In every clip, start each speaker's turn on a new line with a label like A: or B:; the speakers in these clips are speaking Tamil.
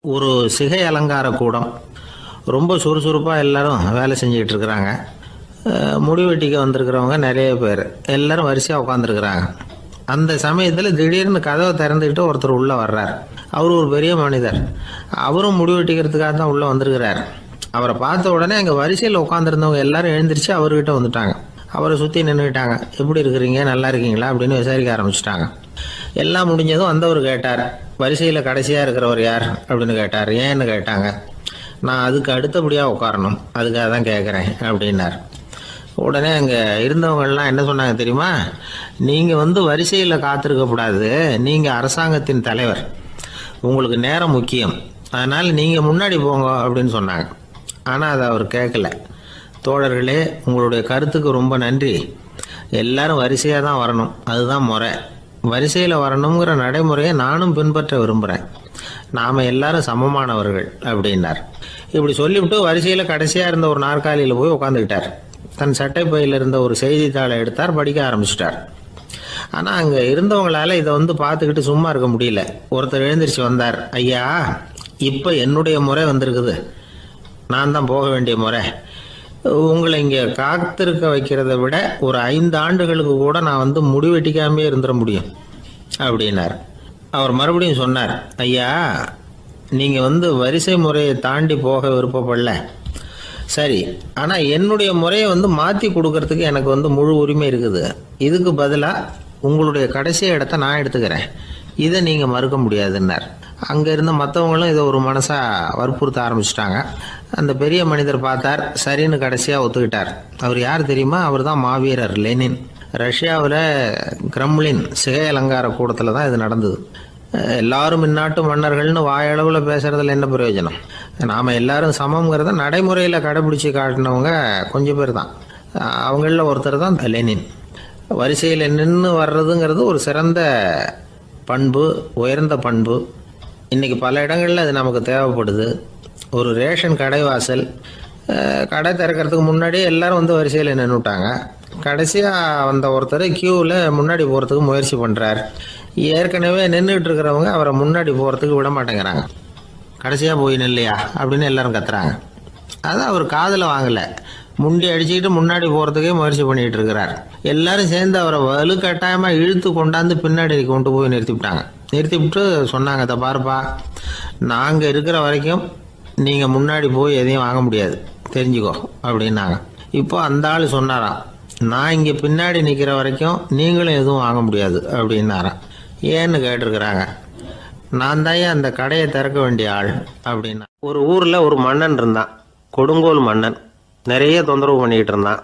A: ஒரு சிகை அலங்கார கூடம். ரொம்ப சுறுசுறுப்பாக எல்லாரும் வேலை செஞ்சுக்கிட்டு இருக்கிறாங்க. முடி வெட்டிக்க வந்திருக்கிறவங்க நிறைய பேர் எல்லாரும் வரிசையாக உட்காந்துருக்குறாங்க. அந்த சமயத்தில் திடீர்னு கதவை திறந்துக்கிட்டு ஒருத்தர் உள்ளே வர்றார். அவர் ஒரு பெரிய மனிதர். அவரும் முடி வெட்டிக்கிறதுக்காக தான் உள்ளே வந்திருக்கிறார். அவரை பார்த்த உடனே அங்கே வரிசையில் உட்காந்துருந்தவங்க எல்லாரும் எழுந்திரிச்சு அவர்கிட்ட வந்துட்டாங்க. அவரை சுற்றி நின்றுக்கிட்டாங்க. எப்படி இருக்கிறீங்க, நல்லா இருக்கீங்களா அப்படின்னு விசாரிக்க ஆரம்பிச்சிட்டாங்க. எல்லாம் முடிஞ்சதும் வந்தவர் கேட்டார், வரிசையில் கடைசியாக இருக்கிறவர் யார் அப்படின்னு கேட்டார். ஏன்னு கேட்டாங்க. நான் அதுக்கு அடுத்தபடியாக உட்காரணும், அதுக்காக தான் கேட்குறேன் அப்படின்னார். உடனே அங்கே இருந்தவங்கெல்லாம் என்ன சொன்னாங்க தெரியுமா? நீங்கள் வரிசையில் காத்திருக்கக்கூடாது, நீங்கள் அரசாங்கத்தின் தலைவர், உங்களுக்கு நேரம் முக்கியம், அதனால் நீங்கள் முன்னாடி போங்க அப்படின்னு சொன்னாங்க. ஆனால் அதை அவர் கேட்கல. தோழர்களே, உங்களுடைய கருத்துக்கு ரொம்ப நன்றி. எல்லாரும் வரிசையாக தான் வரணும், அதுதான் முறை. வரிசையில் வரணுங்கிற நடைமுறையை நானும் பின்பற்ற விரும்புகிறேன். நாம் எல்லாரும் சமமானவர்கள் அப்படின்னார். இப்படி சொல்லிவிட்டு வரிசையில் கடைசியாக இருந்த ஒரு நாற்காலியில் போய் உட்காந்துக்கிட்டார். தன் சட்டை பையில் இருந்த ஒரு செய்தித்தாளை எடுத்தார், படிக்க ஆரம்பிச்சிட்டார். ஆனால் அங்கே இருந்தவங்களால இதை பார்த்துக்கிட்டு சும்மா இருக்க முடியல. ஒருத்தர் எழுந்திரிச்சு வந்தார். ஐயா, இப்போ என்னுடைய முறை வந்திருக்குது, நான் தான் போக வேண்டிய முறை. உங்களை இங்கே காத்திருக்க வைக்கிறத விட ஒரு 5 ஆண்டுகளுக்கு கூட நான் முடி வெட்டிக்காமே இருந்துட முடியும் அப்படின்னார். அவர் மறுபடியும் சொன்னார், ஐயா, நீங்கள் வரிசை முறையை தாண்டி போக விருப்பப்படல, சரி, ஆனால் என்னுடைய முறையை மாற்றி கொடுக்கறதுக்கு எனக்கு முழு உரிமை இருக்குது. இதுக்கு பதிலாக உங்களுடைய கடைசி இடத்த நான் எடுத்துக்கிறேன், இதை நீங்கள் மறுக்க முடியாதுன்னார். அங்கே இருந்த மற்றவங்களும் இதை ஒரு மனசாக வற்புறுத்த ஆரம்பிச்சிட்டாங்க. அந்த பெரிய மனிதர் பார்த்தார், சரின்னு கடைசியாக ஒத்துக்கிட்டார். அவர் யார் தெரியுமா? அவர் தான் மாவீரர் லெனின். ரஷ்யாவில் கிரெம்ளின் சிகை அலங்கார கூடத்தில் தான் இது நடந்தது. எல்லாரும் இந்நாட்டு மன்னர்கள்னு வாயளவில் பேசுகிறதுல என்ன பிரயோஜனம்? நாம் எல்லாரும் சமங்கிறத நடைமுறையில் கடைபிடிச்சி காட்டினவங்க கொஞ்சம் பேர் தான். அவங்களில் ஒருத்தர் தான் லெனின். வரிசையில் நின்று வர்றதுங்கிறது ஒரு சிறந்த பண்பு, உயர்ந்த பண்பு. இன்றைக்கி பல இடங்களில் அது நமக்கு தேவைப்படுது. ஒரு ரேஷன் கடைவாசல், கடை திறக்கிறதுக்கு முன்னாடியே எல்லாரும் வரிசையில் நின்றுட்டாங்க. கடைசியாக வந்த ஒருத்தர் க்யூவில் முன்னாடி போகிறதுக்கு முயற்சி பண்ணுறார். ஏற்கனவே நின்றுட்டு இருக்கிறவங்க அவரை முன்னாடி போகிறதுக்கு விட மாட்டேங்கிறாங்க. கடைசியாக போய் நில்லையா அப்படின்னு எல்லாரும் கத்துறாங்க. அது அவர் காதில் வாங்கலை. முண்டி அடிச்சுக்கிட்டு முன்னாடி போகிறதுக்கே முயற்சி பண்ணிகிட்டு இருக்கிறார். எல்லாரும் சேர்ந்து அவரை வலுக்கட்டாயமாக இழுத்து கொண்டாந்து பின்னாடி கொண்டு போய் நிறுத்திவிட்டாங்க. நிறுத்திவிட்டு சொன்னாங்க, இதை பாருப்பா, நாங்கள் இருக்கிற வரைக்கும் நீங்கள் முன்னாடி போய் எதையும் வாங்க முடியாது, தெரிஞ்சுக்கோ அப்படின்னாங்க. இப்போ அந்த ஆள் சொன்னாராம், நான் இங்கே பின்னாடி நிற்கிற வரைக்கும் நீங்களும் எதுவும் வாங்க முடியாது அப்படின்னாராம். ஏன்னு கேட்டிருக்கிறாங்க. நான் தான் அந்த கடையை திறக்க வேண்டிய ஆள் அப்படின்னா. ஒரு ஊரில் ஒரு மன்னன் இருந்தான், கொடுங்கோல் மன்னன். நிறைய தொந்தரவு பண்ணிக்கிட்டு இருந்தான்.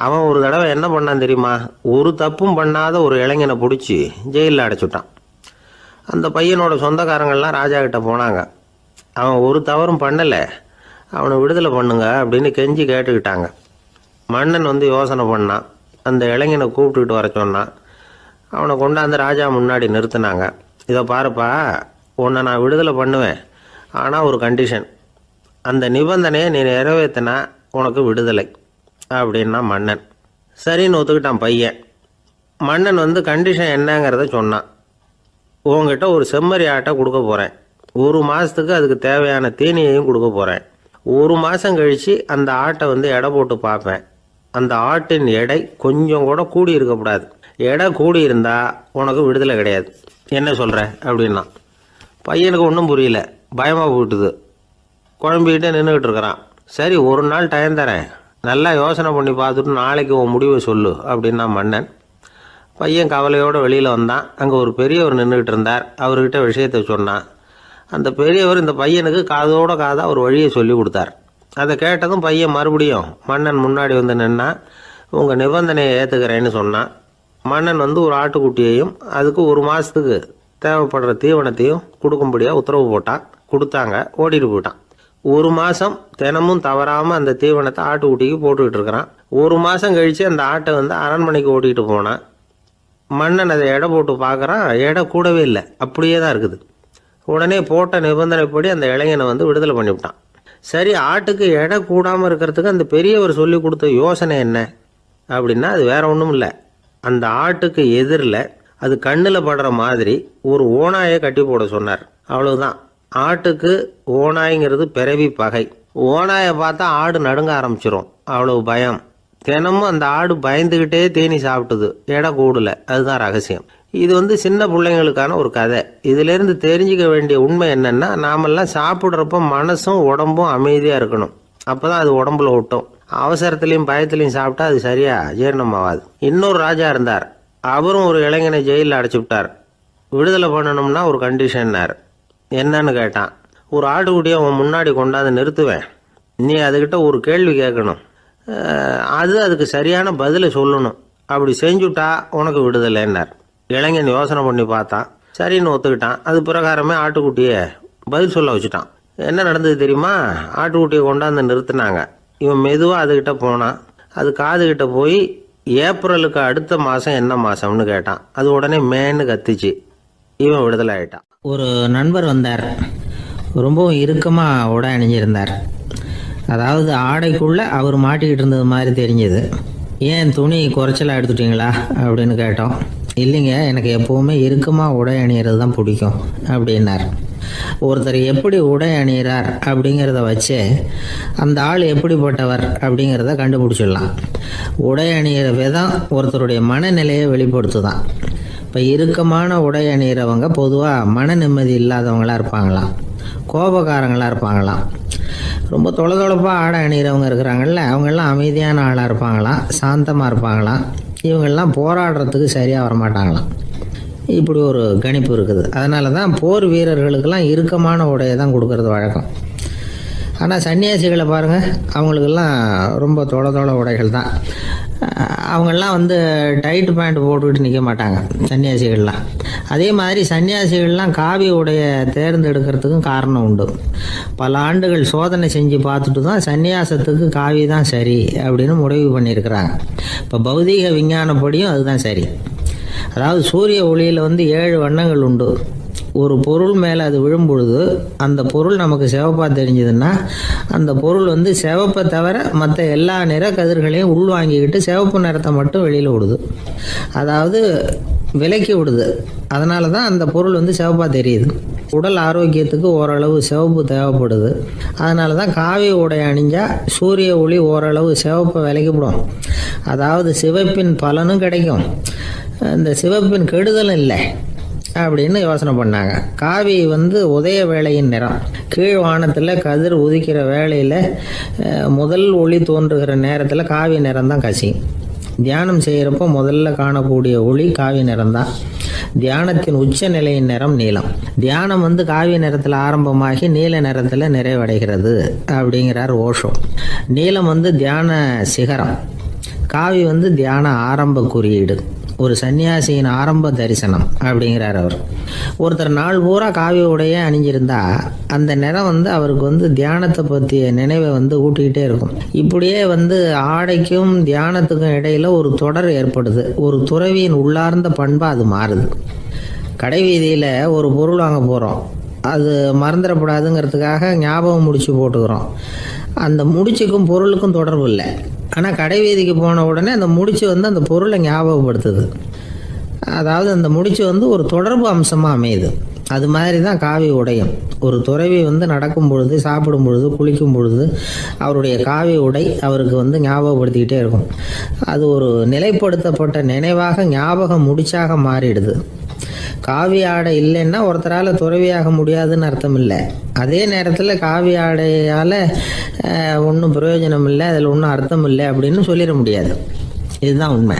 A: அவன் ஒரு தடவை என்ன பண்ணான் தெரியுமா? ஒரு தப்பும் பண்ணாத ஒரு இளைஞனை பிடிச்சி ஜெயிலில் அடைச்சுட்டான். அந்த பையனோட சொந்தக்காரங்கள்லாம் ராஜா கிட்ட போனாங்க. அவன் ஒரு தவறும் பண்ணலை, அவனை விடுதலை பண்ணுங்க அப்படின்னு கெஞ்சி கேட்டுக்கிட்டாங்க. மன்னன் யோசனை பண்ணான். அந்த இளைஞனை கூப்பிட்டுக்கிட்டு வர சொன்னான். அவனை கொண்டாந்து ராஜா முன்னாடி நிறுத்தினாங்க. இதை பாருப்பா, உன்னை நான் விடுதலை பண்ணுவேன், ஆனால் ஒரு கண்டிஷன். அந்த நிபந்தனையை நீ நிறைவேற்றினா உனக்கு விடுதலை அப்படின்னா மன்னன். சரின்னு ஒத்துக்கிட்டான் பையன். மன்னன் கண்டிஷன் என்னங்கிறத சொன்னான். உங்ககிட்ட ஒரு செம்மறி ஆட்டை கொடுக்க போகிறேன், 1 மாதத்துக்கு அதுக்கு தேவையான தீனியையும் கொடுக்க போகிறேன். 1 மாதம் கழித்து அந்த ஆட்டை எடை போட்டு பார்ப்பேன். அந்த ஆட்டின் எடை கொஞ்சம் கூட கூடி இருக்கக்கூடாது. எடை கூடி இருந்தால் உனக்கு விடுதலை கிடையாது. என்ன சொல்கிற அப்படின்னா. பையனுக்கு ஒன்றும் புரியல, பயமாக போட்டுது. குழம்பிக்கிட்டே நின்றுக்கிட்டு இருக்கிறான். சரி, ஒரு நாள் டைம் தரேன், நல்லா யோசனை பண்ணி பார்த்துட்டு நாளைக்கு உன் முடிவை சொல்லு அப்படின்னா மன்னன். பையன் கவலையோடு வெளியில் வந்தான். அங்கே ஒரு பெரியவர் நின்றுக்கிட்டு இருந்தார். அவர்கிட்ட விஷயத்தை சொன்னான். அந்த பெரியவர் இந்த பையனுக்கு காதோட காதாக ஒரு வழியை சொல்லி கொடுத்தார். அதை கேட்டதும் பையன் மறுபடியும் மன்னன் முன்னாடி நின்னா, உங்கள் நிபந்தனையை ஏற்றுக்கிறேன்னு சொன்னான். மன்னன் ஒரு ஆட்டுக்குட்டியையும் அதுக்கு 1 மாதத்துக்கு தேவைப்படுற தீவனத்தையும் கொடுக்கும்படியாக உத்தரவு போட்டான். கொடுத்தாங்க, ஓடிட்டு போயிட்டான். 1 மாதம் தினமும் தவறாமல் அந்த தீவனத்தை ஆட்டுக்குட்டிக்கு போட்டுக்கிட்டு இருக்கிறான். 1 மாதம் கழித்து அந்த ஆட்டை அரண்மனைக்கு ஓட்டிகிட்டு போனான். மன்னன் அதை எடை போட்டு பார்க்குறான், எடை கூடவே இல்லை, அப்படியே தான் இருக்குது. உடனே போட்ட நிபந்தனைப்படி அந்த இளைஞனை விடுதலை பண்ணிவிட்டான். சரி, ஆட்டுக்கு எடை கூடாமல் இருக்கிறதுக்கு அந்த பெரியவர் சொல்லி கொடுத்த யோசனை என்ன அப்படின்னா, அது வேற ஒன்றும் இல்லை. அந்த ஆட்டுக்கு எதிரில் அது கண்ணில் படுற மாதிரி ஒரு ஓனாயை கட்டி போட சொன்னார். அவ்வளவுதான். ஆட்டுக்கு ஓநாய்ங்கிறது பிறவி பகை. ஓநாயை பார்த்தா ஆடு நடுங்க ஆரம்பிச்சிரும், அவ்வளவு பயம். தினமும் அந்த ஆடு பயந்துக்கிட்டே தேனி சாப்பிட்டுது, எடை கூடல. அதுதான் ரகசியம். இது சின்ன பிள்ளைங்களுக்கான ஒரு கதை. இதிலேருந்து தெரிஞ்சுக்க வேண்டிய உண்மை என்னன்னா, நாமெல்லாம் சாப்பிட்றப்ப மனசும் உடம்பும் அமைதியாக இருக்கணும். அப்போ தான் அது உடம்புல ஒட்டும். அவசரத்துலேயும் பயத்துலையும் சாப்பிட்டா அது சரியாக ஜீரணமாகாது. இன்னொரு ராஜா இருந்தார். அவரும் ஒரு இளைஞனை ஜெயிலில் அடைச்சி விட்டார். விடுதலை பண்ணணும்னா ஒரு கண்டிஷன்னார். என்னன்னு கேட்டான். ஒரு ஆட்டுக்குட்டியை உன் முன்னாடி கொண்டாந்து நிறுத்துவேன், நீ அதுக்கிட்ட ஒரு கேள்வி கேட்கணும், அதுக்கு சரியான பதிலை சொல்லணும். அப்படி செஞ்சுட்டா உனக்கு விடுதலைன்னார். இளைஞன் யோசனை பண்ணி பார்த்தான், சரின்னு ஒத்துக்கிட்டான். அது பிரகாரமே ஆட்டுக்குட்டியை பதில் சொல்ல வச்சுட்டான். என்ன நடந்தது தெரியுமா? ஆட்டுக்குட்டியை கொண்டாந்து நிறுத்தினாங்க. இவன் மெதுவாக அதுக்கிட்ட போனான். அது காதுகிட்ட போய் ஏப்ரலுக்கு அடுத்த மாதம் என்ன மாதம்னு கேட்டான். அது உடனே மேன்னு கத்திச்சு. இவன் விடுதலை ஆகிட்டான். ஒரு நண்பர் வந்தார். ரொம்பவும் இறுக்கமாக உடை அணிஞ்சிருந்தார். அதாவது ஆடைக்குள்ளே அவர் மாட்டிக்கிட்டு இருந்தது மாதிரி தெரிஞ்சது. ஏன் துணி குறைச்சலாக எடுத்துட்டீங்களா அப்படின்னு கேட்டோம். இல்லைங்க, எனக்கு எப்போவுமே இறுக்கமாக உடை அணிகிறது தான் பிடிக்கும் அப்படின்னார். ஒருத்தர் எப்படி உடை அணிகிறார் அப்படிங்கிறத வச்சு அந்த ஆள் எப்படிப்பட்டவர் அப்படிங்கிறத கண்டுபிடிச்சிடலாம். உடை அணிகிற விதம் ஒருத்தருடைய மனநிலையை வெளிப்படுத்துதான். இப்போ இறுக்கமான உடை அணிகிறவங்க பொதுவாக மன நிம்மதி இல்லாதவங்களாக இருப்பாங்களாம், கோபக்காரங்களாக இருப்பாங்களாம். ரொம்ப தொலைதொலைப்பாக ஆடை அணிகிறவங்க இருக்கிறாங்கல்ல, அவங்கெல்லாம் அமைதியான ஆளாக இருப்பாங்களாம், சாந்தமாக இருப்பாங்களாம். இவங்கெல்லாம் போராடுறதுக்கு சரியாக வரமாட்டாங்களாம். இப்படி ஒரு கணிப்பு இருக்குது. அதனால தான் போர் வீரர்களுக்கெல்லாம் இறுக்கமான உடையை தான் கொடுக்கறது வழக்கம். ஆனால் சன்னியாசிகளை பாருங்கள், அவங்களுக்கெல்லாம் ரொம்ப தொலை உடைகள் தான். அவங்கெல்லாம் டைட் பேண்ட் போட்டுக்கிட்டு நிற்க மாட்டாங்க சன்னியாசிகள்லாம். அதே மாதிரி சன்னியாசிகள்லாம் காவி உடையை தேர்ந்தெடுக்கிறதுக்கும் காரணம் உண்டு. பல ஆண்டுகள் சோதனை செஞ்சு பார்த்துட்டு தான் சன்னியாசத்துக்கு காவி தான் சரி அப்படின்னு முடிவு பண்ணியிருக்கிறாங்க. இப்போ பௌதீக விஞ்ஞானப்படியும் அதுதான் சரி. அதாவது சூரிய ஒளியில் 7 வண்ணங்கள் உண்டு. ஒரு பொருள் மேலே அது விழும்பொழுது அந்த பொருள் நமக்கு சிவப்பாக தெரிஞ்சதுன்னா அந்த பொருள் சிவப்பை தவிர மற்ற எல்லா நிற கதிர்களையும் உள்வாங்கிக்கிட்டு சிவப்பு நிறத்தை மட்டும் வெளியில் விடுது. அதாவது விலக்கி விடுது. அதனால தான் அந்த பொருள் சிவப்பாக தெரியுது. உடல் ஆரோக்கியத்துக்கு ஓரளவு சிவப்பு தேவைப்படுது. அதனால தான் காவி உடை அணிஞ்சால் சூரிய ஒளி ஓரளவு சிவப்பை விலக்கிவிடும். அதாவது சிவப்பின் பலனும் கிடைக்கும், இந்த சிவப்பின் கெடுதலும் இல்லை அப்படின்னு யோசனை பண்ணாங்க. காவி உதய வேளையின் நிறம். கீழ் வானத்தில் கதிர் உதிக்கிற வேளையில் முதல் ஒளி தோன்றுகிற நேரத்தில் காவி நிறம் தான் கசியும். தியானம் செய்கிறப்போ முதல்ல காணக்கூடிய ஒளி காவி நிறம்தான். தியானத்தின் உச்ச நிலையின் நிறம் நீலம். தியானம் காவி நிறத்தில் ஆரம்பமாகி நீல நிறத்தில் நிறைவடைகிறது அப்படிங்கிறார் ஓஷோ. நீலம் தியான சிகரம், காவி தியான ஆரம்ப குறியீடு, ஒரு சன்னியாசியின் ஆரம்ப தரிசனம் அப்படிங்கிறார் அவர். ஒருத்தர் நாள் பூரா காவி உடையே அணிஞ்சிருந்தா அந்த நிறம் அவருக்கு தியானத்தை பற்றிய நினைவை ஊட்டிக்கிட்டே இருக்கும். இப்படியே ஆடைக்கும் தியானத்துக்கும் இடையில ஒரு தொடர் ஏற்படுது. ஒரு துறவியின் உள்ளார்ந்த பண்பாக அது மாறுது. கடை வீதியில் ஒரு பொருள் வாங்க போகிறோம், அது மறந்துடக்கூடாதுங்கிறதுக்காக ஞாபகம் முடிச்சு போட்டுக்கிறோம். அந்த முடிச்சுக்கும் பொருளுக்கும் தொடர்பு இல்லை. ஆனால் கடை வீதிக்கு போன உடனே அந்த முடிச்சு அந்த பொருளை ஞாபகப்படுத்துது. அதாவது அந்த முடிச்சு ஒரு தொடர்பு அம்சமாக அமையுது. அது மாதிரி தான் காவி உடையும். ஒரு துறவி நடக்கும் பொழுது, சாப்பிடும் பொழுது, குளிக்கும் பொழுது அவருடைய காவி உடை அவருக்கு ஞாபகப்படுத்திக்கிட்டே இருக்கும். அது ஒரு நிலைப்படுத்தப்பட்ட நினைவாக ஞாபக முடிச்சாக மாறிடுது. காவி ஆடை இல்லைன்னா ஒருத்தரால் துறவியாக முடியாதுன்னு அர்த்தம் இல்லை. அதே நேரத்தில் காவி ஆடையால் ஒன்றும் பிரயோஜனம் இல்லை, அதில் ஒன்றும் அர்த்தம் இல்லை அப்படின்னு சொல்லிட முடியாது. இதுதான் உண்மை.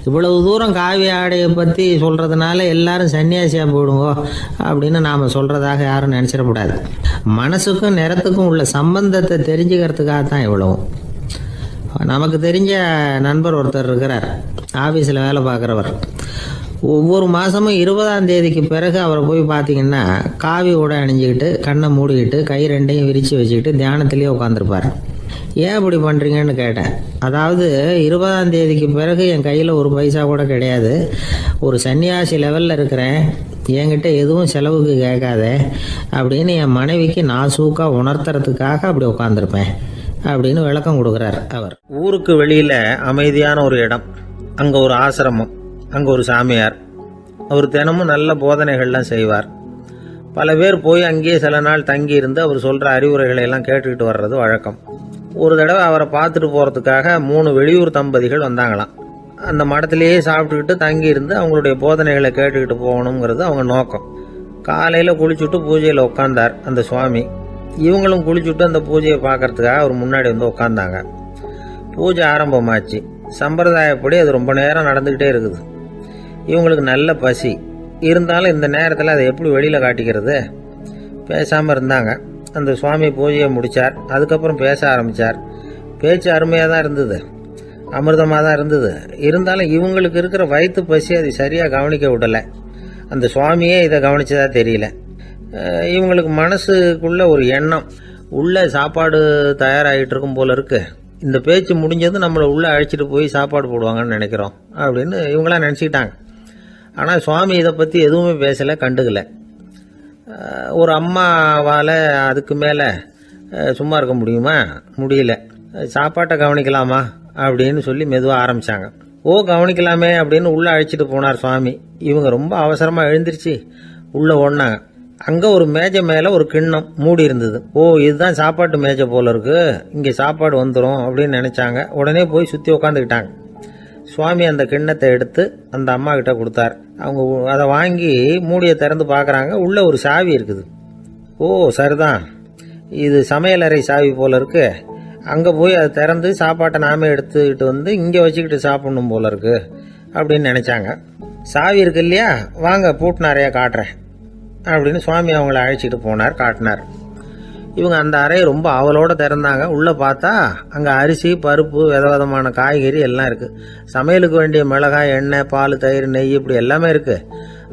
A: இவ்வளவு தூரம் காவி ஆடையை பற்றி சொல்கிறதுனால எல்லாரும் சன்னியாசியாக போயிடுங்கோ அப்படின்னு நாம் சொல்கிறதாக யாரும் நினச்சிடக்கூடாது. மனசுக்கும் நிறத்துக்கும் உள்ள சம்பந்தத்தை தெரிஞ்சுக்கிறதுக்காக தான் இவ்வளவும். நமக்கு தெரிஞ்ச நண்பர் ஒருத்தர் இருக்கிறார், ஆஃபீஸில் வேலை பார்க்குறவர். ஒவ்வொரு மாதமும் 20ஆம் தேதிக்கு பிறகு அவரை போய் பார்த்தீங்கன்னா காவி உடை அணிஞ்சிக்கிட்டு, கண்ணை மூடிக்கிட்டு, கை ரெண்டையும் விரித்து வச்சுக்கிட்டு தியானத்திலேயே உட்காந்துருப்பார். ஏன் இப்படி பண்ணுறீங்கன்னு கேட்டேன். அதாவது 20ஆம் தேதிக்கு பிறகு என் கையில் ஒரு பைசா கூட கிடையாது, ஒரு சன்னியாசி லெவலில் இருக்கிறேன், என்கிட்ட எதுவும் செலவுக்கு கேட்காத அப்படின்னு என் மனைவிக்கு நாசூக்காக உணர்த்துறதுக்காக அப்படி உட்காந்துருப்பேன் அப்படின்னு விளக்கம் கொடுக்குறார் அவர். ஊருக்கு வெளியில் அமைதியான ஒரு இடம், அங்கே ஒரு ஆசிரமம், அங்கே ஒரு சாமியார். அவர் தினமும் நல்ல போதனைகள்லாம் செய்வார். பல பேர் போய் அங்கேயே சில நாள் தங்கி இருந்து அவர் சொல்கிற அறிவுரைகளை எல்லாம் கேட்டுக்கிட்டு வர்றது வழக்கம். ஒரு தடவை அவரை பார்த்துட்டு போகிறதுக்காக 3 வெளியூர் தம்பதிகள் வந்தாங்களாம். அந்த மடத்திலேயே சாப்பிட்டுக்கிட்டு தங்கி இருந்து அவங்களுடைய போதனைகளை கேட்டுக்கிட்டு போகணுங்கிறது அவங்க நோக்கம். காலையில் குளிச்சுட்டு பூஜையில் உட்காந்தார் அந்த சுவாமி. இவங்களும் குளிச்சுட்டு அந்த பூஜையை பார்க்கறதுக்காக அவர் முன்னாடி வந்து உட்காந்தாங்க. பூஜை ஆரம்பமாச்சு. சம்பிரதாயப்படி அது ரொம்ப நேரம் நடந்துக்கிட்டே இருக்குது. இவங்களுக்கு நல்ல பசி இருந்தாலும் இந்த நேரத்தில் அதை எப்படி வெளியில் காட்டிக்கிறது? பேசாமல் இருந்தாங்க. அந்த சுவாமி பூஜையை முடித்தார். அதுக்கப்புறம் பேச ஆரம்பித்தார். பேச்சு அருமையாக தான் இருந்தது, அமிர்தமாக தான் இருந்தது. இருந்தாலும் இவங்களுக்கு இருக்கிற வயிற்று பசி அது சரியாக கவனிக்க விடலை. அந்த சுவாமியே இதை கவனிச்சதா தெரியல. இவங்களுக்கு மனசுக்குள்ள ஒரு எண்ணம், உள்ளே சாப்பாடு தயாராகிட்டு இருக்கும் போல இருக்கு, இந்த பேச்சு முடிஞ்சது நம்மளை உள்ளே அழைச்சிட்டு போய் சாப்பாடு போடுவாங்கன்னு நினைக்கிறோம் அப்படின்னு இவங்களாம் நினச்சிக்கிட்டாங்க. ஆனால் சுவாமி இதை பற்றி எதுவுமே பேசலை, கண்டுக்கலை. ஒரு அம்மாவால் அதுக்கு மேலே சும்மா இருக்க முடியுமா? முடியல. சாப்பாட்டை கவனிக்கலாமா அப்படின்னு சொல்லி மெதுவாக ஆரம்பித்தாங்க. கவனிக்கலாமே அப்படின்னு உள்ளே அழைச்சிட்டு போனார் சுவாமி. இவங்க ரொம்ப அவசரமாக எழுந்திருச்சு உள்ளே ஓடினாங்க. அங்கே ஒரு மேஜை மேலே ஒரு கிண்ணம் மூடி இருந்தது. இதுதான் சாப்பாட்டு மேஜை போல இருக்கு, இங்கே சாப்பாடு வந்துடும் அப்படின்னு நினச்சாங்க. உடனே போய் சுற்றி உக்காந்துக்கிட்டாங்க. சுவாமி அந்த கிண்ணத்தை எடுத்து அந்த அம்மா கிட்ட கொடுத்தார். அவங்க அதை வாங்கி மூடியை திறந்து பார்க்குறாங்க. உள்ளே ஒரு சாவி இருக்குது. சரிதான், இது சமையலறை சாவி போல இருக்கு. அங்கே போய் அதை திறந்து சாப்பாட்டை நாமே எடுத்துக்கிட்டு வந்து இங்கே வச்சுக்கிட்டு சாப்பிடணும் போல இருக்கு அப்படின்னு நினச்சாங்க. சாவி இருக்கு இல்லையா, வாங்க பூட்டு நிறையா காட்டுறேன் அப்படின்னு சுவாமி அவங்கள அழைச்சிட்டு போனார், காட்டினார். இவங்க அந்த அறையை ரொம்ப ஆவலோடு திறந்தாங்க. உள்ளே பார்த்தா அங்கே அரிசி, பருப்பு, விதவிதமான காய்கறி எல்லாம் இருக்குது. சமையலுக்கு வேண்டிய மிளகாய், எண்ணெய், பால், தயிர், நெய் இப்படி எல்லாமே இருக்குது.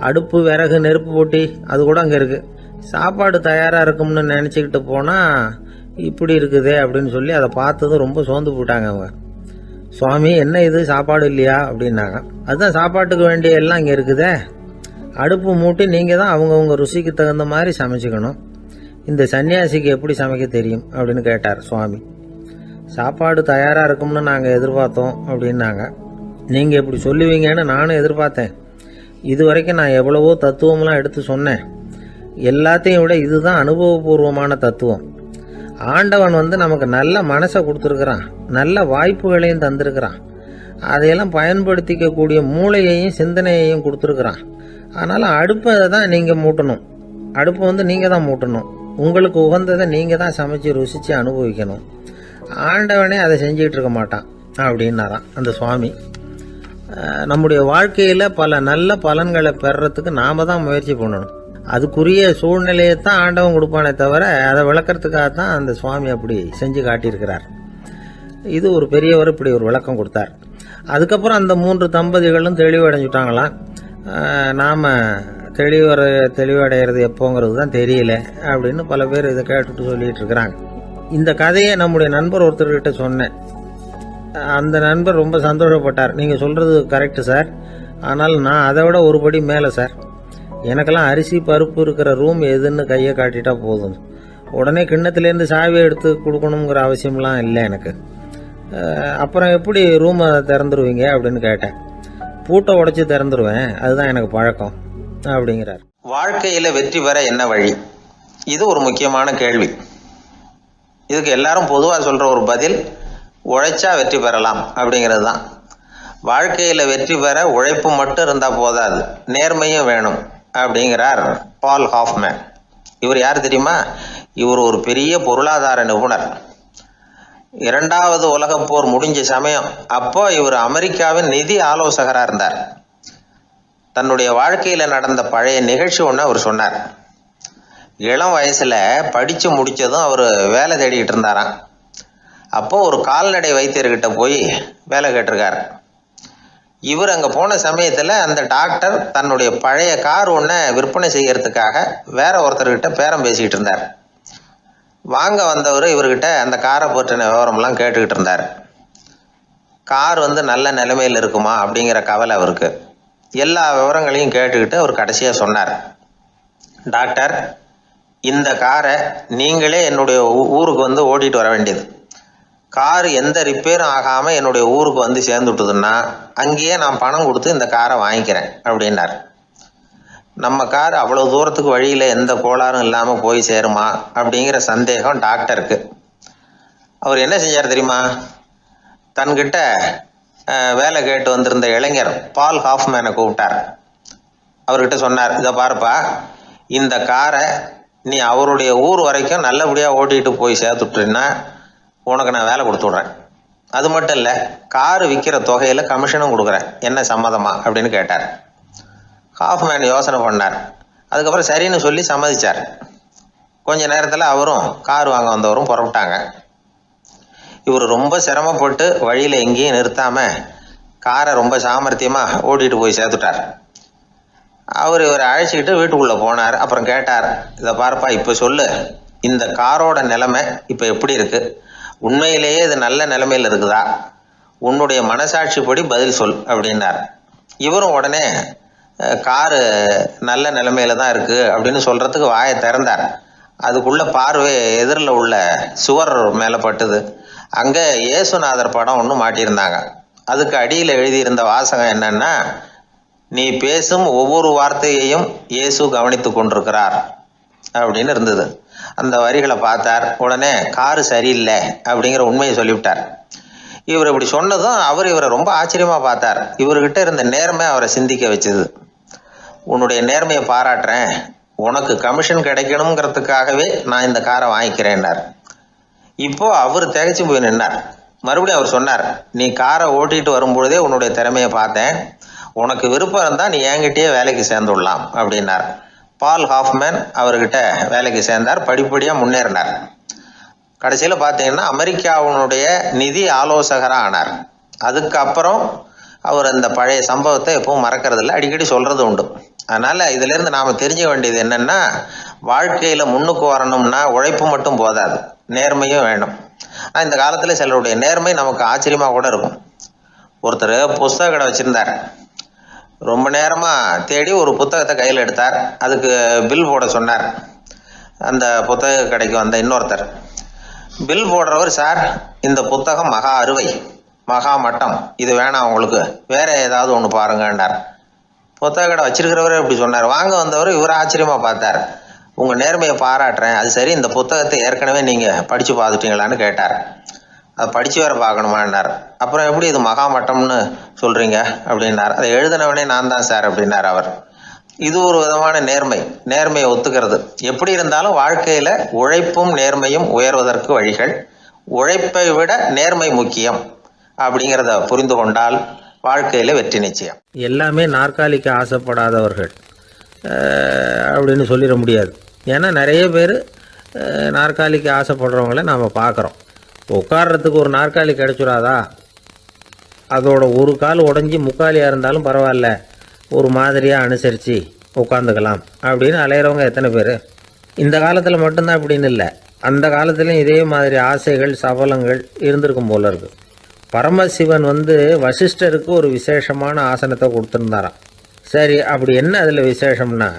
A: அடுப்பு, விறகு, நெருப்பு போட்டி அது கூட அங்கே இருக்குது. சாப்பாடு தயாராக இருக்கும்னு நினச்சிக்கிட்டு போனால் இப்படி இருக்குதே அப்படின்னு சொல்லி அதை பார்த்ததும் ரொம்ப சோர்ந்து போட்டாங்க அவங்க. சுவாமி, என்ன இது சாப்பாடு இல்லையா அப்படின்னாங்க. அதுதான் சாப்பாட்டுக்கு வேண்டிய எல்லாம் இங்கே இருக்குதே. அடுப்பு மூட்டி நீங்கள் தான் அவங்கவுங்க ருசிக்கு தகுந்த மாதிரி சமைச்சிக்கணும். இந்த சன்னியாசிக்கு எப்படி சமைக்க தெரியும் அப்படின்னு கேட்டார் சுவாமி. சாப்பாடு தயாராக இருக்கும்னு நாங்கள் எதிர்பார்த்தோம் அப்படின்னாங்க. நீங்கள் இப்படி சொல்லுவீங்கன்னு நானும் எதிர்பார்த்தேன். இது வரைக்கும் நான் எவ்வளவோ தத்துவம்லாம் எடுத்து சொன்னேன். எல்லாத்தையும் விட இதுதான் அனுபவபூர்வமான தத்துவம். ஆண்டவன் நமக்கு நல்ல மனசை கொடுத்துருக்குறான், நல்ல வாய்ப்புகளையும் தந்திருக்கிறான், அதையெல்லாம் பயன்படுத்திக்கக்கூடிய மூளையையும் சிந்தனையையும் கொடுத்துருக்குறான். அதனால் அடுப்பை தான் நீங்கள் மூட்டணும். அடுப்பு நீங்கள் தான் மூட்டணும். உங்களுக்கு உகந்ததை நீங்கள் தான் சமைச்சு ருசித்து அனுபவிக்கணும். ஆண்டவனே அதை செஞ்சிகிட்டு இருக்க மாட்டான் அப்படின்னாராம் அந்த சுவாமி. நம்முடைய வாழ்க்கையில் பல நல்ல பலன்களை பெறறதுக்கு நாம் தான் முயற்சி பண்ணணும். அதுக்குரிய சூழ்நிலையை தான் ஆண்டவன் கொடுப்பானே தவிர அதை விளக்கறதுக்காக தான் அந்த சுவாமி அப்படி செஞ்சு காட்டியிருக்கிறார். இது ஒரு பெரியவர் இப்படி ஒரு விளக்கம் கொடுத்தார். அதுக்கப்புறம் அந்த 3 தம்பதிகளும் தெளிவடைஞ்சுட்டாங்களாம். நாம் தெளிவடைகிறது எப்போங்கிறது தான் தெரியல அப்படின்னு பல பேர் இதை கேட்டுட்டு சொல்லிட்டு இருக்கிறாங்க. இந்த கதையை நம்முடைய நண்பர் ஒருத்தர்கிட்ட சொன்னேன். அந்த நண்பர் ரொம்ப சந்தோஷப்பட்டார். நீங்கள் சொல்கிறது கரெக்டு சார், ஆனால் நான் அதை விட ஒரு படி மேலே சார். எனக்கெல்லாம் அரிசி, பருப்பு இருக்கிற ரூம் எதுன்னு கையை காட்டிட்டா போதும். உடனே கிண்ணத்துலேருந்து சாவியை எடுத்து கொடுக்கணுங்கிற அவசியம்லாம் இல்லை எனக்கு. அப்புறம் எப்படி ரூமை திறந்துருவீங்க அப்படின்னு கேட்டேன். பூட்டை உடைச்சி திறந்துருவேன், அதுதான் எனக்கு பழக்கம் அப்படிங்கிறார்.
B: வாழ்க்கையில் வெற்றி பெற என்ன வழி? இது ஒரு முக்கியமான கேள்வி. இதுக்கு எல்லாரும் பொதுவாக சொல்கிற ஒரு பதில், உழைச்சா வெற்றி பெறலாம் அப்படிங்கிறது தான். வாழ்க்கையில் வெற்றி பெற உழைப்பு மட்டும் இருந்தால் போதாது, நேர்மையும் வேணும் அப்படிங்கிறார் பால் ஹாஃப்மேன். இவர் யார் தெரியுமா? இவர் ஒரு பெரிய பொருளாதார நிபுணர். 2வது உலகப் போர் முடிஞ்ச சமயம் அப்போ இவர் அமெரிக்காவின் நிதி ஆலோசகராக இருந்தார். தன்னுடைய வாழ்க்கையில் நடந்த பழைய நிகழ்ச்சி ஒன்று அவர் சொன்னார். இளம் வயசில் படித்து முடித்ததும் அவர் வேலை தேடிக்கிட்டு இருந்தாராம். அப்போது ஒரு கால்நடை வைத்தியர்கிட்ட போய் வேலை கேட்டிருக்கார். இவர் அங்கே போன சமயத்தில் அந்த டாக்டர் தன்னுடைய பழைய கார் ஒன்றை விற்பனை செய்யறதுக்காக வேற ஒருத்தர்கிட்ட பேரம் பேசிக்கிட்டு இருந்தார். வாங்க வந்தவர் இவர்கிட்ட அந்த காரை பற்றின விவரம்லாம் கேட்டுக்கிட்டு இருந்தார். கார் நல்ல நிலைமையில் இருக்குமா அப்படிங்கிற கவலை அவருக்கு. எல்லா விவரங்களையும் கேட்டுக்கிட்டு அவர் கடைசியாக சொன்னார், டாக்டர், இந்த காரை நீங்களே என்னுடைய ஊருக்கு ஓட்டிகிட்டு வர வேண்டியது. கார் எந்த ரிப்பேரும் ஆகாமல் என்னுடைய ஊருக்கு சேர்ந்துட்டுதுன்னா அங்கேயே நான் பணம் கொடுத்து இந்த காரை வாங்கிக்கிறேன் அப்படின்னார். நம்ம கார் அவ்வளோ தூரத்துக்கு வழியில் எந்த கோளாறும் இல்லாமல் போய் சேருமா அப்படிங்கிற சந்தேகம் டாக்டருக்கு. அவர் என்ன செஞ்சார் தெரியுமா? தன்கிட்ட வேலை கேட்டு வந்திருந்த இளைஞர் பால் ஹாஃப்மேனை கூப்பிட்டார். அவர்கிட்ட சொன்னார், இதை பாருப்பா, இந்த காரை நீ அவருடைய ஊர் வரைக்கும் நல்லபடியாக ஓட்டிகிட்டு போய் சேர்த்துட்டுன்னா உனக்கு நான் வேலை கொடுத்து விட்றேன். அது மட்டும் இல்லை, காரு விற்கிற தொகையில் கமிஷனும் கொடுக்குறேன், என்ன சம்மதமா அப்படின்னு கேட்டார். ஹாஃப்மேன் யோசனை பண்ணார். அதுக்கப்புறம் சரின்னு சொல்லி சம்மதிச்சார். கொஞ்ச நேரத்தில் அவரும் கார் வாங்க வந்தவரும் புறப்பட்டாங்க. இவர் ரொம்ப சிரமப்பட்டு வழியில் எங்கேயும் நிறுத்தாமல் காரை ரொம்ப சாமர்த்தியமாக ஓட்டிகிட்டு போய் சேர்த்துட்டார். இவரை அழைச்சிக்கிட்டு வீட்டுக்குள்ளே போனார். அப்புறம் கேட்டார், இதை பாருப்பா, இப்போ சொல்லு, இந்த காரோட நிலைமை இப்போ எப்படி இருக்குது? உண்மையிலேயே இது நல்ல நிலைமையில் இருக்குதா? உன்னுடைய மனசாட்சிப்படி பதில் சொல் அப்படின்னார். இவரும் உடனே காரு நல்ல நிலைமையில தான் இருக்குது அப்படின்னு சொல்கிறதுக்கு வாயை திறந்தார். அதுக்குள்ளே பார்வை எதிரில் உள்ள சுவர் மேலே பட்டுது. அங்கே இயேசுநாதர் படம் ஒன்று மாட்டியிருந்தாங்க. அதுக்கு அடியில் எழுதியிருந்த வாசகம் என்னன்னா, நீ பேசும் ஒவ்வொரு வார்த்தையையும் இயேசு கவனித்து கொண்டிருக்கிறார் அப்படின்னு இருந்தது. அந்த வரிகளை பார்த்தார். உடனே காரு சரியில்லை அப்படிங்கிற உண்மையை சொல்லிவிட்டார். இவர் இப்படி சொன்னதும் இவரை ரொம்ப ஆச்சரியமாக பார்த்தார். இவர்கிட்ட இருந்த நேர்மை அவரை சிந்திக்க வச்சுது. உன்னுடைய நேர்மையை பாராட்டுறேன், உனக்கு கமிஷன் கிடைக்கணுங்கிறதுக்காகவே நான் இந்த காரை வாங்கிக்கிறேன்னார். இப்போ அவர் திகைச்சு போய் நின்னார். மறுபடியும் அவர் சொன்னார், நீ காரை ஓட்டிகிட்டு வரும்பொழுதே உன்னுடைய திறமையை பார்த்தேன், உனக்கு விருப்பம் இருந்தால் நீ என்கிட்டயே வேலைக்கு சேர்ந்துடலாம் அப்படின்னார். பால் ஹாஃப்மேன் அவர்கிட்ட வேலைக்கு சேர்ந்தார். படிப்படியாக முன்னேறினார். கடைசியில் பார்த்தீங்கன்னா அமெரிக்காவினுடைய நிதி ஆலோசகராக ஆனார். அதுக்கப்புறம் அவர் அந்த பழைய சம்பவத்தை எப்பவும் மறக்கறதில்ல, அடிக்கடி சொல்கிறது உண்டு. அதனால் இதிலேருந்து நாம் தெரிஞ்ச வேண்டியது என்னென்னா, வாழ்க்கையில் முன்னுக்கு வரணும்னா உழைப்பு மட்டும் போதாது, நேர்மையும் வேணும். ஆனால் இந்த காலத்தில் சிலருடைய நேர்மை நமக்கு ஆச்சரியமாக கூட இருக்கும். ஒருத்தர் புஸ்தக கடை வச்சுருந்தார். ரொம்ப நேரமாக தேடி ஒரு புத்தகத்தை கையில் எடுத்தார். அதுக்கு பில் போட சொன்னார். அந்த புத்தக கடைக்கு வந்த இன்னொருத்தர் பில் போடுறவர், சார் இந்த புத்தகம் மகா அறுவை, மகா மட்டம், இது வேணாம் உங்களுக்கு, வேற ஏதாவது ஒன்று பாருங்கன்னார். புத்தக கடை வச்சிருக்கிறவரே இப்படி சொன்னார். வாங்க வந்தவர் இவரை ஆச்சரியமாக பார்த்தார். உங்கள் நேர்மையை பாராட்டுறேன், அது சரி, இந்த புத்தகத்தை ஏற்கனவே நீங்கள் படித்து பார்த்துட்டீங்களான்னு கேட்டார். அதை படித்து வேறு பார்க்கணுமான்னார். அப்புறம் எப்படி இது மகாமட்டம்னு சொல்கிறீங்க அப்படின்னார். அதை எழுதினவனே நான் தான் சார் அப்படின்னார் அவர். இது ஒரு விதமான நேர்மை, நேர்மையை ஒத்துக்கிறது. எப்படி இருந்தாலும் வாழ்க்கையில் உழைப்பும் நேர்மையும் உயர்வதற்கு வழிகள், உழைப்பை விட நேர்மை முக்கியம் அப்படிங்கிறத புரிந்து கொண்டால் வாழ்க்கையில் வெற்றி நிச்சயம்.
A: எல்லாமே நாற்காலிக்கு ஆசைப்படாதவர்கள் அப்படின்னு சொல்லிட முடியாது. ஏன்னா நிறைய பேர் நாற்காலிக்கு ஆசைப்படுறவங்கள நாம் பார்க்குறோம். உட்கார்றதுக்கு ஒரு நாற்காலி கிடைச்சிடாதா, அதோட ஒரு கால் உடஞ்சி முக்காலியாக இருந்தாலும் பரவாயில்ல, ஒரு மாதிரியாக அனுசரித்து உட்காந்துக்கலாம் அப்படின்னு அலையிறவங்க எத்தனை பேர்? இந்த காலத்தில் மட்டும்தான் அப்படின்னு இல்லை, அந்த காலத்துலேயும் இதே மாதிரி ஆசைகள் சபலங்கள் இருந்திருக்கும் போல இருக்குது. பரமசிவன் வசிஷ்டருக்கு ஒரு விசேஷமான ஆசனத்தை கொடுத்துருந்தாராம். சரி, அப்படி என்ன அதில் விசேஷம்னா,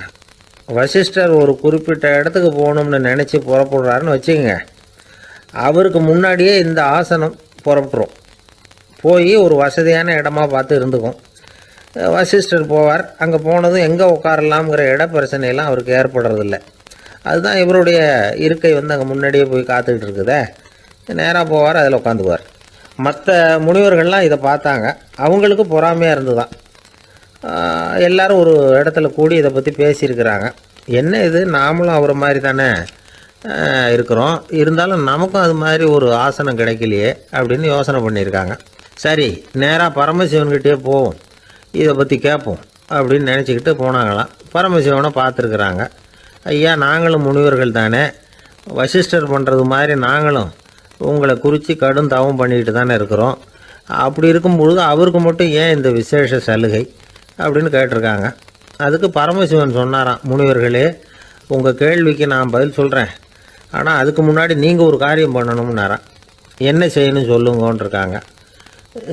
A: வசிஷ்டர் ஒரு குறிப்பிட்ட இடத்துக்கு போகணும்னு நினச்சி புறப்படுறாருன்னு வச்சுக்கோங்க. அவருக்கு முன்னாடியே இந்த ஆசனம் புறப்பட்டுரும். போய் ஒரு வசதியான இடமா பார்த்து இருந்துக்கும். வசிஷ்டர் போவார். அங்கே போனதும் எங்கே உட்காரலாம்ங்கிற இட பிரச்சனையெல்லாம் அவருக்கு ஏற்படுறதில்ல. அதுதான் இவருடைய இருக்கை அங்கே முன்னாடியே போய் காத்துக்கிட்டு இருக்குதே. நேராக போவார், அதில் உட்காந்துக்குவார். மற்ற முனிவர்கள்லாம் இதை பார்த்தாங்க. அவங்களுக்கு பொறாமையாக இருந்துதான். எல்லாரும் ஒரு இடத்துல கூடி இதை பற்றி பேசியிருக்கிறாங்க. என்ன இது, நாமளும் அவரை மாதிரி தானே இருக்கிறோம், இருந்தாலும் நமக்கும் அது மாதிரி ஒரு ஆசனம் கிடைக்கலையே அப்படின்னு யோசனை பண்ணியிருக்காங்க. சரி, நேராக பரமசிவன்கிட்டே போவோம், இதை பற்றி கேட்போம் அப்படின்னு நினச்சிக்கிட்டு போனாங்களாம். பரமசிவனை பார்த்துருக்குறாங்க. ஐயா, நாங்களும் முனிவர்கள் தானே, வசிஷ்டர் பண்ணுறது மாதிரி நாங்களும் உங்களை குறித்து கடும் தவம் பண்ணிக்கிட்டு தானே இருக்கிறோம். அப்படி இருக்கும்பொழுது அவருக்கு மட்டும் ஏன் இந்த விசேஷ சலுகை அப்படின்னு கேட்டிருக்காங்க. அதுக்கு பரமசிவன் சொன்னாராம், முனிவர்களே, உங்கள் கேள்விக்கு நான் பதில் சொல்கிறேன், ஆனால் அதுக்கு முன்னாடி நீங்கள் ஒரு காரியம் பண்ணணும்னாராம். என்ன செய்யணும் சொல்லுங்கன்றிருக்காங்க.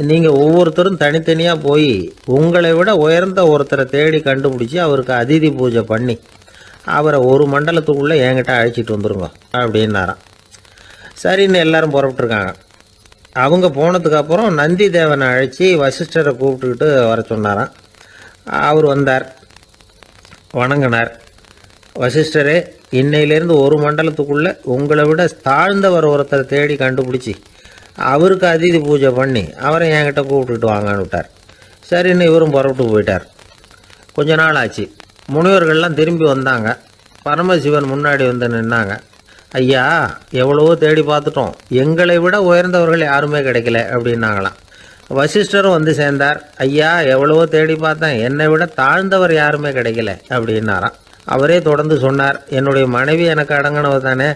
A: நீங்கள் ஒவ்வொருத்தரும் தனித்தனியாக போய் உங்களை விட உயர்ந்த ஒருத்தரை தேடி கண்டுபிடிச்சி அவருக்கு அதிதி பூஜை பண்ணி அவரை ஒரு மண்டலத்துக்குள்ளே என்கிட்ட அழைச்சிட்டு வந்துருங்க அப்படின்னாராம். சரின்னு எல்லாரும் புறப்பட்டுருக்காங்க. அவங்க போனதுக்கப்புறம் நந்தி தேவனை அழைச்சி வசிஷ்டரை கூப்பிட்டுக்கிட்டு வர சொன்னாராம். அவர் வந்தார். வணங்கினார். வசிஷ்டரே, இன்னையிலேருந்து ஒரு மண்டலத்துக்குள்ளே உங்களை விட தாழ்ந்தவர் ஒருத்தரை தேடி கண்டுபிடிச்சி அவருக்கு அதிதி பூஜை பண்ணி அவரை என்கிட்ட கூப்பிட்டுட்டு வாங்கன்னு விட்டார். சரின்னு இவரும் புறப்பட்டு போயிட்டார். கொஞ்ச நாள் ஆச்சு. முனிவர்கள்லாம் திரும்பி வந்தாங்க. பரமசிவன் முன்னாடி வந்து நின்னாங்க. ஐயா, எவ்வளவோ தேடி பார்த்துட்டோம், எங்களை விட உயர்ந்தவர்கள் யாருமே கிடைக்கல அப்படின்னாங்களாம். வசிஷ்டரும் வந்து சேர்ந்தார். ஐயா, எவ்வளவோ தேடி பார்த்தேன், என்னை விட தாழ்ந்தவர் யாருமே கிடைக்கல அப்படின்னாராம். அவரே தொடர்ந்து சொன்னார், என்னுடைய மனைவி எனக்கு அடங்கினவ தானே,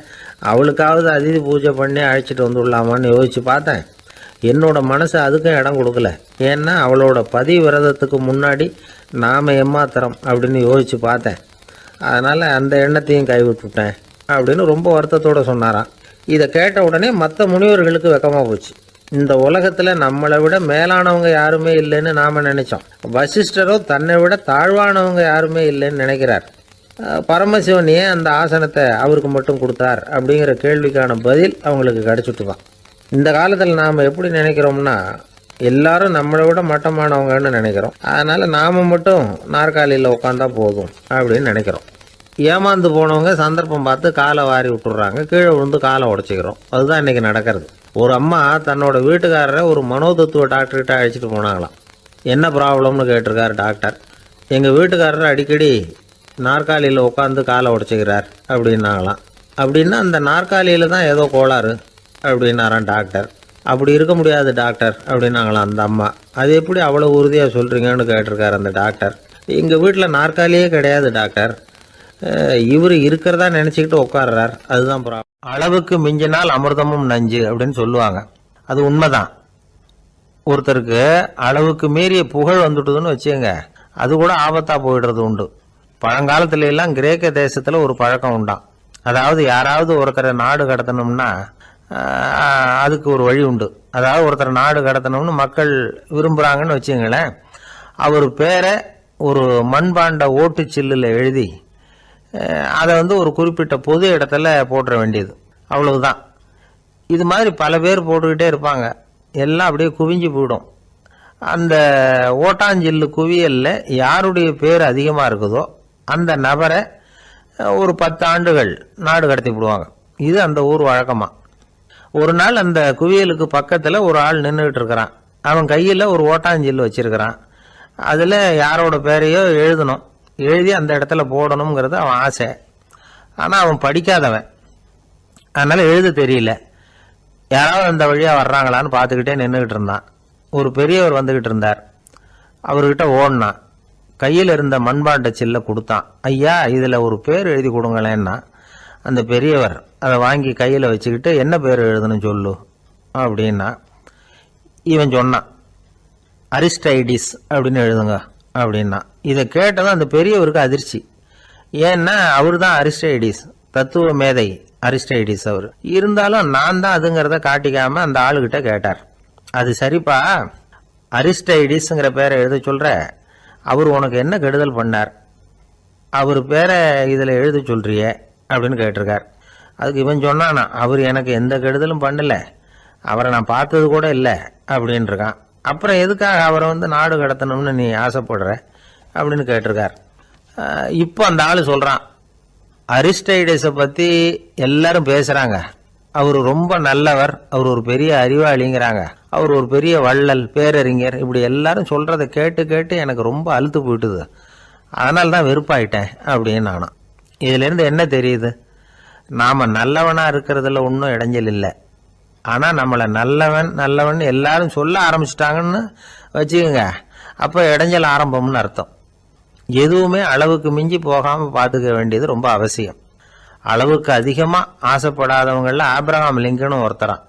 A: அவளுக்காவது அதிதி பூஜை பண்ணி அழைச்சிட்டு வந்துடலாமான்னு யோசித்து பார்த்தேன். என்னோட மனசு அதுக்கும் இடம் கொடுக்கல. ஏன்னா அவளோட விரதத்துக்கு முன்னாடி நாம் ஏமாத்திரம் அப்படின்னு யோசித்து பார்த்தேன். அதனால் அந்த எண்ணத்தையும் கைவிட்டுட்டேன் அப்படின்னு ரொம்ப வருத்தத்தோடு சொன்னாராம். இதை கேட்ட உடனே மற்ற முனிவர்களுக்கு வெக்கமாக போச்சு. இந்த உலகத்தில் நம்மளை விட மேலானவங்க யாருமே இல்லைன்னு நாம் நினச்சோம். வசிஷ்டரோ தன்னை விட தாழ்வானவங்க யாருமே இல்லைன்னு நினைக்கிறார். பரமசிவன் ஏன் அந்த ஆசனத்தை அவருக்கு மட்டும் கொடுத்தார் அப்படிங்கிற கேள்விக்கான பதில் அவங்களுக்கு கிடச்சிட்டுதான். இந்த காலத்தில் நாம் எப்படி நினைக்கிறோம்னா, எல்லாரும் நம்மளை விட மட்டமானவங்கன்னு நினைக்கிறோம். அதனால் நாம் மட்டும் நாற்காலியில் உட்காந்தா போதும் அப்படின்னு நினைக்கிறோம். ஏமாந்து போனவங்க சந்தர்ப்பம் பார்த்து காலை வாரி விட்டுடுறாங்க, கீழே விழுந்து காலை உடச்சிக்கிறோம். அதுதான் இன்றைக்கி நடக்கிறது. ஒரு அம்மா தன்னோட வீட்டுக்காரரை ஒரு மனோதத்துவ டாக்டர்கிட்ட அழைச்சிட்டு போனாங்களாம். என்ன ப்ராப்ளம்னு கேட்டிருக்கார் டாக்டர். எங்கள் வீட்டுக்காரர் அடிக்கடி நாற்காலியில் உட்காந்து காலை உடச்சிக்கிறார் அப்படின்னாங்களாம். அப்படின்னா அந்த நாற்காலியில் தான் ஏதோ கோளாறு அப்படின்னாரான் டாக்டர். அப்படி இருக்க முடியாது டாக்டர் அப்படின்னாங்களாம் அந்த அம்மா. அது எப்படி அவ்வளோ உறுதியாக சொல்கிறீங்கன்னு கேட்டிருக்கார் அந்த டாக்டர். எங்கள் வீட்டில் நாற்காலியே கிடையாது டாக்டர், இவர் இருக்கிறதா நினச்சிக்கிட்டு உட்கார்றார், அதுதான் ப்ராப்ளம். அளவுக்கு மிஞ்சினால் அமிர்தமும் நஞ்சு அப்படின்னு சொல்லுவாங்க. அது உண்மைதான். ஒருத்தருக்கு அளவுக்கு மீறிய புகழ் வந்துட்டுதுன்னு வச்சுங்க, அது கூட ஆபத்தாக போயிடுறது உண்டு. பழங்காலத்துல எல்லாம் கிரேக்க தேசத்தில் ஒரு பழக்கம் உண்டாம். அதாவது யாராவது ஒருத்தரை நாடு கடத்தணும்னா அதுக்கு ஒரு வழி உண்டு. அதாவது ஒருத்தரை நாடு கடத்தணும்னு மக்கள் விரும்புகிறாங்கன்னு வச்சுங்களேன், அவர் பேரை ஒரு மண்பாண்ட ஓட்டு சில்லில் எழுதி அதை ஒரு குறிப்பிட்ட பொது இடத்துல போட்டுற வேண்டியது, அவ்வளவுதான். இது மாதிரி பல பேர் போட்டுக்கிட்டே இருப்பாங்க, எல்லாம் அப்படியே குவிஞ்சு போயிடும். அந்த ஓட்டாஞ்சில்லு குவியலில் யாருடைய பேர் அதிகமாக இருக்குதோ அந்த நபரை ஒரு 10 ஆண்டுகள் நாடு கடத்தி விடுவாங்க. இது அந்த ஊர் வழக்கமாக. ஒரு நாள் அந்த குவியலுக்கு பக்கத்தில் ஒரு ஆள் நின்றுக்கிட்டு இருக்கிறான். அவன் கையில் ஒரு ஓட்டாஞ்சில்லு வச்சிருக்கிறான். அதில் யாரோட பேரையோ எழுதணும், எழுதி அந்த இடத்துல போடணுங்கிறது அவன் ஆசை. ஆனால் அவன் படிக்காதவன், அதனால் எழுத தெரியல. யாராவது அந்த வழியாக வர்றாங்களான்னு பார்த்துக்கிட்டே நின்றுக்கிட்டு இருந்தான். ஒரு பெரியவர் வந்துக்கிட்டு இருந்தார். அவர்கிட்ட ஓடினான். கையில் இருந்த மண்பாண்ட சில்லை கொடுத்தான். ஐயா, இதில் ஒரு பேர் எழுதி கொடுங்களேன்னா அந்த பெரியவர் அதை வாங்கி கையில் வச்சுக்கிட்டு, என்ன பேர் எழுதணும் சொல்லு அப்படின்னா. இவன் சொன்னான், அரிஸ்டைடிஸ் அப்படின்னு எழுதுங்க அப்படின்னா. இதை கேட்டதும் அந்த பெரியவருக்கு அதிர்ச்சி. ஏன்னா அவர் தான் அரிஸ்டைடிஸ், தத்துவ மேதை அரிஸ்டைடிஸ் அவர். இருந்தாலும் நான் தான் அதுங்கிறத காட்டிக்காம அந்த ஆளுகிட்ட கேட்டார். அது சரிப்பா, அரிஸ்டைடிஸ்ங்கிற பேரை எழுத சொல்ற, அவர் உனக்கு என்ன கெடுதல் பண்ணார், அவர் பேரை இதில் எழுத சொல்றியே அப்படின்னு கேட்டிருக்கார். அதுக்கு இவன் சொன்னானா, அவர் எனக்கு எந்த கெடுதலும் பண்ணல, அவரை நான் பார்த்தது கூட இல்லை அப்படின்னு இருக்கான். அப்புறம் எதுக்காக அவரை நாடு கடத்தணும்னு நீ ஆசைப்படுற அப்படின்னு கேட்டிருக்கார். இப்போ அந்த ஆள் சொல்கிறான், அரிஸ்டைடஸை பற்றி எல்லாரும் பேசுகிறாங்க, அவர் ரொம்ப நல்லவர், அவர் ஒரு பெரிய அறிவாளிங்கிறாங்க, அவர் ஒரு பெரிய வள்ளல், பேரறிஞர், இப்படி எல்லாரும் சொல்கிறத கேட்டு கேட்டு எனக்கு ரொம்ப அழுத்து போயிட்டுது, அதனால தான் வெறுப்பாயிட்டேன் அப்படின்னு நானும். இதிலேருந்து என்ன தெரியுது, நாம் நல்லவனாக இருக்கிறதுல ஒன்றும் இடைஞ்சல் இல்லை. ஆனால் நம்மளை நல்லவன் நல்லவன் எல்லாரும் சொல்ல ஆரம்பிச்சிட்டாங்கன்னு வச்சுக்கோங்க, அப்போ இடைஞ்சல் ஆரம்பம்னு அர்த்தம். எதுவுமே அளவுக்கு மிஞ்சி போகாமல் பார்த்துக்க வேண்டியது ரொம்ப அவசியம். அளவுக்கு அதிகமாக ஆசைப்படாதவங்களில் ஆப்ரஹாம் லிங்கனும் ஒருத்தரான்.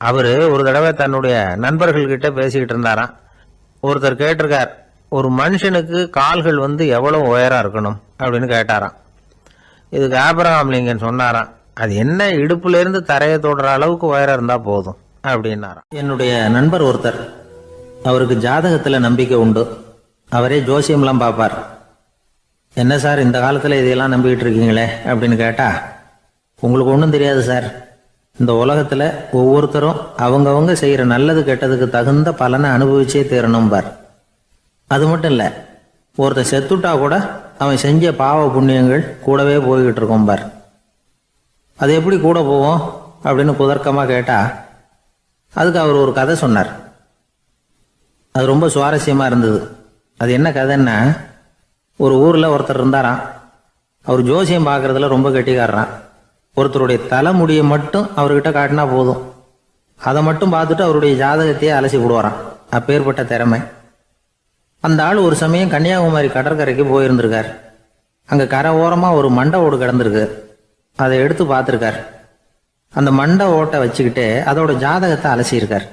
A: அவர் ஒரு தடவை தன்னுடைய நண்பர்கள்கிட்ட பேசிக்கிட்டு இருந்தாராம். ஒருத்தர் கேட்டிருக்கார், ஒரு மனுஷனுக்கு கால்கள் எவ்வளோ உயரம் இருக்கணும் அப்படின்னு கேட்டாராம். இதுக்கு ஆப்ரஹாம் லிங்கன் சொன்னாராம், அது என்ன, இடுப்புலேருந்து தரையை தொடுற அளவுக்கு உயரம் இருந்தால் போதும் அப்படின்னாராம். என்னுடைய நண்பர் ஒருத்தர், அவருக்கு ஜாதகத்தில் நம்பிக்கை உண்டு, அவரே ஜோசியம்லாம் பார்ப்பார். என்ன சார் இந்த காலத்தில் இதையெல்லாம் நம்பிக்கிட்டு இருக்கீங்களே அப்படின்னு கேட்டால், உங்களுக்கு ஒன்றும் தெரியாது சார், இந்த உலகத்தில் ஒவ்வொருத்தரும் அவங்கவங்க செய்கிற நல்லது கெட்டதுக்கு தகுந்த பலனை அனுபவிச்சே தீரணும் பார். அது மட்டும் இல்லை, ஒருத்தர் செத்துட்டா கூட அவன் செஞ்ச பாவ புண்ணியங்கள் கூடவே போய்கிட்டு இருக்கும் பார். அது எப்படி கூட போவோம் அப்படின்னு குதர்க்கமாக கேட்டால் அதுக்கு அவர் ஒரு கதை சொன்னார். அது ரொம்ப சுவாரஸ்யமாக இருந்தது. அது என்ன கதைன்னா, ஒரு ஊரில் ஒருத்தர் இருந்தாராம். அவர் ஜோசியம் பார்க்குறதுல ரொம்ப கெட்டிக்காரரான். ஒருத்தருடைய தலைமுடியை மட்டும் அவர்கிட்ட காட்டினா போதும், அதை மட்டும் பார்த்துட்டு அவருடைய ஜாதகத்தையே அலசி விடுவாராம். அப்பேற்பட்ட திறமை. அந்த ஆள் ஒரு சமயம் கன்னியாகுமரி கடற்கரைக்கு போயிருந்திருக்கார். அங்கே கரை ஓரமாக ஒரு மண்டை ஓடு கிடந்திருக்கு. அதை எடுத்து பார்த்துருக்கார். அந்த மண்டை ஓட்டை வச்சுக்கிட்டே அதோட ஜாதகத்தை அலசியிருக்கார்.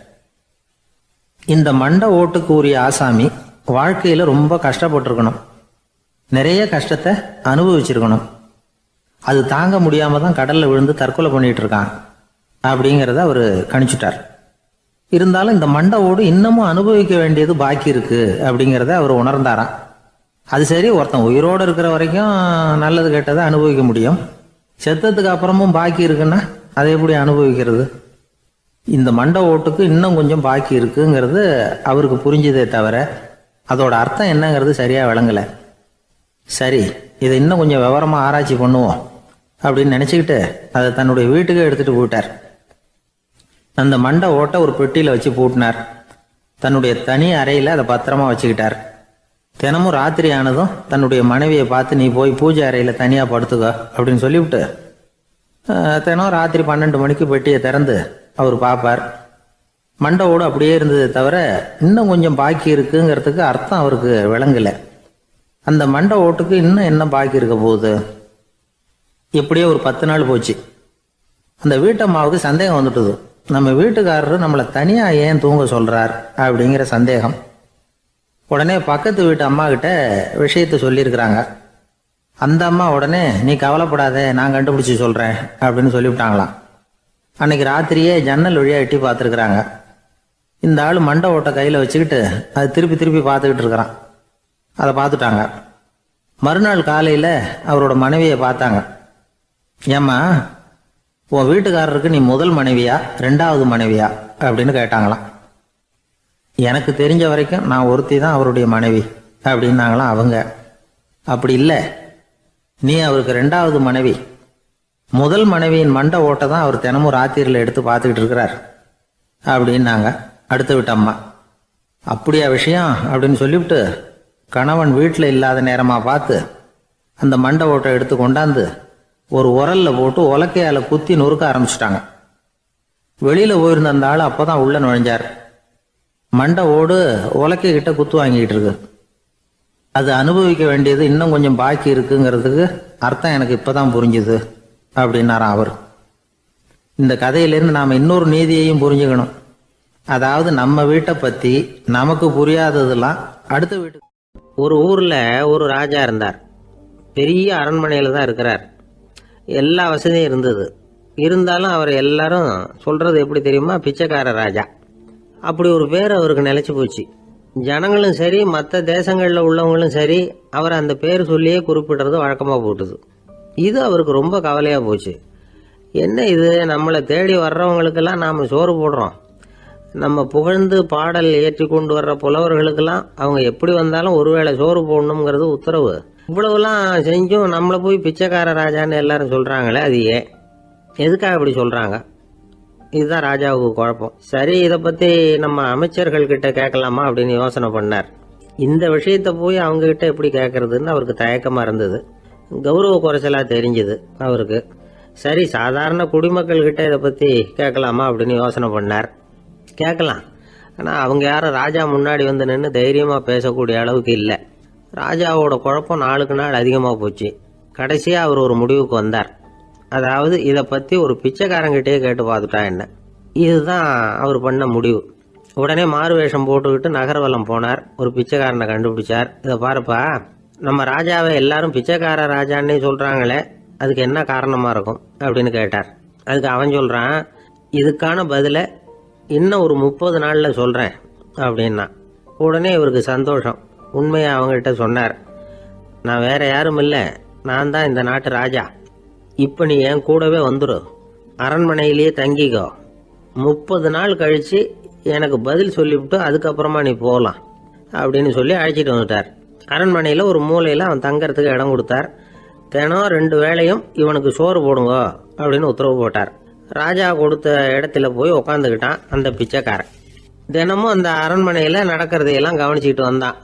A: இந்த மண்டை ஓட்டுக்கு உரிய ஆசாமி வாழ்க்கையில் ரொம்ப கஷ்டப்பட்டிருக்கணும், நிறைய கஷ்டத்தை அனுபவிச்சிருக்கணும். அது தாங்க முடியாமல் தான் கடலில் விழுந்து தற்கொலை பண்ணிட்டு இருக்கான் அப்படிங்கிறத அவர் கணிச்சுட்டார். இருந்தாலும் இந்த மண்டை ஓடு இன்னமும் அனுபவிக்க வேண்டியது பாக்கி இருக்கு அப்படிங்கிறத அவர் உணர்ந்தாராம். அது சரி, ஒருத்தன் உயிரோடு இருக்கிற வரைக்கும் நல்லது கெட்டதை அனுபவிக்க முடியும், செத்ததுக்கு அப்புறமும் பாக்கி இருக்குன்னா அதை எப்படி அனுபவிக்கிறது? இந்த மண்டை ஓட்டுக்கு இன்னும் கொஞ்சம் பாக்கி இருக்குங்கிறது அவருக்கு புரிஞ்சதே தவிர அதோட அர்த்தம் என்னங்கிறது சரியா விளங்கலை. சரி, இதை இன்னும் கொஞ்சம் விவரமாக ஆராய்ச்சி பண்ணுவோம் அப்படின்னு நினச்சிக்கிட்டு அதை தன்னுடைய வீட்டுக்கு எடுத்துகிட்டு போயிட்டார். அந்த மண்டை ஓட்டை ஒரு பெட்டியில் வச்சு பூட்டினார். தன்னுடைய தனி அறையில் அதை பத்திரமா வச்சுக்கிட்டார். தினமும் ராத்திரி ஆனதும் தன்னுடைய மனைவியை பார்த்து, நீ போய் பூஜை அறையில் தனியாக படுத்துக்கோ அப்படின்னு சொல்லிவிட்டு தினம் ராத்திரி 12 மணிக்கு பெட்டியை திறந்து அவர் பார்ப்பார். மண்டை ஓடு அப்படியே இருந்ததே தவிர இன்னும் கொஞ்சம் பாக்கி இருக்குங்கிறதுக்கு அர்த்தம் அவருக்கு விளங்கலை. அந்த மண்டை ஓட்டுக்கு இன்னும் என்ன பாக்கி இருக்க போகுது? எப்படியோ ஒரு 10 நாள் போச்சு. அந்த வீட்டம்மாவுக்கு சந்தேகம் வந்துட்டுது. நம்ம வீட்டுக்காரரு நம்மளை தனியாக ஏன் தூங்க சொல்கிறார் அப்படிங்கிற சந்தேகம். உடனே பக்கத்து வீட்டு அம்மா கிட்ட விஷயத்த சொல்லியிருக்கிறாங்க. அந்த அம்மா உடனே, நீ கவலைப்படாத, நான் கண்டுபிடிச்சி சொல்கிறேன் அப்படின்னு சொல்லிவிட்டாங்களாம். அன்னைக்கு ராத்திரியே ஜன்னல் வழியாக எட்டி பார்த்துருக்குறாங்க. இந்த ஆள் மண்டை ஓட்டை கையில் வச்சுக்கிட்டு அது திருப்பி திருப்பி பார்த்துக்கிட்டு இருக்கிறான். அதை பார்த்துட்டாங்க. மறுநாள் காலையில் அவரோட மனைவியை பார்த்தாங்க. ஏம்மா, உன் வீட்டுக்காரருக்கு நீ முதல் மனைவியா 2வது மனைவியா அப்படின்னு கேட்டாங்களாம். எனக்கு தெரிஞ்ச வரைக்கும் நான் ஒருத்தி தான் அவருடைய மனைவி அப்படின்னாங்களாம் அவங்க. அப்படி இல்லை, நீ அவருக்கு 2வது மனைவி. முதல் மனைவியின் மண்டை ஓட்டை தான் அவர் தினமும் ராத்திரியில் எடுத்து பார்த்துக்கிட்டு இருக்கிறார் அப்படின்னாங்க அடுத்த வீட்டு அம்மா. அப்படியா விஷயம் அப்படின்னு சொல்லிவிட்டு கணவன் வீட்டில் இல்லாத நேரமாக பார்த்து அந்த மண்டை ஓட்டை எடுத்து கொண்டாந்து ஒரு உரலில் போட்டு உலக்கையால் குத்தி நொறுக்க ஆரம்பிச்சிட்டாங்க. வெளியில் போயிருந்த அந்த ஆள் அப்போ தான் உள்ளே நுழைஞ்சார். மண்டை ஓடு உலக்கை கிட்ட குத்து வாங்கிக்கிட்டு இருக்கு. அது அனுபவிக்க வேண்டியது இன்னும் கொஞ்சம் பாக்கி இருக்குங்கிறதுக்கு அர்த்தம் எனக்கு இப்போ தான் புரிஞ்சுது அப்படின்னாராம் அவர். இந்த கதையிலேருந்து நாம் இன்னொரு நீதியையும் புரிஞ்சுக்கணும். அதாவது நம்ம வீட்டை பற்றி நமக்கு புரியாததெல்லாம் அடுத்த வீட்டுக்கு. ஒரு ஊரில் ஒரு ராஜா இருந்தார். பெரிய அரண்மனையில் தான் இருக்கிறார். எல்லா வசதியும் இருந்தது. இருந்தாலும் அவர் எல்லாரும் சொல்கிறது எப்படி தெரியுமா, பிச்சைக்கார ராஜா. அப்படி ஒரு பேர் அவருக்கு நிலைச்சி போச்சு. ஜனங்களும் சரி, மற்ற தேசங்களில் உள்ளவங்களும் சரி, அவர் அந்த பேர் சொல்லியே குறிப்பிடுறது வழக்கமாக போட்டுது. இது அவருக்கு ரொம்ப கவலையாக போச்சு. என்ன இது, நம்மளை தேடி வர்றவங்களுக்கெல்லாம் நாம் சோறு போடுறோம், நம்ம புகழ்ந்து பாடல் ஏற்றி கொண்டு வர்ற புலவர்களுக்கெல்லாம் அவங்க எப்படி வந்தாலும் ஒருவேளை சோறு போடணுங்கிறது உத்தரவு. இவ்வளவுலாம் செஞ்சும் நம்மளை போய் பிச்சைக்கார ராஜான்னு எல்லாரும் சொல்கிறாங்களே, அது ஏன், எதுக்காக இப்படி சொல்கிறாங்க? இதுதான் ராஜாவுக்கு குழப்பம். சரி, இதை பற்றி நம்ம அமைச்சர்கள்கிட்ட கேட்கலாமா அப்படின்னு யோசனை பண்ணார். இந்த விஷயத்தை போய் அவங்ககிட்ட எப்படி கேட்கறதுன்னு அவருக்கு தயக்கமாக இருந்தது. கௌரவ குறைச்சலாக தெரிஞ்சுது அவருக்கு. சரி, சாதாரண குடிமக்கள்கிட்ட இதை பற்றி கேட்கலாமா அப்படின்னு யோசனை பண்ணார். கேட்கலாம், ஆனால் அவங்க யாரும் ராஜா முன்னாடி வந்து நின்று தைரியமாக பேசக்கூடிய அளவுக்கு இல்லை. ராஜாவோட குழப்பம் நாளுக்கு நாள் அதிகமாக போச்சு. கடைசியாக அவர் ஒரு முடிவுக்கு வந்தார். அதாவது இதை பற்றி ஒரு பிச்சைக்காரங்கிட்டே கேட்டு பார்த்துட்டா என்ன. இதுதான் அவர் பண்ண முடிவு. உடனே மாறு வேஷம் போட்டுக்கிட்டு நகர்வலம் போனார். ஒரு பிச்சைக்காரனை கண்டுபிடிச்சார். இதை பாருப்பா, நம்ம ராஜாவை எல்லாரும் பிச்சைக்கார ராஜான்னே சொல்கிறாங்களே, அதுக்கு என்ன காரணமாக இருக்கும் அப்படின்னு கேட்டார். அதுக்கு அவன் சொல்கிறான், இதுக்கான பதிலை இன்னும் ஒரு 30 நாளில் சொல்கிறேன் அப்படின்னா. உடனே இவருக்கு சந்தோஷம். உண்மையை அவங்ககிட்ட சொன்னார். நான் வேற யாரும் இல்லை, நான் தான் இந்த நாட்டு ராஜா. இப்போ நீ என் கூடவே வந்துடு, அரண்மனையிலேயே தங்கிக்கோ. 30 நாள் கழித்து எனக்கு பதில் சொல்லிவிட்டு அதுக்கப்புறமா நீ போகலாம் அப்படின்னு சொல்லி அழைச்சிட்டு வந்துட்டார்.
C: அரண்மனையில் ஒரு மூலையில் அவன் தங்கறதுக்கு இடம் கொடுத்தார். தினம் 2 வேளையும் இவனுக்கு சோறு போடுங்க அப்படின்னு உத்தரவு போட்டார். ராஜா கொடுத்த இடத்துல போய் உக்காந்துக்கிட்டான் அந்த பிச்சைக்காரன். தினமும் அந்த அரண்மனையில் நடக்கிறதையெல்லாம் கவனிச்சிக்கிட்டு வந்தான்.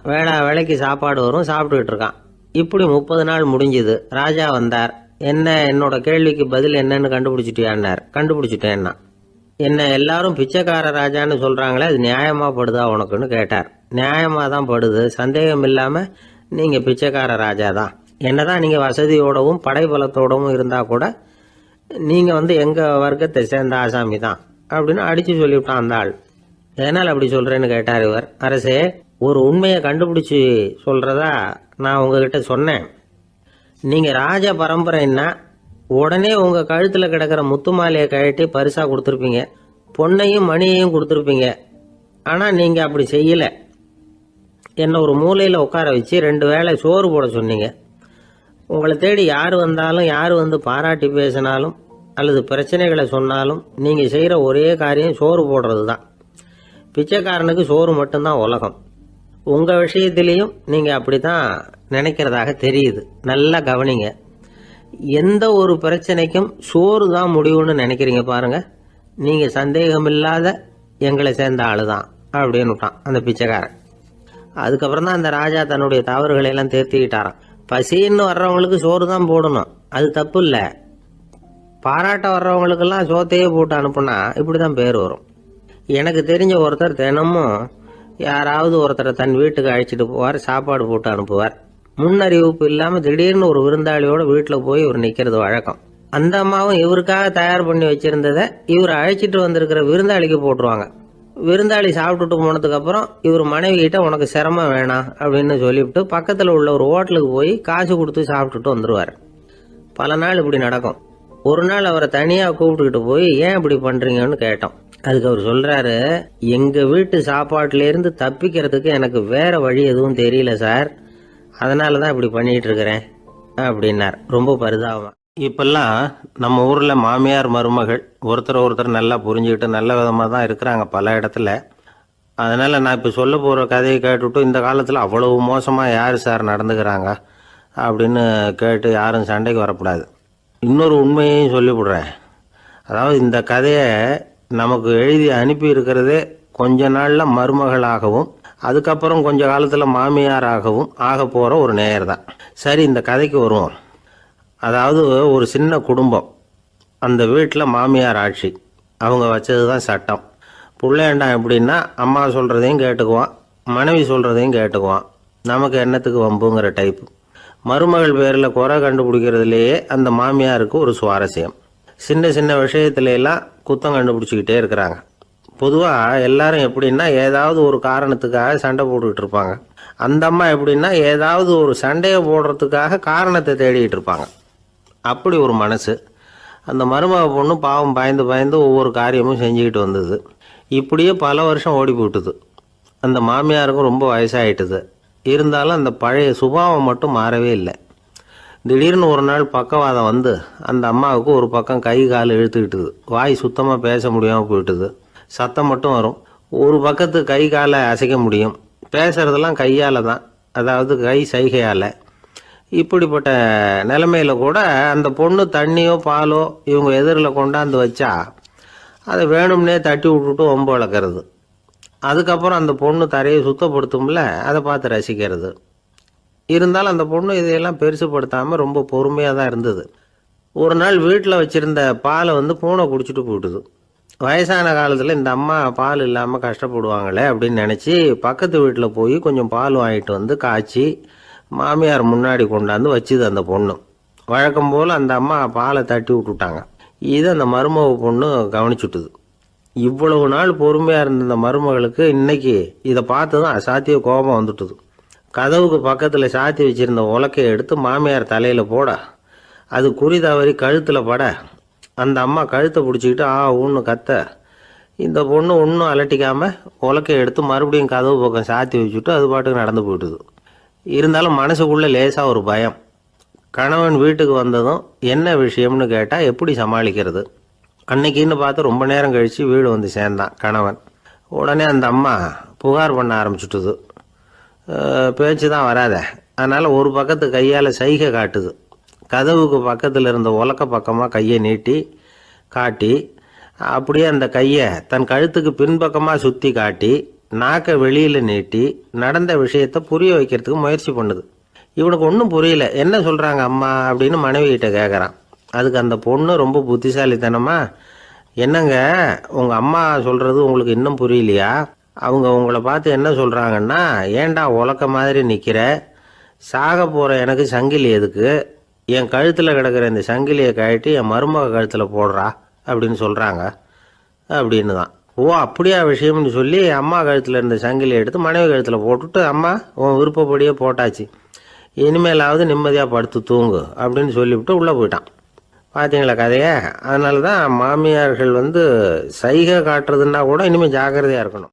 C: வேளைக்கு சாப்பாடு வரும், சாப்பிட்டுக்கிட்டு இருக்கான். இப்படி 30 நாள் முடிஞ்சுது. ராஜா வந்தார். என்ன, என்னோட கேள்விக்கு பதில் என்னன்னு கண்டுபிடிச்சிட்டியான்னார். கண்டுபிடிச்சிட்டேன்னா. என்ன எல்லாரும் பிச்சைக்கார ராஜான்னு சொல்றாங்களே, அது நியாயமா படுதா உனக்குன்னு கேட்டார். நியாயமா தான் படுது, சந்தேகம் இல்லாம நீங்க பிச்சைக்கார ராஜா தான். என்னதான் நீங்க வசதியோடவும் படைபலத்தோடவும் இருந்தா கூட நீங்க எங்க வர்க்கத்தை சேர்ந்த ஆசாமி தான் அப்படின்னு அடிச்சு சொல்லிவிட்டான் அந்த ஆள். எதனால் அப்படி சொல்றேன்னு கேட்டார் இவர். அரசே, ஒரு உண்மையை கண்டுபிடிச்சு சொல்றதா நான் உங்ககிட்ட சொன்னேன். நீங்க ராஜ பரம்பரைன்னா உடனே உங்க கழுத்துல கிடக்கிற முத்து மாலையை கழட்டி பரிசா கொடுத்துருப்பீங்க, பொன்னையும் மணியையும் கொடுத்துருப்பீங்க. ஆனா நீங்க அப்படி செய்யல. என்ன ஒரு மூலையில உட்கார வச்சு 2 வேளை சோறு போட சொன்னீங்க. உங்களை தேடி யார் வந்தாலும், யார் பாராட்டி பேசினாலும் அல்லது பிரச்சனைகளை சொன்னாலும் நீங்க செய்யற ஒரே காரியம் சோறு போடுறது தான். பிச்சைக்காரனுக்கு சோறு மட்டும்தான் உலகம். உங்க விஷயத்திலையும் நீங்க அப்படித்தான் நினைக்கிறதாக தெரியுது. நல்லா கவனிங்க. எந்த ஒரு பிரச்சனைக்கும் சோறு தான் முடிவுன்னு நினைக்கிறீங்க பாருங்க. நீங்க சந்தேகமில்லாத எங்களை சேர்ந்த ஆளுதான் அப்படின்னு விட்டான் அந்த பிச்சைக்காரன். அதுக்கப்புறம் தான் அந்த ராஜா தன்னுடைய தவறுகளை எல்லாம் தேர்த்திக்கிட்டாராம். பசின்னு வர்றவங்களுக்கு சோறு தான் போடணும், அது தப்பு இல்லை. பாராட்ட வர்றவங்களுக்கெல்லாம் சோத்தையே போட்டு அனுப்புனா இப்படிதான் பேர் வரும். எனக்கு தெரிஞ்ச ஒருத்தர் தினமும் யாராவது ஒருத்தரை தன் வீட்டுக்கு அழைச்சிட்டு போவார், சாப்பாடு போட்டு அனுப்புவார். முன்னறிவிப்பு இல்லாம திடீர்னு ஒரு விருந்தாளியோட வீட்டில் போய் இவர் நிற்கிறது வழக்கம். அந்த அம்மாவும் இவருக்காக தயார் பண்ணி வச்சிருந்ததை இவர் அழைச்சிட்டு வந்திருக்கிற விருந்தாளிக்கு போட்டுருவாங்க. விருந்தாளி சாப்பிட்டுட்டு போனதுக்கு அப்புறம் இவர் மனைவி கிட்ட உனக்கு சிரமம் வேணாம் அப்படின்னு சொல்லிவிட்டு பக்கத்தில் உள்ள ஒரு ஹோட்டலுக்கு போய் காசு கொடுத்து சாப்பிட்டுட்டு வந்துடுவார். பல நாள் இப்படி நடக்கும். ஒரு நாள் அவரை தனியாக கூப்பிட்டுக்கிட்டு போய் ஏன் இப்படி பண்றீங்கன்னு கேட்டோம். அதுக்கு அவர் சொல்றாரு, எங்க வீட்டு சாப்பாட்டுல தப்பிக்கிறதுக்கு எனக்கு வேற வழி எதுவும் தெரியல சார், அதனாலதான் இப்படி பண்ணிட்டு இருக்கிறேன் அப்படின்னார். ரொம்ப பரிதாபமா. இப்பெல்லாம் நம்ம ஊர்ல மாமியார் மருமகள் ஒருத்தர் நல்லா புரிஞ்சுக்கிட்டு நல்ல விதமா தான் இருக்கிறாங்க பல இடத்துல. அதனால நான் இப்ப சொல்ல போற கதையை கேட்டுவிட்டு இந்த காலத்துல அவ்வளவு மோசமா யாரு சார் நடந்துக்கிறாங்க அப்படின்னு கேட்டு யாரும் சண்டைக்கு வரக்கூடாது. இன்னொரு உண்மையையும் சொல்லிவிடுறேன். அதாவது இந்த கதையை நமக்கு எழுதி அனுப்பி இருக்கிறதே கொஞ்ச நாள்ல மருமகளாகவும் அதுக்கப்புறம் கொஞ்ச காலத்துல மாமியாராகவும் ஆக போற ஒரு நேயர் தான். சரி, இந்த கதைக்கு வருவோம். அதாவது ஒரு சின்ன குடும்பம், அந்த வீட்டில் மாமியார் ஆட்சி, அவங்க வச்சது தான் சட்டம். பிள்ளையாண்டான் எப்படின்னா அம்மா சொல்றதையும் கேட்டுக்குவான், மனைவி சொல்றதையும் கேட்டுக்குவான். நமக்கு என்னத்துக்கு வம்புங்கிற டைப்பு. மருமகள் பேரில் குறை கண்டுபிடிக்கிறதுலேயே அந்த மாமியாருக்கு ஒரு சுவாரஸ்யம். சின்ன சின்ன விஷயத்துல எல்லாம் குத்தம் கண்டுபிடிச்சிக்கிட்டே இருக்கிறாங்க. பொதுவாக எல்லாரும் எப்படின்னா ஏதாவது ஒரு காரணத்துக்காக சண்டை போட்டுக்கிட்டு இருப்பாங்க. அந்த அம்மா எப்படின்னா ஏதாவது ஒரு சண்டையை போடுறதுக்காக காரணத்தை தேடிக்கிட்டு இருப்பாங்க. அப்படி ஒரு மனசு. அந்த மருமக பொண்ணு பாவம் பயந்து பயந்து ஒவ்வொரு காரியமும் செஞ்சுக்கிட்டு வந்தது. இப்படியே பல வருஷம் ஓடி போட்டுது. அந்த மாமியாருக்கும் ரொம்ப வயசாயிட்டுது. இருந்தாலும் அந்த பழைய சுபாவம் மட்டும் மாறவே இல்லை. திடீர்னு ஒரு நாள் பக்கவாதம் வந்து அந்த அம்மாவுக்கு ஒரு பக்கம் கை கால் இழுத்துக்கிட்டுது. வாய் சுத்தமாக பேச முடியாமல் போயிட்டுது. சத்தம் மட்டும் வரும். ஒரு பக்கத்து கை காலை அசைக்க முடியும். பேசுறதெல்லாம் கையால் தான், அதாவது கை சைகையால். இப்படிப்பட்ட நிலைமையில கூட அந்த பொண்ணு தண்ணியோ பாலோ இவங்க எதிரில் கொண்டாந்து வச்சா அதை வேணும்னே தட்டி விட்டுட்டு ஒம்பு வளர்க்குறது. அதுக்கப்புறம் அந்த பொண்ணு தரையை சுத்தப்படுத்தும்ல, அதை பார்த்து ரசிக்கிறது. இருந்தாலும் அந்த பொண்ணு இதையெல்லாம் பெருசுப்படுத்தாமல் ரொம்ப பொறுமையாக தான் இருந்தது. ஒரு நாள் வீட்டில் வச்சுருந்த பாலை பூனை குடிச்சிட்டு போயிட்டுது. வயசான காலத்தில் இந்த அம்மா பால் இல்லாமல் கஷ்டப்படுவாங்களே அப்படின்னு நினச்சி பக்கத்து வீட்டில் போய் கொஞ்சம் பால் வாங்கிட்டு காய்ச்சி மாமியார் முன்னாடி கொண்டாந்து வச்சுது அந்த பொண்ணு. வழக்கம் போல் அந்த அம்மா பாலை தட்டி விட்டுட்டாங்க. இது அந்த மருமக பொண்ணு கவனிச்சுட்டுது. இவ்வளவு நாள் பொறுமையாக இருந்த இந்த மருமகளுக்கு இன்னைக்கு இதை பார்த்து தான் அசாத்திய கோபம் வந்துட்டுது. கதவுக்கு பக்கத்தில் சாத்தி வச்சிருந்த உலக்கையை எடுத்து மாமியார் தலையில் போட, அது குறி தவறி கழுத்தில் பட, அந்த அம்மா கழுத்தை பிடிச்சிக்கிட்டு ஊன்னு கத்த, இந்த பொண்ணு ஒன்றும் அலட்டிக்காமல் உலக்கையை எடுத்து மறுபடியும் கதவு பக்கம் சாத்தி வச்சுட்டு அது பாட்டுக்கு நடந்து போயிட்டுது. இருந்தாலும் மனசுக்குள்ளே லேசாக ஒரு பயம். கணவன் வீட்டுக்கு வந்ததும் என்ன விஷயம்னு கேட்டால் எப்படி சமாளிக்கிறது. அன்னைக்குன்னு பார்த்து ரொம்ப நேரம் கழித்து வீடு சேர்ந்தான் கணவன். உடனே அந்த அம்மா புகார் பண்ண ஆரம்பிச்சுட்டுது.
A: பேச்சு தான் வராத. அதனால் ஒரு பக்கத்து கையால் சைகை காட்டுது. கதவுக்கு பக்கத்தில் இருந்த உலக்க பக்கமாக கையை நீட்டி காட்டி அப்படியே அந்த கையை தன் கழுத்துக்கு பின்பக்கமாக சுற்றி காட்டி நாக்கை வெளியில் நீட்டி நடந்த விஷயத்தை புரிய வைக்கிறதுக்கு முயற்சி பண்ணுது. இவனுக்கு ஒன்றும் புரியல. என்ன சொல்கிறாங்க அம்மா அப்படின்னு மனைவிகிட்ட கேட்குறான். அதுக்கு அந்த பொண்ணு ரொம்ப புத்திசாலித்தனமா, என்னங்க உங்கள் அம்மா சொல்கிறது உங்களுக்கு இன்னும் புரியலையா? அவங்க உங்களை பார்த்து என்ன சொல்கிறாங்கன்னா, ஏன்டா உலக்க மாதிரி நிற்கிற, சாக போகிற எனக்கு சங்கிலி எதுக்கு, என் கழுத்தில் கிடக்கிற இந்த சங்கிலியை கழட்டி என் மருமக கழுத்தில் போடுறா அப்படின்னு சொல்கிறாங்க அப்படின்னு தான். ஓ அப்படியா விஷயம்னு சொல்லி அம்மா கழுத்தில் இருந்த சங்கிலியை எடுத்து மனைவி கழுத்தில் போட்டுட்டு, அம்மா உன் விருப்பப்படியே போட்டாச்சு, இனிமேலாவது நிம்மதியாக படுத்து தூங்கு அப்படின்னு சொல்லிவிட்டு உள்ளே போயிட்டான். பார்த்தீங்களா கதையை? அதனால தான் மாமியார்கள் சைகை காட்டுறதுன்னா கூட இனிமேல் ஜாக்கிரதையாக இருக்கணும்.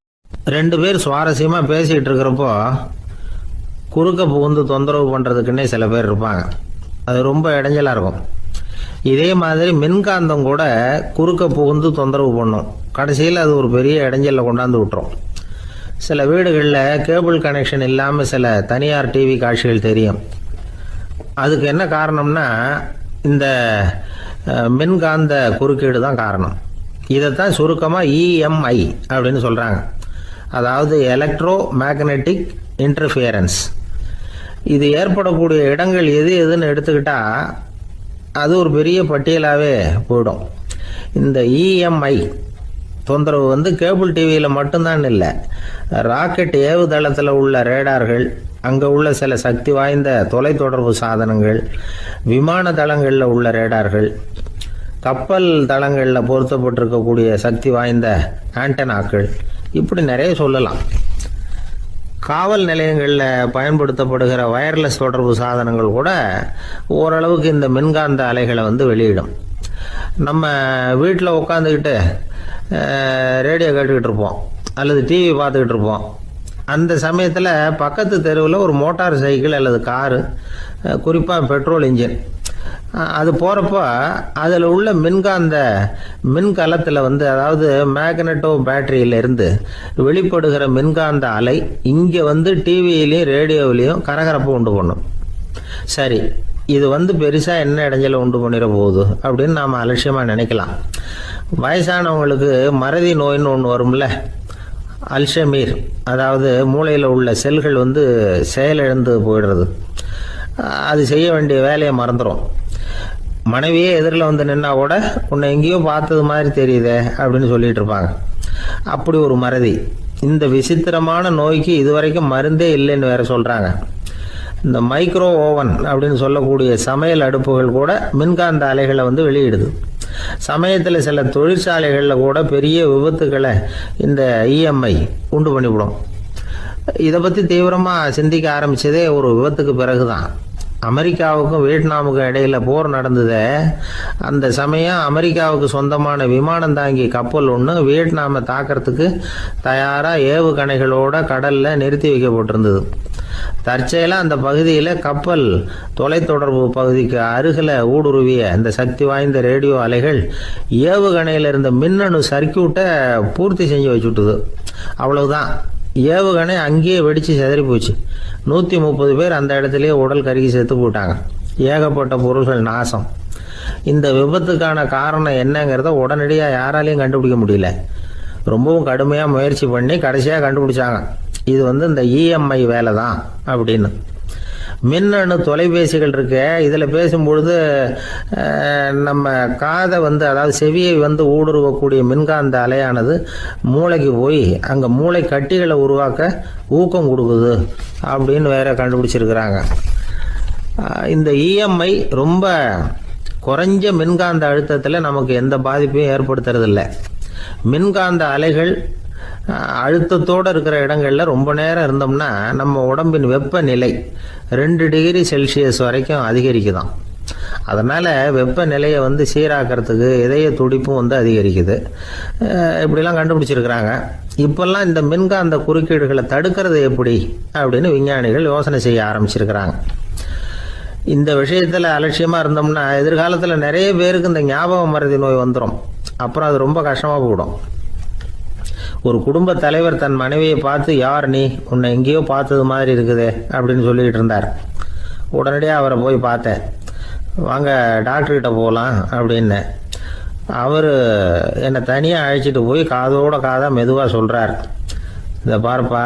A: 2 பேர் சுவாரஸ்யமாக பேசிகிட்டு இருக்கிறப்போ குறுக்க புகுந்து தொந்தரவு பண்ணுறதுக்குன்னே சில பேர் இருப்பாங்க. அது ரொம்ப இடைஞ்சலாக இருக்கும். இதே மாதிரி மின்காந்தம் கூட குறுக்க புகுந்து தொந்தரவு பண்ணும். கடைசியில் அது ஒரு பெரிய இடைஞ்சலில் கொண்டாந்து விட்டுரும். சில வீடுகளில் கேபிள் கனெக்ஷன் இல்லாமல் சில தனியார் டிவி காட்சிகள் தெரியும். அதுக்கு என்ன காரணம்னா இந்த மின்காந்த குறுக்கீடு தான் காரணம். இதைத்தான் சுருக்கமாக இஎம்ஐ அப்படின்னு சொல்கிறாங்க. அதாவது எலக்ட்ரோ மேக்னெட்டிக் இன்டர்ஃபியரன்ஸ். இது ஏற்படக்கூடிய இடங்கள் எது எதுன்னு எடுத்துக்கிட்டால் அது ஒரு பெரிய பட்டியலாகவே போயிடும். இந்த இஎம்ஐ தொந்தரவு கேபிள் டிவியில் மட்டும்தான் இல்லை, ராக்கெட் ஏவுதளத்தில் உள்ள ரேடார்கள், அங்கே உள்ள சில சக்தி வாய்ந்த தொலைத்தொடர்பு சாதனங்கள், விமான தளங்களில் உள்ள ரேடார்கள், கப்பல் தளங்களில் பொருத்தப்பட்டிருக்கக்கூடிய சக்தி வாய்ந்த ஆண்டனாக்கள், இப்படி நிறைய சொல்லலாம். காவல் நிலையங்களில் பயன்படுத்தப்படுகிற வயர்லெஸ் தொடர்பு சாதனங்கள் கூட ஓரளவுக்கு இந்த மின்காந்த அலைகளை வெளியிடும். நம்ம வீட்டில் உட்காந்துக்கிட்டு ரேடியோ கேட்டுக்கிட்டு இருப்போம் அல்லது டிவி பார்த்துக்கிட்டு இருப்போம். அந்த சமயத்தில் பக்கத்து தெருவில் ஒரு மோட்டார் சைக்கிள் அல்லது காரு, குறிப்பாக பெட்ரோல் இன்ஜின், அது போகிறப்போ அதில் உள்ள மின்கலத்தில் அதாவது மேக்னெட்டோ பேட்டரியிலிருந்து வெளிப்படுகிற மின்காந்த அலை இங்கே டிவியிலையும் ரேடியோவிலையும் கரகரப்பு உண்டு பண்ணும். சரி, இது பெருசாக என்ன இடைஞ்சலை உண்டு பண்ணிட போகுது அப்படின்னு நாம் அலட்சியமாக நினைக்கலாம். வயசானவங்களுக்கு மறதி நோயின்னு ஒன்று வரும்ல, அல்ஷமீர், அதாவது மூளையில் உள்ள செல்கள் செயலிழந்து போயிடுறது. அது செய்ய வேண்டிய வேலையை மறந்துடும். மனைவியே எதிரில் நின்னா கூட உன்னை எங்கேயோ பார்த்தது மாதிரி தெரியுதே அப்படின்னு சொல்லிட்டு இருப்பாங்க. அப்படி ஒரு மறதி. இந்த விசித்திரமான நோய்க்கு இதுவரைக்கும் மருந்தே இல்லைன்னு வேற சொல்கிறாங்க. இந்த மைக்ரோ ஓவன் அப்படின்னு சொல்லக்கூடிய சமையல் அடுப்புகள் கூட மின்காந்த அலைகளை வெளியிடுது. சமயத்தில் சில தொழிற்சாலைகளில் கூட பெரிய விபத்துக்களை இந்த இஎம்ஐ உண்டு பண்ணிவிடும். இதை பற்றி தீவிரமாக சிந்திக்க ஆரம்பித்ததே ஒரு விபத்துக்கு பிறகு தான். அமெரிக்காவுக்கும் வியட்நாமுக்கும் இடையில் போர் நடந்தது. அந்த சமயம் அமெரிக்காவுக்கு சொந்தமான விமானம் தாங்கி கப்பல் ஒன்று வியட்நாமை தாக்கிறதுக்கு தயாராக ஏவுகணைகளோட கடலில் நிறுத்தி வைக்கப்பட்டிருந்தது. தற்செயலாக அந்த பகுதியில் கப்பல் தொலைத்தொடர்பு பகுதிக்கு அருகில் ஊடுருவிய அந்த சக்தி வாய்ந்த ரேடியோ அலைகள் ஏவுகணையில் இருந்த மின்னணு சர்க்கியூட்டை பூர்த்தி செஞ்சு வச்சுட்டுது. அவ்வளவுதான், ஏவுகணை அங்கேயே வெடித்து சிதறி போச்சு. 130 பேர் அந்த இடத்துலயே உடல் கருகி செத்து போட்டாங்க. ஏகப்பட்ட பொருள்கள் நாசம். இந்த விபத்துக்கான காரணம் என்னங்கிறத உடனடியாக யாராலையும் கண்டுபிடிக்க முடியல. ரொம்பவும் கடுமையாக முயற்சி பண்ணி கடைசியாக கண்டுபிடிச்சாங்க. இது இந்த இஎம்ஐ வேலை தான் அப்படின்னு. மின்னணு தொலைபேசிகள் இருக்கு. இதில் பேசும்பொழுது நம்ம காதை அதாவது செவியை ஊடுருவக்கூடிய மின்காந்த அலையானது மூளைக்கு போய் அங்கே மூளை கட்டிகளை உருவாக்க ஊக்கம் கொடுக்குது அப்படின்னு வேற கண்டுபிடிச்சிருக்கிறாங்க. இந்த இஎம்ஐ ரொம்ப குறைஞ்ச மின்காந்த அழுத்தத்தில் நமக்கு எந்த பாதிப்பையும் ஏற்படுத்துறதில்லை. மின்காந்த அலைகள் அழுத்தத்தோடு இருக்கிற இடங்களில் ரொம்ப நேரம் இருந்தோம்னா நம்ம உடம்பின் வெப்பநிலை 2 டிகிரி செல்சியஸ் வரைக்கும் அதிகரிக்குதாம். அதனால் வெப்பநிலையை சீராக்கிறதுக்கு இதய துடிப்பும் அதிகரிக்குது. இப்படிலாம் கண்டுபிடிச்சிருக்கிறாங்க. இப்போல்லாம் இந்த மின்காந்த குறுக்கீடுகளை தடுக்கிறது எப்படி அப்படின்னு விஞ்ஞானிகள் யோசனை செய்ய ஆரம்பிச்சிருக்கிறாங்க. இந்த விஷயத்தில் அலட்சியமாக இருந்தோம்னா எதிர்காலத்தில் நிறைய பேருக்கு இந்த ஞாபக மறதி நோய் வந்துடும். அப்புறம் அது ரொம்ப கஷ்டமாக போயிடும். ஒரு குடும்ப தலைவர் தன் மனைவியை பார்த்து, யார் நீ, உன்னை எங்கேயோ பார்த்தது மாதிரி இருக்குதே அப்படின்னு சொல்லிக்கிட்டு இருந்தார். உடனடியாக அவரை போய் பார்த்தேன். வாங்க டாக்டர்கிட்ட போகலாம் அப்படின்னு. அவர் என்னை தனியாக அழைச்சிட்டு போய் காதோட காதாக மெதுவாக சொல்கிறார், இதை பார்ப்பா,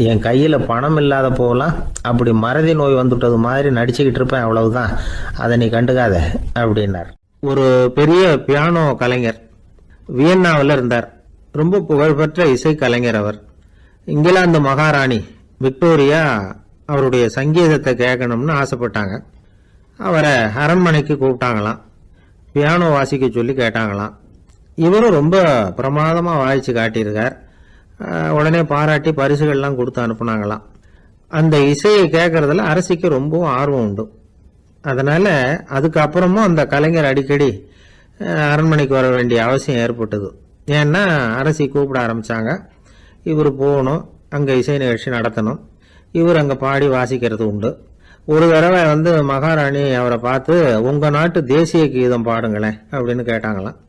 A: என் கையில் பணம் இல்லாத போகலாம், அப்படி மறதி நோய் வந்துவிட்டது மாதிரி நடிச்சுக்கிட்டு இருப்பேன், அவ்வளவுதான், அதை நீ கண்டுக்காத அப்படின்னார். ஒரு பெரிய பியானோ கலைஞர் வியன்னாவில் இருந்தார். ரொம்ப புகழ்பெற்ற இசை கலைஞர் அவர். இங்கிலாந்து மகாராணி விக்டோரியா அவருடைய சங்கீதத்தை கேட்கணும்னு ஆசைப்பட்டாங்க. அவரை அரண்மனைக்கு கூப்பிட்டாங்களாம். பியானோ வாசிக்க சொல்லி கேட்டாங்களாம். இவரும் ரொம்ப பிரமாதமாக வாய்ச்சி காட்டியிருக்கார். உடனே பாராட்டி பரிசுகள்லாம் கொடுத்து அனுப்புனாங்களாம். அந்த இசையை கேட்கறதுல அரசிக்கு ரொம்பவும் ஆர்வம் உண்டு. அதனால அதுக்கப்புறமும் அந்த கலைஞர் அடிக்கடி அரண்மனைக்கு வர வேண்டிய அவசியம் ஏற்பட்டது. ஏன்னா அரசி கூப்பிட ஆரம்பித்தாங்க. இவர் போகணும், அங்கே இசை நிகழ்ச்சி நடத்தணும். இவர் அங்கே பாடி வாசிக்கிறது உண்டு. ஒரு தடவை மகாராணி அவரை பார்த்து, உங்கள் நாட்டு தேசிய கீதம் பாடுங்களேன் அப்படின்னு கேட்டாங்களாம்.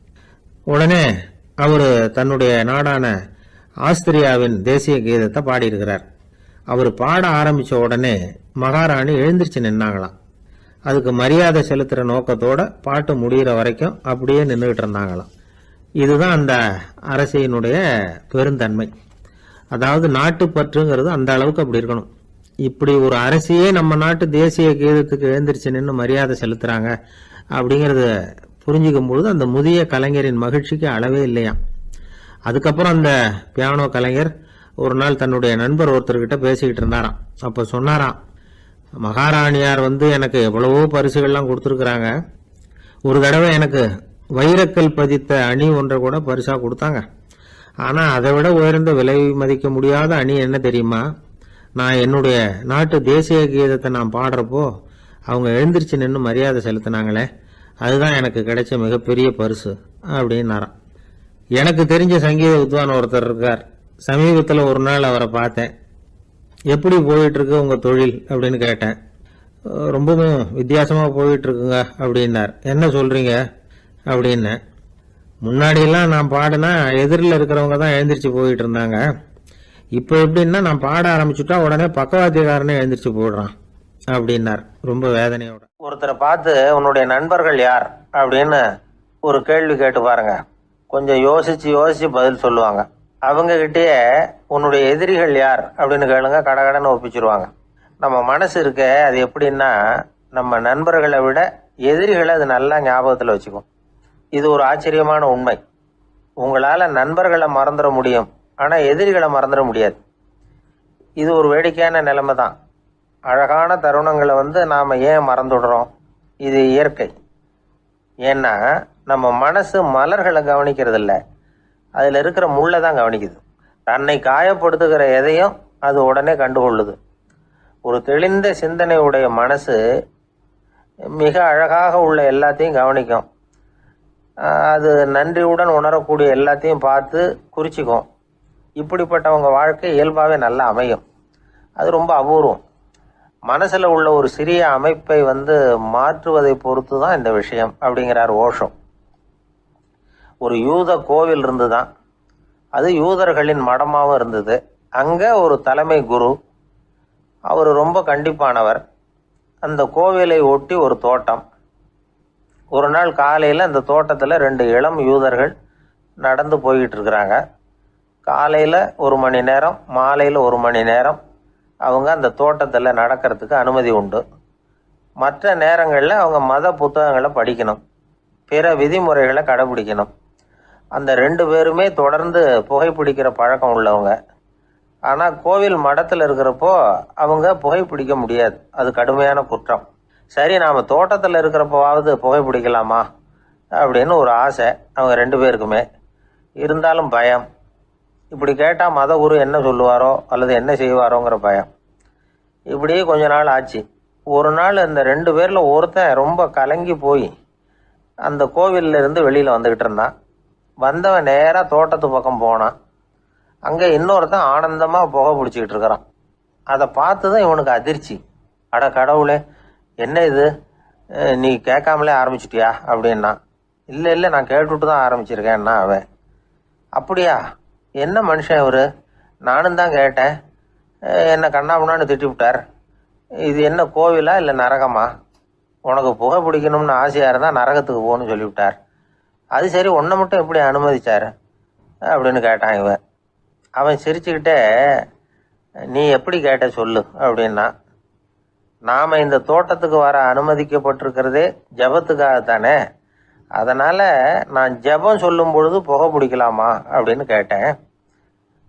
A: உடனே அவர் தன்னுடைய நாடான ஆஸ்திரியாவின் தேசிய கீதத்தை பாடியிருக்கிறார். அவர் பாட ஆரம்பித்த உடனே மகாராணி எழுந்திருச்சு நின்னாங்களாம். அதுக்கு மரியாதை செலுத்துகிற நோக்கத்தோட பாட்டு முடிகிற வரைக்கும் அப்படியே நின்றுக்கிட்டு இருந்தாங்களாம். இதுதான் அந்த அரசியினுடைய பெருந்தன்மை. அதாவது நாட்டுப்பற்றுங்கிறது அந்த அளவுக்கு அப்படி இருக்கணும். இப்படி ஒரு அரசியே நம்ம நாட்டு தேசிய கீதத்துக்கு எழுந்திருச்சு நின்று மரியாதை செலுத்துறாங்க அப்படிங்கிறத புரிஞ்சுக்கும் பொழுது அந்த முதிய கலைஞரின் மகிழ்ச்சிக்கு அளவே இல்லையாம். அதுக்கப்புறம் அந்த பியானோ கலைஞர் ஒரு நாள் தன்னுடைய நண்பர் ஒருத்தர்கிட்ட பேசிக்கிட்டு இருந்தாராம். அப்போ சொன்னாராம், மகாராணியார் எனக்கு எவ்வளவோ பரிசுகள்லாம் கொடுத்துருக்குறாங்க. ஒரு தடவை எனக்கு வைரக்கல் பதித்த அணி ஒன்றை கூட பரிசாக கொடுத்தாங்க. ஆனால் அதை விட உயர்ந்த விலை மதிக்க முடியாத அணி என்ன தெரியுமா? நான் என்னுடைய நாட்டு தேசிய கீதத்தை நான் பாடுறப்போ அவங்க எழுந்திருச்சு நின்று மரியாதை செலுத்தினாங்களே, அதுதான் எனக்கு கிடைச்ச மிகப்பெரிய பரிசு அப்படின்னாராம். எனக்கு தெரிஞ்ச சங்கீத வித்வான் ஒருத்தர் இருக்கார். சமீபத்தில் ஒரு நாள் அவரை பார்த்தேன். எப்படி போயிட்டுருக்கு உங்கள் தொழில் அப்படின்னு கேட்டேன். ரொம்பவும் வித்தியாசமாக போயிட்டுருக்குங்க அப்படின்னார். என்ன சொல்கிறீங்க அப்படின்னு. முன்னாடியெல்லாம் நான் பாடினா எதிரில் இருக்கிறவங்க தான் எழுந்திரிச்சு போயிட்டு இருந்தாங்க. இப்போ எப்படின்னா நான் பாட ஆரம்பிச்சுட்டா உடனே பக்கவாத்தியக்காரனே எழுந்திரிச்சு போடுறான் அப்படின்னார் ரொம்ப வேதனையோட.
B: ஒருத்தரை பார்த்து உன்னுடைய நண்பர்கள் யார் அப்படின்னு ஒரு கேள்வி கேட்டு பாருங்க. கொஞ்சம் யோசிச்சு யோசிச்சு பதில் சொல்லுவாங்க. அவங்க கிட்டேயே உன்னுடைய எதிரிகள் யார் அப்படின்னு கேளுங்க, கடகடன்னு ஒப்பிச்சிருவாங்க. நம்ம மனசு இருக்க அது எப்படின்னா, நம்ம நண்பர்களை விட எதிரிகளை அது நல்லா ஞாபகத்தில் வச்சுக்கும். இது ஒரு ஆச்சரியமான உண்மை. உங்களால் நண்பர்களை மறந்துட முடியும், ஆனால் எதிரிகளை மறந்துட முடியாது. இது ஒரு வேடிக்கையான நிலைமை தான். அழகான தருணங்களை நாம் ஏன் மறந்துடுறோம்? இது இயற்கை. ஏன்னா நம்ம மனசு மலர்களை கவனிக்கிறது இல்லை, அதில் இருக்கிற முள்ளை தான் கவனிக்குது. தன்னை காயப்படுத்துகிற எதையும் அது உடனே கண்டுகொள்ளுது. ஒரு தெளிந்த சிந்தனை உடைய மனசு மிக அழகாக உள்ள எல்லாத்தையும் கவனிக்கும். அது நன்றியுடன் உணரக்கூடிய எல்லாத்தையும் பார்த்து குறிச்சிக்கும். இப்படிப்பட்டவங்க வாழ்க்கை இயல்பாகவே நல்லா அமையும். அது ரொம்ப அபூர்வம். மனசில் உள்ள ஒரு சிறிய அமைப்பை மாற்றுவதை பொறுத்து தான் இந்த விஷயம் அப்படிங்கிறார் ஓஷோ. ஒரு யூத கோவில் இருந்துதான், அது யூதர்களின் மடமாகவும் இருந்தது. அங்கே ஒரு தலைமை குரு, அவர் ரொம்ப கண்டிப்பானவர். அந்த கோவிலை ஒட்டி ஒரு தோட்டம். ஒரு நாள் காலையில் அந்த தோட்டத்தில் 2 இளம் யூதர்கள் நடந்து போய்கிட்டு இருக்கிறாங்க. காலையில் 1 மணி நேரம், மாலையில் 1 மணி நேரம் அவங்க அந்த தோட்டத்தில் நடக்கிறதுக்கு அனுமதி உண்டு. மற்ற நேரங்களில் அவங்க மத புத்தகங்களை படிக்கணும், பிற விதிமுறைகளை கடைபிடிக்கணும். அந்த 2 பேருமே தொடர்ந்து புகைப்பிடிக்கிற பழக்கம் உள்ளவங்க. ஆனால் கோவில் மடத்தில் இருக்கிறப்போ அவங்க புகைப்பிடிக்க முடியாது, அது கடுமையான குற்றம். சரி, நாம் தோட்டத்தில் இருக்கிறப்போவாவது புகைப்பிடிக்கலாமா அப்படின்னு ஒரு ஆசை அவங்க 2 பேருக்குமே. இருந்தாலும் பயம். இப்படி கேட்டால் மதகுரு என்ன சொல்லுவாரோ அல்லது என்ன செய்வாரோங்கிற பயம். இப்படியே கொஞ்ச நாள் ஆச்சு. ஒரு நாள் இந்த 2 பேரில் ஒருத்தன் ரொம்ப கலங்கி போய் அந்த கோவிலில் இருந்து வெளியில் வந்துக்கிட்டு இருந்தான். வந்தவன் நேராக தோட்டத்து பக்கம் போனான். அங்கே இன்னொருத்தன் ஆனந்தமாக புகை பிடிச்சிக்கிட்டு இருக்கிறான். அதை பார்த்து தான் இவனுக்கு அதிர்ச்சி. அட கடவுளே, என்ன இது, நீ கேட்காமலே ஆரம்பிச்சிட்டியா அப்படின்னா. இல்லை நான் கேட்டுட்டு தான் ஆரம்பிச்சிருக்கேன்னா அவன். அப்படியா, என்ன மனுஷன் இவர், நானும் தான் கேட்டேன், என்ன கண்ணாமுன்னான்னு திட்டி விட்டார். இது என்ன கோவிலா இல்லை நரகமா? உனக்கு புகை பிடிக்கணும்னு ஆசையாக இருந்தால் நரகத்துக்கு போகணும்னு சொல்லிவிட்டார். அது சரி, உன்னை மட்டும் எப்படி அனுமதிச்சார் அப்படின்னு கேட்டான் இவன். அவன் சிரிச்சுக்கிட்டே, நீ எப்படி கேட்ட சொல்லு அப்படின்னா, நாம் இந்த தோட்டத்துக்கு வர அனுமதிக்கப்பட்டிருக்கிறதே ஜபத்துக்காகத்தானே, அதனால் நான் ஜபம் சொல்லும் பொழுது புகை பிடிக்கலாமா அப்படின்னு கேட்டேன்.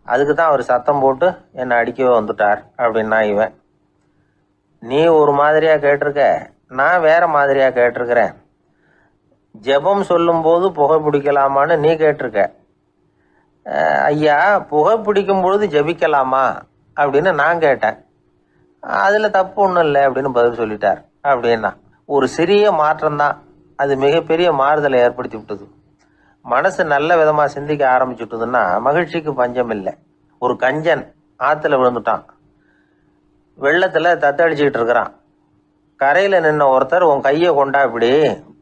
B: அதுக்கு தான் அவர் சத்தம் போட்டு என்னை அடிக்கவே வந்துட்டார் அப்படின்னா இவன். நீ ஒரு மாதிரியாக கேட்டிருக்க, நான் வேற மாதிரியாக கேட்டிருக்கிறேன். ஜபம் சொல்லும்போது புகை பிடிக்கலாமான்னு நீ கேட்டிருக்க. ஐயா, புகை பிடிக்கும் பொழுது ஜபிக்கலாமா அப்படின்னு நான் கேட்டேன். அதில் தப்பு ஒன்றும் இல்லை அப்படின்னு பதில் சொல்லிட்டார் அப்படின்னா. ஒரு சிறிய மாற்றம்தான் அது மிகப்பெரிய மாறுதலை ஏற்படுத்தி விட்டது. மனசு நல்ல விதமாக சிந்திக்க ஆரம்பிச்சுட்டுதுன்னா மகிழ்ச்சிக்கு பஞ்சம் இல்லை. ஒரு கஞ்சன் ஆற்றுல விழுந்துட்டான், வெள்ளத்தில் தத்தளிச்சுக்கிட்டு இருக்கிறான். கரையில் நின்ன ஒருத்தர், உன் கையை கொண்டா இப்படி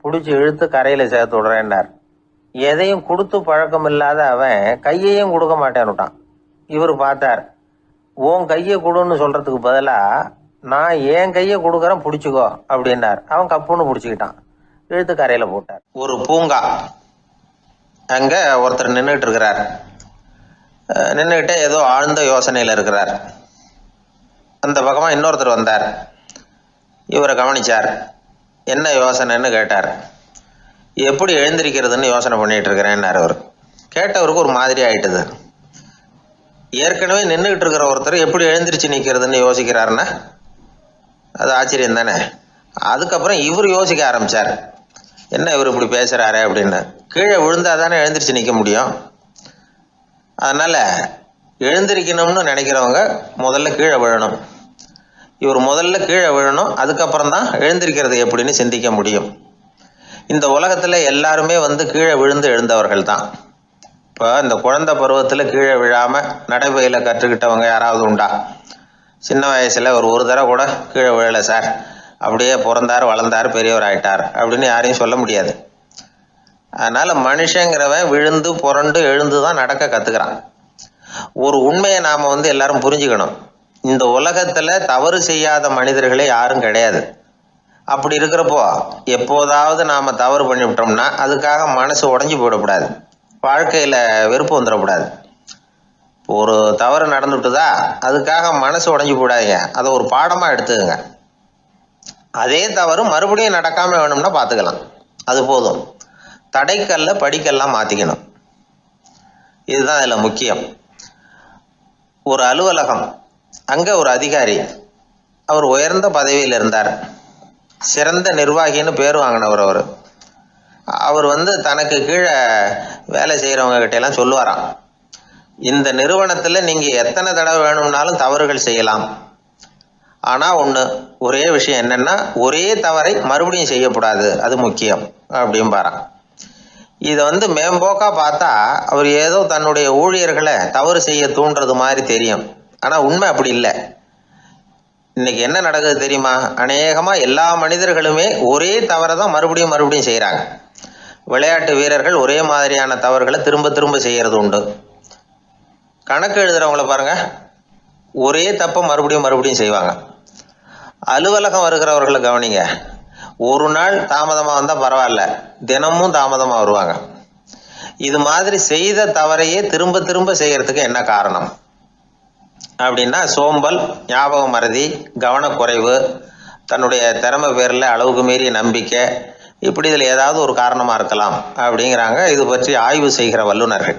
B: பிடிச்சி இழுத்து கரையில் சேர்த்து விடுறேன்னார். எதையும் கொடுத்து பழக்கம் இல்லாத அவன் கையையும் கொடுக்க மாட்டேன்னுட்டான். இவர் பார்த்தார், உன் கையை கொடுன்னு சொல்கிறதுக்கு பதிலாக நான் என் கையை கொடுக்குறேன் பிடிச்சிக்கோ அப்படின்னார். அவன் கப்புன்னு பிடிச்சிக்கிட்டான், இழுத்து கரையில் போட்டார். ஒரு பூங்கா, அங்கே ஒருத்தர் நின்றுட்டு இருக்கிறார். நின்றுக்கிட்டே ஏதோ ஆழ்ந்த யோசனையில் இருக்கிறார். அந்த பக்கமாக இன்னொருத்தர் வந்தார், இவரை கவனிச்சார். என்ன யோசனைன்னு கேட்டார். எப்படி எழுந்திருக்கிறதுன்னு யோசனை பண்ணிகிட்டு இருக்கிறேன்னார் அவர். கேட்டவருக்கு ஒரு மாதிரி ஆயிட்டுது. ஏற்கனவே நின்றுக்கிட்டு இருக்கிற ஒருத்தர் எப்படி எழுந்திரிச்சு நிற்கிறதுன்னு யோசிக்கிறாருன்னா அது ஆச்சரியம் தானே. அதுக்கப்புறம் இவர் யோசிக்க ஆரம்பித்தார், என்ன இவர் இப்படி பேசுகிறாரு அப்படின்னு. கீழே விழுந்தால் தானே எழுந்திரிச்சு நிற்க முடியும். அதனால் எழுந்திரிக்கணும்னு நினைக்கிறவங்க முதல்ல கீழே விழணும். இவர் முதல்ல கீழே விழணும், அதுக்கப்புறம் தான் எழுந்திருக்கிறது எப்படின்னு சிந்திக்க முடியும். இந்த உலகத்தில் எல்லாருமே கீழே விழுந்து எழுந்தவர்கள் தான். இப்போ இந்த குழந்தை பருவத்தில் கீழே விழாமல் நடைபயில கற்றுக்கிட்டவங்க யாராவது உண்டா? சின்ன வயசில் ஒரு தடவை கூட கீழே விழலை சார், அப்படியே பிறந்தார் வளர்ந்தார் பெரியவர் ஆயிட்டார் அப்படின்னு யாரையும் சொல்ல முடியாது. அதனால் மனுஷங்கிறவன் விழுந்து புரண்டு எழுந்து தான் நடக்க கற்றுக்கிறான். ஒரு உண்மையை நாம் எல்லாரும் புரிஞ்சுக்கணும். இந்த உலகத்தில் தவறு செய்யாத மனிதர்களே யாரும் கிடையாது. அப்படி இருக்கிறப்போ எப்போதாவது நாம் தவறு பண்ணிவிட்டோம்னா அதுக்காக மனசு உடஞ்சி போயிடக்கூடாது, வாழ்க்கையில் வெறுப்பு வந்துடக்கூடாது. ஒரு தவறு நடந்துவிட்டுதா அதுக்காக மனசு உடஞ்சி போடாதீங்க, அதை ஒரு பாடமாக எடுத்துக்கங்க. அதே தவறு மறுபடியும் நடக்காமல் வேணும்னா பார்த்துக்கலாம், அது போதும். தடைக்கல்ல படிக்கல்லாம் மாற்றிக்கணும், இதுதான் இதில் முக்கியம். ஒரு அலுவலகம், அங்கே ஒரு அதிகாரி, அவர் உயர்ந்த பதவியில் இருந்தார், சிறந்த நிர்வாகின்னு பேர் வாங்கினவர். அவர் தனக்கு கீழே வேலை செய்கிறவங்க கிட்டெல்லாம் சொல்லுவாராம், இந்த நிறுவனத்தில் நீங்கள் எத்தனை தடவை வேணும்னாலும் தவறுகள் செய்யலாம், ஆனால் ஒரே விஷயம் என்னென்னா ஒரே தவறை மறுபடியும் செய்யக்கூடாது, அது முக்கியம் அப்படிம்பாராம். இதை மேம்போக்காக பார்த்தா அவர் ஏதோ தன்னுடைய ஊழியர்களை தவறு செய்ய தூண்டுறது மாதிரி தெரியும். ஆனால் உண்மை அப்படி இல்லை. இன்னைக்கு என்ன நடக்குது தெரியுமா? அநேகமாக எல்லா மனிதர்களுமே ஒரே தவறை தான் மறுபடியும் செய்கிறாங்க. விளையாட்டு வீரர்கள் ஒரே மாதிரியான தவறுகளை திரும்ப திரும்ப செய்கிறது உண்டு. கணக்கு எழுதுகிறவங்கள பாருங்கள், ஒரே தப்பை மறுபடியும் செய்வாங்க. அலுவலகம் வருகிறவர்களை கவனிங்க, ஒரு நாள் தாமதமாக வந்தால் பரவாயில்ல, தினமும் தாமதமாக வருவாங்க. இது மாதிரி செய்த தவறையே திரும்ப திரும்ப செய்கிறதுக்கு என்ன காரணம் அப்படின்னா சோம்பல், ஞாபக மறதி, கவனக்குறைவு, தன்னுடைய திறமை பேரில் அளவுக்கு மீறிய நம்பிக்கை, இப்படி இதில் ஏதாவது ஒரு காரணமாக இருக்கலாம் அப்படிங்கிறாங்க இது பற்றி ஆய்வு செய்கிற வல்லுநர்கள்.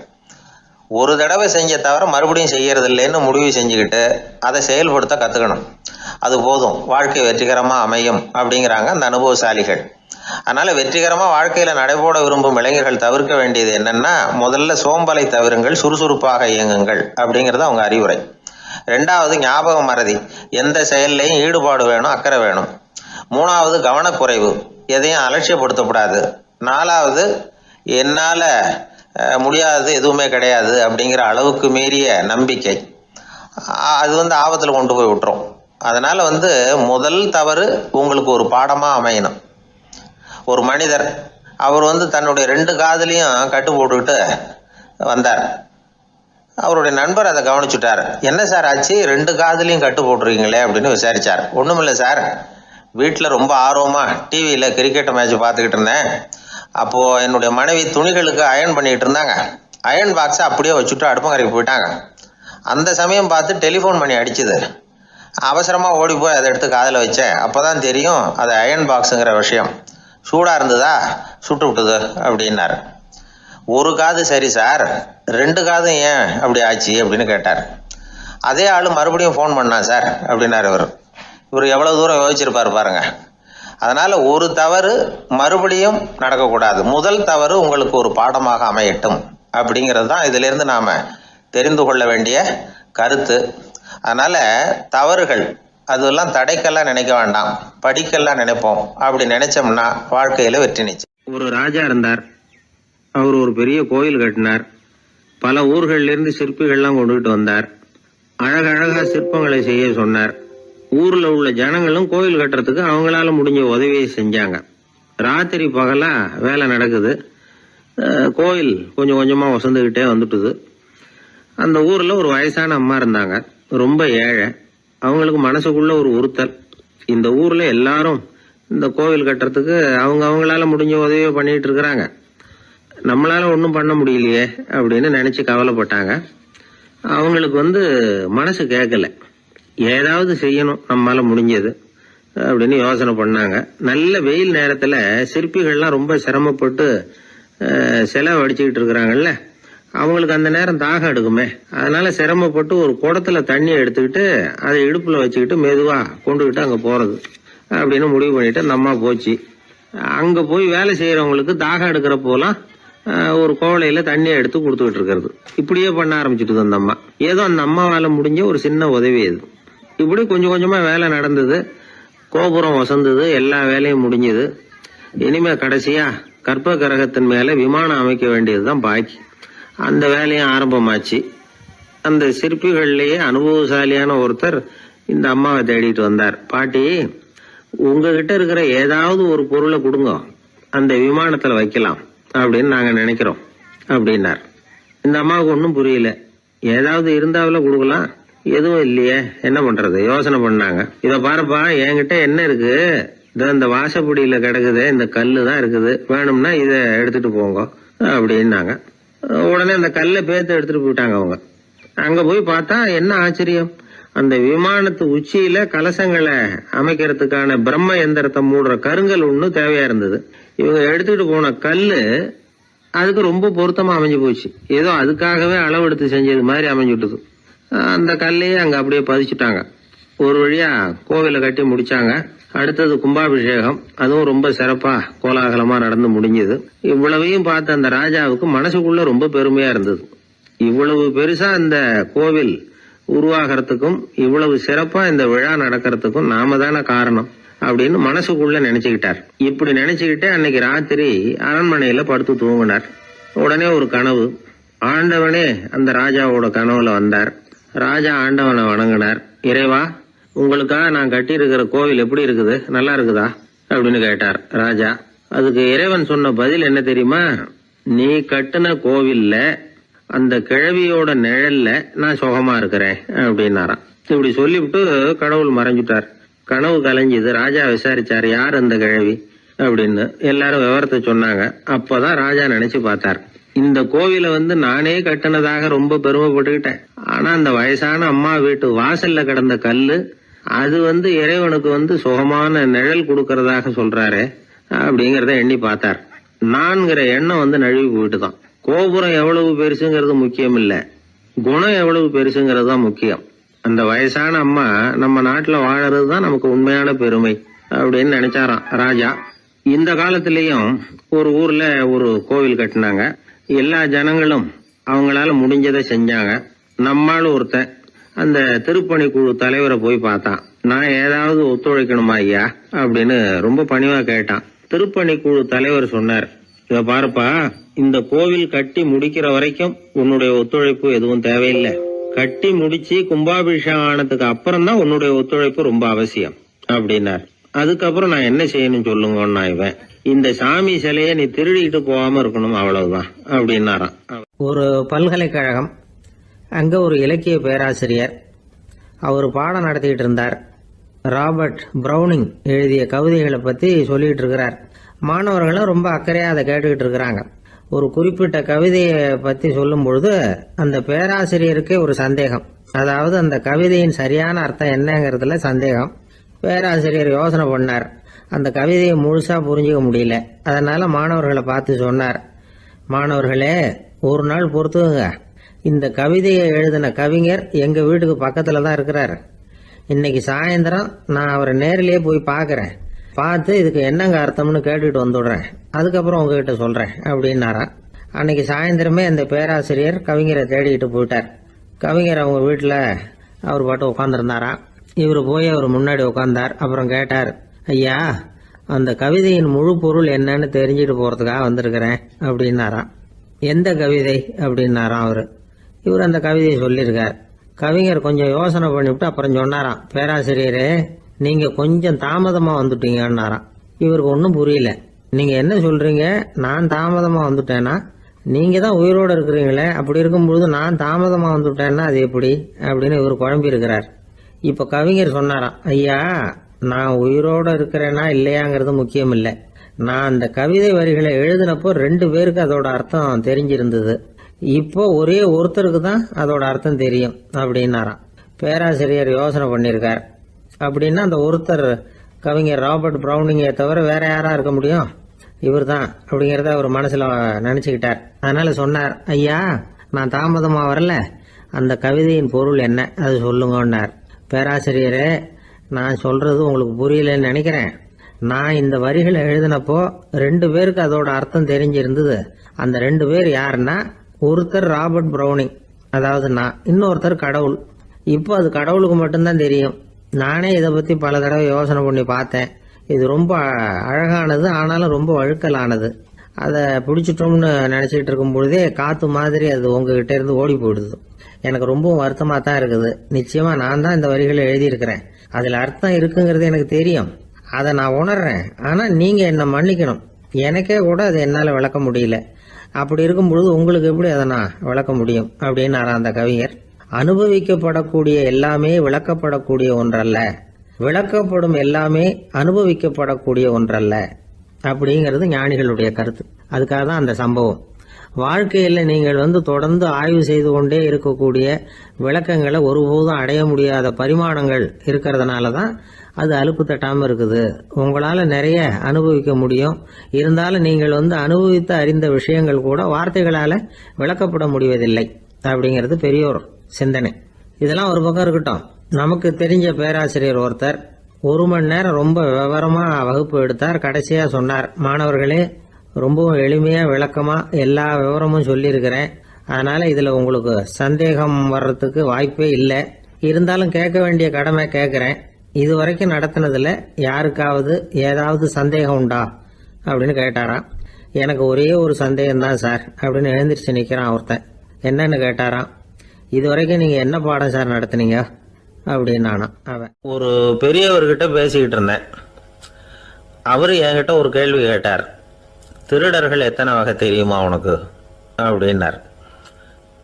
B: ஒரு தடவை செஞ்ச தவிர மறுபடியும் செய்கிறது இல்லைன்னு முடிவு செஞ்சுக்கிட்டு அதை செயல்படுத்த கற்றுக்கணும், அது போதும், வாழ்க்கை வெற்றிகரமாக அமையும் அப்படிங்கிறாங்க அந்த அனுபவசாலிகள். அதனால் வெற்றிகரமாக வாழ்க்கையில் நடைபோட விரும்பும் இளைஞர்கள் தவிர்க்க வேண்டியது என்னென்னா, முதல்ல சோம்பலை தவிருங்கள், சுறுசுறுப்பாக இயங்குங்கள் அப்படிங்கிறது அவங்க அறிவுரை. ரெண்டாவது ஞாபக மறதி, எந்த செயல்லையும் ஈடுபாடு வேணும், அக்கறை வேணும். மூணாவது கவனக்குறைவு, எதையும் அலட்சியப்படுத்தக்கூடாது. நாலாவது என்னால் முடியாது, எதுவுமே கிடையாது அப்படிங்கிற அளவுக்கு மீறிய நம்பிக்கை, அது ஆபத்தில் கொண்டு போய் விட்டுரும். அதனால் முதல் தவறு உங்களுக்கு ஒரு பாடமாக அமையணும். ஒரு மனிதர் அவர் தன்னுடைய 2 காதுலையும் கட்டு போட்டுக்கிட்டு வந்தார். அவருடைய நண்பர் அதை கவனிச்சுட்டார். என்ன சார் ஆச்சு, 2 காதுலையும் கட்டு போட்டுருக்கீங்களே அப்படின்னு விசாரிச்சார். ஒன்றுமில்லை சார், வீட்டில் ரொம்ப ஆர்வமாக டிவியில் கிரிக்கெட் மேட்ச் பார்த்துக்கிட்டு இருந்தேன். அப்போது என்னுடைய மனைவி துணிகளுக்கு அயர்ன் பண்ணிக்கிட்டு இருந்தாங்க. அயர்ன் பாக்ஸை அப்படியே வச்சுட்டு அடுப்பங்கரைக்கு போயிட்டாங்க. அந்த சமயம் பார்த்து டெலிஃபோன் பண்ணி அடிச்சுது. அவசரமாக ஓடி போய் அதை எடுத்து காதில் வச்சேன். அப்போ தான் தெரியும் அது அயர்ன் பாக்ஸுங்கிற விஷயம். சூடாக இருந்ததா, சுட்டு விட்டுது அப்படின்னாரு. 1 காது சரி சார், 2 காதும் ஏன் அப்படி ஆச்சு அப்படின்னு கேட்டார். அதே ஆள் மறுபடியும் ஃபோன் பண்ணான் சார் அப்படின்னாரு இவர் எவ்வளோ தூரம் யோசிச்சிருப்பார் பாருங்க. அதனால் ஒரு தவறு மறுபடியும் நடக்கக்கூடாது. முதல் தவறு உங்களுக்கு ஒரு பாடமாக அமையட்டும் அப்படிங்கிறது தான் இதிலிருந்து நாம் தெரிந்து கொள்ள வேண்டிய கருத்து. அதனால் தவறுகள் அதெல்லாம் தடைக்கெல்லாம் நினைக்க வேண்டாம், படிக்கெல்லாம் நினைப்போம். அப்படி நினைச்சோம்னா வாழ்க்கையில் வெற்றி நிச்சயம்.
C: ஒரு ராஜா இருந்தார். அவர் ஒரு பெரிய கோயில் கட்டினார். பல ஊர்களிலிருந்து சிற்பிகள்லாம் கொண்டுகிட்டு வந்தார். அழகழகா சிற்பங்களை செய்ய சொன்னார். ஊர்ல உள்ள ஜனங்களும் கோயில் கட்டுறதுக்கு அவங்களால முடிஞ்ச உதவியை செஞ்சாங்க. ராத்திரி பகலா வேலை நடக்குது. கோயில் கொஞ்சம் கொஞ்சமா வசந்துகிட்டே வந்துட்டுது. அந்த ஊர்ல ஒரு வயசான அம்மா இருந்தாங்க, ரொம்ப ஏழை. அவங்களுக்கு மனசுக்குள்ள ஒரு உறுத்தல், இந்த ஊர்ல எல்லாரும் இந்த கோவில் கட்டுறதுக்கு அவங்களால முடிஞ்ச உதவியை பண்ணிட்டு இருக்கிறாங்க, நம்மளால ஒன்றும் பண்ண முடியலையே அப்படின்னு நினைச்சு கவலைப்பட்டாங்க. அவங்களுக்கு மனசு கேட்கல, ஏதாவது செய்யணும் நம்மளால முடிஞ்சது அப்படின்னு யோசனை பண்ணாங்க. நல்ல வெயில் நேரத்துல சிற்பிகள்லாம் ரொம்ப சிரமப்பட்டு சிலை வடிச்சுக்கிட்டு இருக்கிறாங்கல்ல, அவங்களுக்கு அந்த நேரம் தாகம் எடுக்குமே. அதனால சிரமப்பட்டு ஒரு குடத்துல தண்ணியை எடுத்துக்கிட்டு அதை இடுப்புல வச்சுக்கிட்டு மெதுவா கொண்டுகிட்டு அங்க போறது அப்படின்னு முடிவு பண்ணிட்டு அந்த அம்மா போச்சு. அங்க போய் வேலை செய்யறவங்களுக்கு தாகம் எடுக்கிற போலாம் ஒரு கோவலையில தண்ணியை எடுத்து கொடுத்துக்கிட்டு இருக்கிறது. இப்படியே பண்ண ஆரம்பிச்சுட்டு அந்த அம்மா. ஏதோ அந்த அம்மாவால முடிஞ்ச ஒரு சின்ன உதவி இது. இப்படி கொஞ்சம் கொஞ்சமா வேலை நடந்தது. கோபுரம் வசந்தது, எல்லா வேலையும் முடிஞ்சது. இனிமே கடைசியா கற்ப கிரகத்தின் மேல விமானம் அமைக்க வேண்டியதுதான் பாக்கி. அந்த வேலையும் ஆரம்பமாச்சு. அந்த சிற்பிகள்லயே அனுபவசாலியான ஒருத்தர் இந்த அம்மாவை தேடிட்டு வந்தார். பாட்டி, உங்ககிட்ட இருக்கிற ஏதாவது ஒரு பொருளை கொடுங்க, அந்த விமானத்துல வைக்கலாம் அப்படின்னு நாங்க நினைக்கிறோம் அப்படின்னார். இந்த அம்மாவுக்கு ஒன்றும் புரியல. ஏதாவது இருந்தாவில கொடுக்கலாம், எதுவும் இல்லையே, என்ன பண்றது யோசனை பண்ணாங்க. இத பாருப்பா, என்கிட்ட என்ன இருக்கு, இந்த வாசப்படியில கிடக்குது, இந்த கல்லு தான் இருக்குது, வேணும்னா இதை எடுத்துட்டு போங்க அப்படின்னாங்க. உடனே அந்த கல்லை பேத்து எடுத்துட்டு போயிட்டாங்க அவங்க. அங்க போய் பார்த்தா என்ன ஆச்சரியம், அந்த விமானத்து உச்சியில கலசங்களை அமைக்கிறதுக்கான பிரம்ம எந்திரத்தை மூடுற கருங்கல் ஒண்ணு தேவையா இருந்தது. இவங்க எடுத்துட்டு போன கல்லு அதுக்கு ரொம்ப பொருத்தமா அமைஞ்சு போச்சு. ஏதோ அதுக்காகவே அளவெடுத்து செஞ்சது மாதிரி அமைஞ்சுட்டுது. அந்த கல்லையே அங்க அப்படியே பதிச்சுட்டாங்க. ஒரு வழியா கோவிலை கட்டி முடிச்சாங்க. அடுத்தது கும்பாபிஷேகம். அதுவும் ரொம்ப சிறப்பா கோலாகலமா நடந்து முடிஞ்சது. இவ்வளவையும் பார்த்த அந்த ராஜாவுக்கு மனசுக்குள்ள ரொம்ப பெருமையா இருந்தது. இவ்வளவு பெருசா இந்த கோவில் உருவாகிறதுக்கும் இவ்வளவு சிறப்பா இந்த விழா நடக்கிறதுக்கும் நாம தானே காரணம் அப்படின்னு மனசுக்குள்ள நினைச்சுக்கிட்டார். இப்படி நினைச்சுக்கிட்டே அன்னைக்கு ராத்திரி அரண்மனையில படுத்து தூங்கினார். உடனே ஒரு கனவு. ஆண்டவனே அந்த ராஜாவோட கனவுல வந்தார். ராஜா ஆண்டவனை வணங்கினார். இறைவா, உங்களுக்காக நான் கட்டி இருக்கிற கோவில் எப்படி இருக்குது, நல்லா இருக்குதா அப்படின்னு கேட்டார் ராஜா. அதுக்கு இறைவன் சொன்ன பதில் என்ன தெரியுமா, நீ கட்டின கோவில்ல அந்த கிழவியோட நிழல்ல நான் சுகமா இருக்கிறேன் அப்படின்னாராம். இப்படி சொல்லிவிட்டு கடவுள் மறைஞ்சுட்டார். கனவு கலைஞ்சது. ராஜா விசாரிச்சார், யார் அந்த கிழவி அப்படின்னு. எல்லாரும் விவரத்தை சொன்னாங்க. அப்பதான் ராஜா நினைச்சு பார்த்தார், இந்த கோவிலை நானே கட்டினதாக ரொம்ப பெருமைப்பட்டுக்கிட்டேன். ஆனா அந்த வயசான அம்மா வீட்டு வாசல்ல கிடந்த கல்லு அது இறைவனுக்கு சுகமான நிழல் கொடுக்கறதாக சொல்றாரு அப்படிங்கறத எண்ணி பார்த்தார். நான்கிற எண்ணம் நழுவி போயிட்டுதான். கோபுரம் எவ்வளவு பெருசுங்கிறது முக்கியம் இல்ல, குணம் எவ்வளவு பெருசுங்கிறது தான் முக்கியம். அந்த வயசான அம்மா நம்ம நாட்டுல வாழறது தான் நமக்கு உண்மையான பெருமை அப்படின்னு நினைச்சாராம் ராஜா. இந்த காலத்திலயும் ஒரு ஊர்ல ஒரு கோவில் கட்டினாங்க. எல்லா ஜனங்களும் அவங்களால முடிஞ்சதை செஞ்சாங்க. நம்மால் ஒருத்தன் அந்த திருப்பணி குழு தலைவரை போய் பார்த்தான். நான் ஏதாவது ஒத்துழைக்கணுமா ஐயா அப்படின்னு ரொம்ப பணிவா கேட்டான். திருப்பணி குழு தலைவர் சொன்னார், இத பாருப்பா, இந்த கோவில் கட்டி முடிக்கிற வரைக்கும் உன்னுடைய ஒத்துழைப்பு எதுவும் தேவையில்லை. கட்டி முடிச்சு கும்பாபிஷேகம் ஆனதுக்கு அப்புறம் தான் உன்னுடைய ஒத்துழைப்பு ரொம்ப அவசியம் அப்படின்னார். அதுக்கப்புறம் நான் என்ன செய்யணும் சொல்லுங்கன்னா, இவன் இந்த சாமி சிலைய நீ திருடிட்டு போகாம இருக்கணும், அவ்வளவுதான் அப்படின்னாராம்.
A: ஒரு பல்கலைக்கழகம்
C: அங்கே ஒரு இலக்கிய பேராசிரியர் அவர் பாடம் நடத்திக்கிட்டு இருந்தார். ராபர்ட் ப்ரௌனிங் எழுதிய கவிதைகளை பற்றி சொல்லிகிட்டு இருக்கிறார். மாணவர்களும் ரொம்ப அக்கறையாக அதை கேட்டுக்கிட்டு இருக்கிறாங்க. ஒரு குறிப்பிட்ட கவிதையை பற்றி சொல்லும் பொழுது அந்த பேராசிரியருக்கே ஒரு சந்தேகம். அதாவது அந்த கவிதையின் சரியான அர்த்தம் என்னங்கிறதுல சந்தேகம். பேராசிரியர் யோசனை பண்ணார். அந்த கவிதையை முழுசாக புரிஞ்சிக்க முடியல. அதனால் மாணவர்களை பார்த்து சொன்னார், மாணவர்களே, ஒரு நாள் பொறுத்துக்குங்க. இந்த கவிதையை எழுதின கவிஞர் எங்கள் வீட்டுக்கு பக்கத்தில் தான் இருக்கிறார். இன்னைக்கு சாயந்தரம் நான் அவரை நேரிலேயே போய் பார்க்குறேன். பார்த்து இதுக்கு என்னங்க அர்த்தம்னு கேட்டுட்டு வந்துடுறேன். அதுக்கப்புறம் உங்ககிட்ட சொல்கிறேன் அப்படின்னாராம். அன்னைக்கு சாயந்தரமே அந்த பேராசிரியர் கவிஞரை தேடிக்கிட்டு போயிட்டார். கவிஞர் அவங்க வீட்டில் அவர் பாட்டு உட்காந்துருந்தாராம். இவர் போய் அவர் முன்னாடி உட்காந்தார். அப்புறம் கேட்டார், ஐயா, அந்த கவிதையின் முழு பொருள் என்னன்னு தெரிஞ்சுட்டு போகிறதுக்காக வந்திருக்கிறேன் அப்படின்னாராம். எந்த கவிதை அப்படின்னாராம் அவர். இவர் அந்த கவிதையை சொல்லியிருக்கார். கவிஞர் கொஞ்சம் யோசனை பண்ணிவிட்டு அப்புறம் சொன்னாராம், பேராசிரியரே, நீங்கள் கொஞ்சம் தாமதமாக வந்துட்டீங்கன்னாராம். இவருக்கு ஒன்றும் புரியல. நீங்கள் என்ன சொல்கிறீங்க? நான் தாமதமாக வந்துட்டேன்னா? நீங்கள் தான் உயிரோடு இருக்கிறீங்களே, அப்படி இருக்கும்பொழுது நான் தாமதமாக வந்துட்டேன்னா அது எப்படி அப்படின்னு இவர் குழம்பி இருக்கிறார். இப்போ கவிஞர் சொன்னாராம், ஐயா, நான் உயிரோடு இருக்கிறேன்னா இல்லையாங்கிறது முக்கியம் இல்லை. நான் அந்த கவிதை வரிகளை எழுதினப்போ 2 பேருக்கு அதோட அர்த்தம் தெரிஞ்சிருந்தது. இப்போ ஒரே ஒருத்தருக்கு தான் அதோட அர்த்தம் தெரியும் அப்படின்னாராம். பேராசிரியர் யோசனை பண்ணியிருக்கார். அப்படின்னா அந்த ஒருத்தர் கவிஞர் ராபர்ட் ப்ரௌனிங்கை தவிர வேற யாரா இருக்க முடியும்? இவர் தான் அப்படிங்கிறத அவர் மனசில் நினச்சிக்கிட்டார். அதனால சொன்னார், ஐயா, நான் தாமதமாக வரல, அந்த கவிதையின் பொருள் என்ன அது சொல்லுங்கன்னார். பேராசிரியரே, நான் சொல்றது உங்களுக்கு புரியலன்னு நினைக்கிறேன். நான் இந்த வரிகளை எழுதினப்போ 2 பேருக்கு அதோட அர்த்தம் தெரிஞ்சிருந்தது. அந்த 2 பேர் யாருன்னா, ஒருத்தர் ராபர்ட் ப்ரௌனிங், அதாவது நான், இன்னொருத்தர் கடவுள். இப்போ அது கடவுளுக்கு மட்டும்தான் தெரியும். நானே இதை பற்றி பல தடவை யோசனை பண்ணி பார்த்தேன். இது ரொம்ப அழகானது, ஆனாலும் ரொம்ப வழுக்கலானது. அதை பிடிச்சிட்டோம்னு நினச்சிக்கிட்டு இருக்கும் பொழுதே காற்று மாதிரி அது உங்ககிட்ட இருந்து ஓடி போயிடுது. எனக்கு ரொம்பவும் வருத்தமாக தான் இருக்குது. நிச்சயமாக நான் தான் இந்த வரிகளை எழுதியிருக்கிறேன். அதில் அர்த்தம் இருக்குங்கிறது எனக்கு தெரியும். அதை நான் உணர்றேன். ஆனால் நீங்கள் என்னை மன்னிக்கணும். எனக்கே கூட அதை என்னால் விளக்க முடியல. அப்படி இருக்கும் பொழுது உங்களுக்கு எப்படி அதை நான் விளக்க முடியும் அப்படின்னாரா அந்த கவிஞர். அனுபவிக்கப்படக்கூடிய எல்லாமே விளக்கப்படக்கூடிய ஒன்றல்ல, விளக்கப்படும் எல்லாமே அனுபவிக்கப்படக்கூடிய ஒன்றல்ல அப்படிங்கிறது ஞானிகளுடைய கருத்து. அதுக்காக தான் அந்த சம்பவம். வாழ்க்கையில் நீங்கள் தொடர்ந்து ஆய்வு செய்து கொண்டே இருக்கக்கூடிய விளக்கங்களை ஒருபோதும் அடைய முடியாத பரிமாணங்கள் இருக்கிறதுனால தான் அது அலுப்பு தட்டாமல் இருக்குது. உங்களால் நிறைய அனுபவிக்க முடியும். இருந்தாலும் நீங்கள் அனுபவித்து அறிந்த விஷயங்கள் கூட வார்த்தைகளால் விளக்கப்பட முடிவதில்லை அப்படிங்கிறது பெரியோர் சிந்தனை. இதெல்லாம் ஒரு பக்கம் இருக்கட்டும். நமக்கு தெரிஞ்ச பேராசிரியர் ஒருத்தர் 1 மணி நேரம் ரொம்ப விவரமாக வகுப்பு எடுத்தார். கடைசியாக சொன்னார், மாணவர்களே, ரொம்பவும் எளிமையாக விளக்கமாக எல்லா விவரமும் சொல்லியிருக்கிறேன். அதனால் இதில் உங்களுக்கு சந்தேகம் வர்றதுக்கு வாய்ப்பே இல்லை. இருந்தாலும் கேட்க வேண்டிய கடமை கேட்குறேன். இது வரைக்கும் நடத்தினதில் யாருக்காவது ஏதாவது சந்தேகம் உண்டா அப்படின்னு கேட்டாராம். எனக்கு ஒரே ஒரு சந்தேகம்தான் சார் அப்படின்னு எழுந்திரிச்சு நிற்கிறான் ஒருத்தன். என்னன்னு கேட்டாராம். இது வரைக்கும் நீங்கள் என்ன பாடம் சார் நடத்துனீங்க அப்படின்னானா அவன்.
A: ஒரு பெரியவர்கிட்ட பேசிக்கிட்டு இருந்தேன். அவர் என்கிட்ட ஒரு கேள்வி கேட்டார். திருடர்கள் எத்தனை வகை தெரியுமா உனக்கு அப்படின்னார்.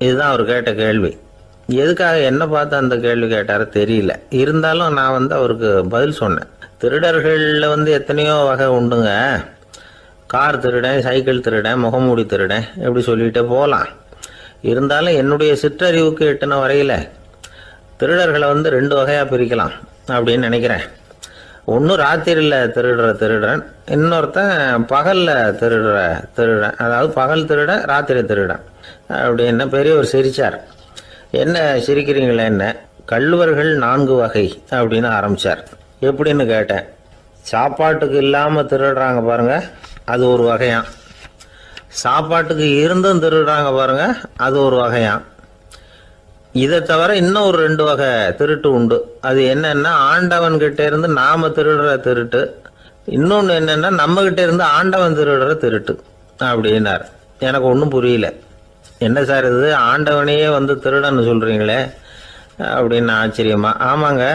A: இதுதான் அவர் கேட்ட கேள்வி. எதுக்காக என்ன பார்த்து அந்த கேள்வி கேட்டார தெரியல. இருந்தாலும் நான் அவருக்கு பதில் சொன்னேன். திருடர்களில் எத்தனையோ வகை உண்டுங்க. கார் திருடன், சைக்கிள் திருடன், முகமூடி திருடன், எப்படி சொல்லிகிட்டே போகலாம். இருந்தாலும் என்னுடைய சிற்றறிவுக்கு எட்டின வரையில் திருடர்களை 2 வகையாக பிரிக்கலாம் அப்படின்னு நினைக்கிறேன். ஒன்று ராத்திரியில் திருடுற திருடன், இன்னொருத்தன் பகலில் திருடுற திருடன். அதாவது பகல் திருடன், ராத்திரி திருடன் அப்படின்னு பெரியவர் சிரிச்சார். என்ன சிரிக்கிறீங்களே? என்ன, கள்வர்கள் 4 வகை அப்படின்னு ஆரம்பித்தார். எப்படின்னு கேட்டேன். சாப்பாட்டுக்கு இல்லாமல் திருடுறாங்க பாருங்க, அது ஒரு வகையான். சாப்பாட்டுக்கு இருந்தும் திருடுறாங்க பாருங்க, அது ஒரு வகையான். இதை தவிர இன்னும் ஒரு 2 வகை திருட்டு உண்டு. அது என்னன்னா, ஆண்டவன்கிட்ட இருந்து நாம திருடுற திருட்டு, இன்னொன்று என்னன்னா நம்ம கிட்ட இருந்து ஆண்டவன் திருடுற திருட்டு அப்படின்னார். எனக்கு ஒன்றும் புரியல. என்ன சார் இது, ஆண்டவனையே திருடன்னு சொல்றீங்களே அப்படின்னு ஆச்சரியமா. ஆமாங்க,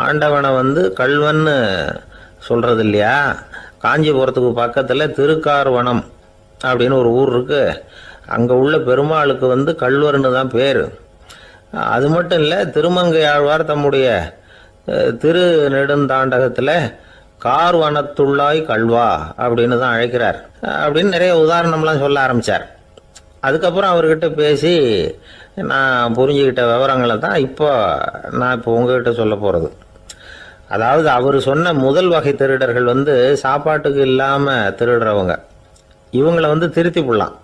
A: ஆண்டவனை கல்வன்னு சொல்றது இல்லையா? காஞ்சிபுரத்துக்கு பக்கத்தில் திருக்கார்வனம் அப்படின்னு ஒரு ஊர் இருக்கு. அங்கே உள்ள பெருமாளுக்கு கல்வர்னு தான் பேர். அது மட்டும் இல்லை, திருமங்கை ஆழ்வார் தம்முடைய திரு நெடுந்தாண்டகத்தில் கார்வனத்துள்ளாய் கல்வா அப்படின்னு தான் அழைக்கிறார். அப்படின்னு நிறைய உதாரணம்லாம் சொல்ல ஆரம்பித்தார். அதுக்கப்புறம் அவர்கிட்ட பேசி நான் புரிஞ்சுக்கிட்ட விவரங்களை தான் நான் இப்போ உங்ககிட்ட சொல்ல போகிறது. அதாவது அவர் சொன்ன முதல் வகை திருடர்கள் சாப்பாட்டுக்கு இல்லாமல் திருடுறவங்க. இவங்களை திருத்தி போடலாம்.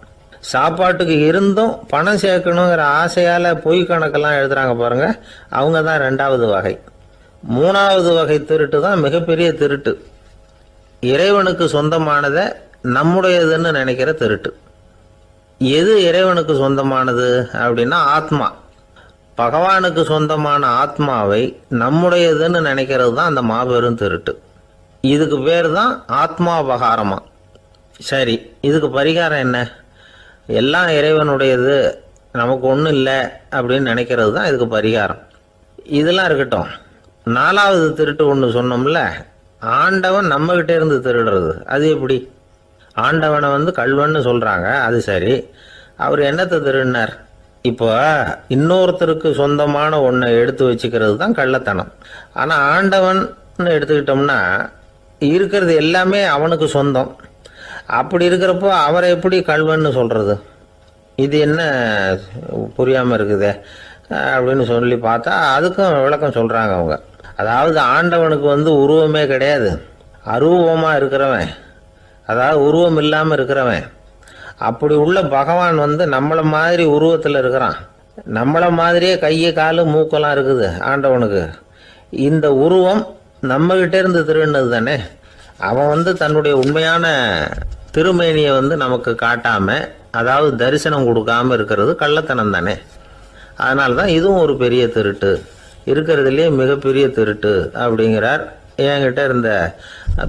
A: சாப்பாட்டுக்கு இருந்தும் பணம் சேர்க்கணுங்கிற ஆசையால் பொய் கணக்கெல்லாம் எழுதுறாங்க பாருங்க, அவங்க தான் 2வது வகை. 3வது வகை திருட்டு தான் மிகப்பெரிய திருட்டு. இறைவனுக்கு சொந்தமானதை நம்முடையதுன்னு நினைக்கிற திருட்டு. எது இறைவனுக்கு சொந்தமானது அப்படின்னா ஆத்மா. பகவானுக்கு சொந்தமான ஆத்மாவை நம்முடையதுன்னு நினைக்கிறது தான் அந்த மாபெரும் திருட்டு. இதுக்கு பேர் தான் ஆத்மாபகாரமா. சரி, இதுக்கு பரிகாரம் என்ன? எல்லாம் இறைவனுடையது, நமக்கு ஒன்றும் இல்லை அப்படின்னு நினைக்கிறது தான் இதுக்கு பரிகாரம். இதெல்லாம் இருக்கட்டும். 4வது திருட்டு ஒன்று சொன்னோம்ல, ஆண்டவன் நம்மகிட்ட இருந்து திருடுறது. அது எப்படி? ஆண்டவனை கல்வன்னு சொல்கிறாங்க, அது சரி. அவர் என்னத்தை திருடினார்? இப்போ இன்னொருத்தருக்கு சொந்தமான ஒன்றை எடுத்து வச்சுக்கிறது தான் கள்ளத்தனம். ஆனால் ஆண்டவன் எடுத்துக்கிட்டோம்னா இருக்கிறது எல்லாமே அவனுக்கு சொந்தம். அப்படி இருக்கிறப்போ அவரை எப்படி கல்வன்னு சொல்கிறது? இது என்ன புரியாமல் இருக்குதே அப்படின்னு சொல்லி பார்த்தா அதுக்கும் விளக்கம் சொல்கிறாங்க அவங்க. அதாவது ஆண்டவனுக்கு உருவமே கிடையாது, அரூபமாக இருக்கிறவன், அதாவது உருவம் இல்லாமல் இருக்கிறவன். அப்படி உள்ள பகவான் நம்மளை மாதிரி உருவத்தில் இருக்கிறான். நம்மளை மாதிரியே கையை காலு மூக்கெல்லாம் இருக்குது ஆண்டவனுக்கு. இந்த உருவம் நம்மகிட்ட இருந்து திருடினது தானே. அவன் தன்னுடைய உண்மையான திருமேனியை நமக்கு காட்டாமல், அதாவது தரிசனம் கொடுக்காமல் இருக்கிறது கள்ளத்தனம் தானே. அதனால தான் இதுவும் ஒரு பெரிய திருட்டு, இருக்கிறதுலேயே மிகப்பெரிய திருட்டு அப்படிங்கிறார். என்கிட்ட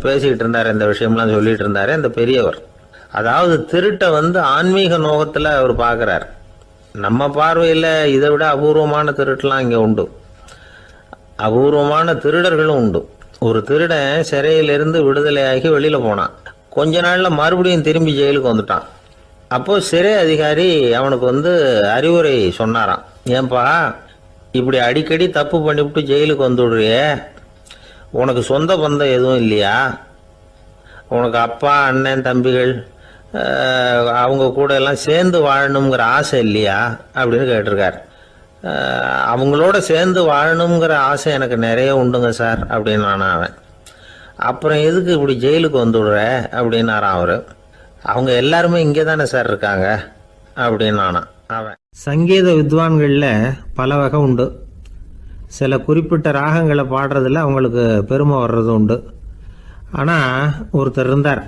A: பேசிக்கிட்டு இருந்தார், இந்த விஷயம்லாம் சொல்லிட்டு இருந்தார் இந்த பெரியவர். அதாவது திருட்டை ஆன்மீக நோகத்தில் அவர் பார்க்குறார். நம்ம பார்வையில் இதை விட அபூர்வமான திருட்டுலாம் இங்கே உண்டு, அபூர்வமான திருடர்களும் உண்டு. ஒரு திருடன் சிறையிலிருந்து விடுதலையாகி வெளியில் போனான். கொஞ்ச நாளில் மறுபடியும் திரும்பி ஜெயிலுக்கு வந்துட்டான். அப்போது சிறை அதிகாரி அவனுக்கு அறிவுரை சொன்னாராம். ஏன்பா இப்படி அடிக்கடி தப்பு பண்ணிவிட்டு ஜெயிலுக்கு வந்துவிடுறியே, உனக்கு சொந்த பந்தம் எதுவும் இல்லையா? உனக்கு அப்பா அண்ணன் தம்பிகள் அவங்க கூட எல்லாம் சேர்ந்து வாழணுங்கிற ஆசை இல்லையா அப்படின்னு கேட்டிருக்கார். அவங்களோட சேர்ந்து வாழணுங்கிற ஆசை எனக்கு நிறைய உண்டுங்க சார் அப்படின்னு அவன். அப்புறம் எதுக்கு இப்படி ஜெயிலுக்கு வந்துவிடுற அப்படின்னாரான் அவர். அவங்க எல்லாருமே இங்கே தானே சார் இருக்காங்க அப்படின்னு அவன். சங்கீத வித்வான்களில் பல வகை உண்டு. சில குறிப்பிட்ட ராகங்களை பாடுறதுல அவங்களுக்கு பெருமை வர்றது உண்டு. ஆனால் ஒருத்தர் இருந்தார்,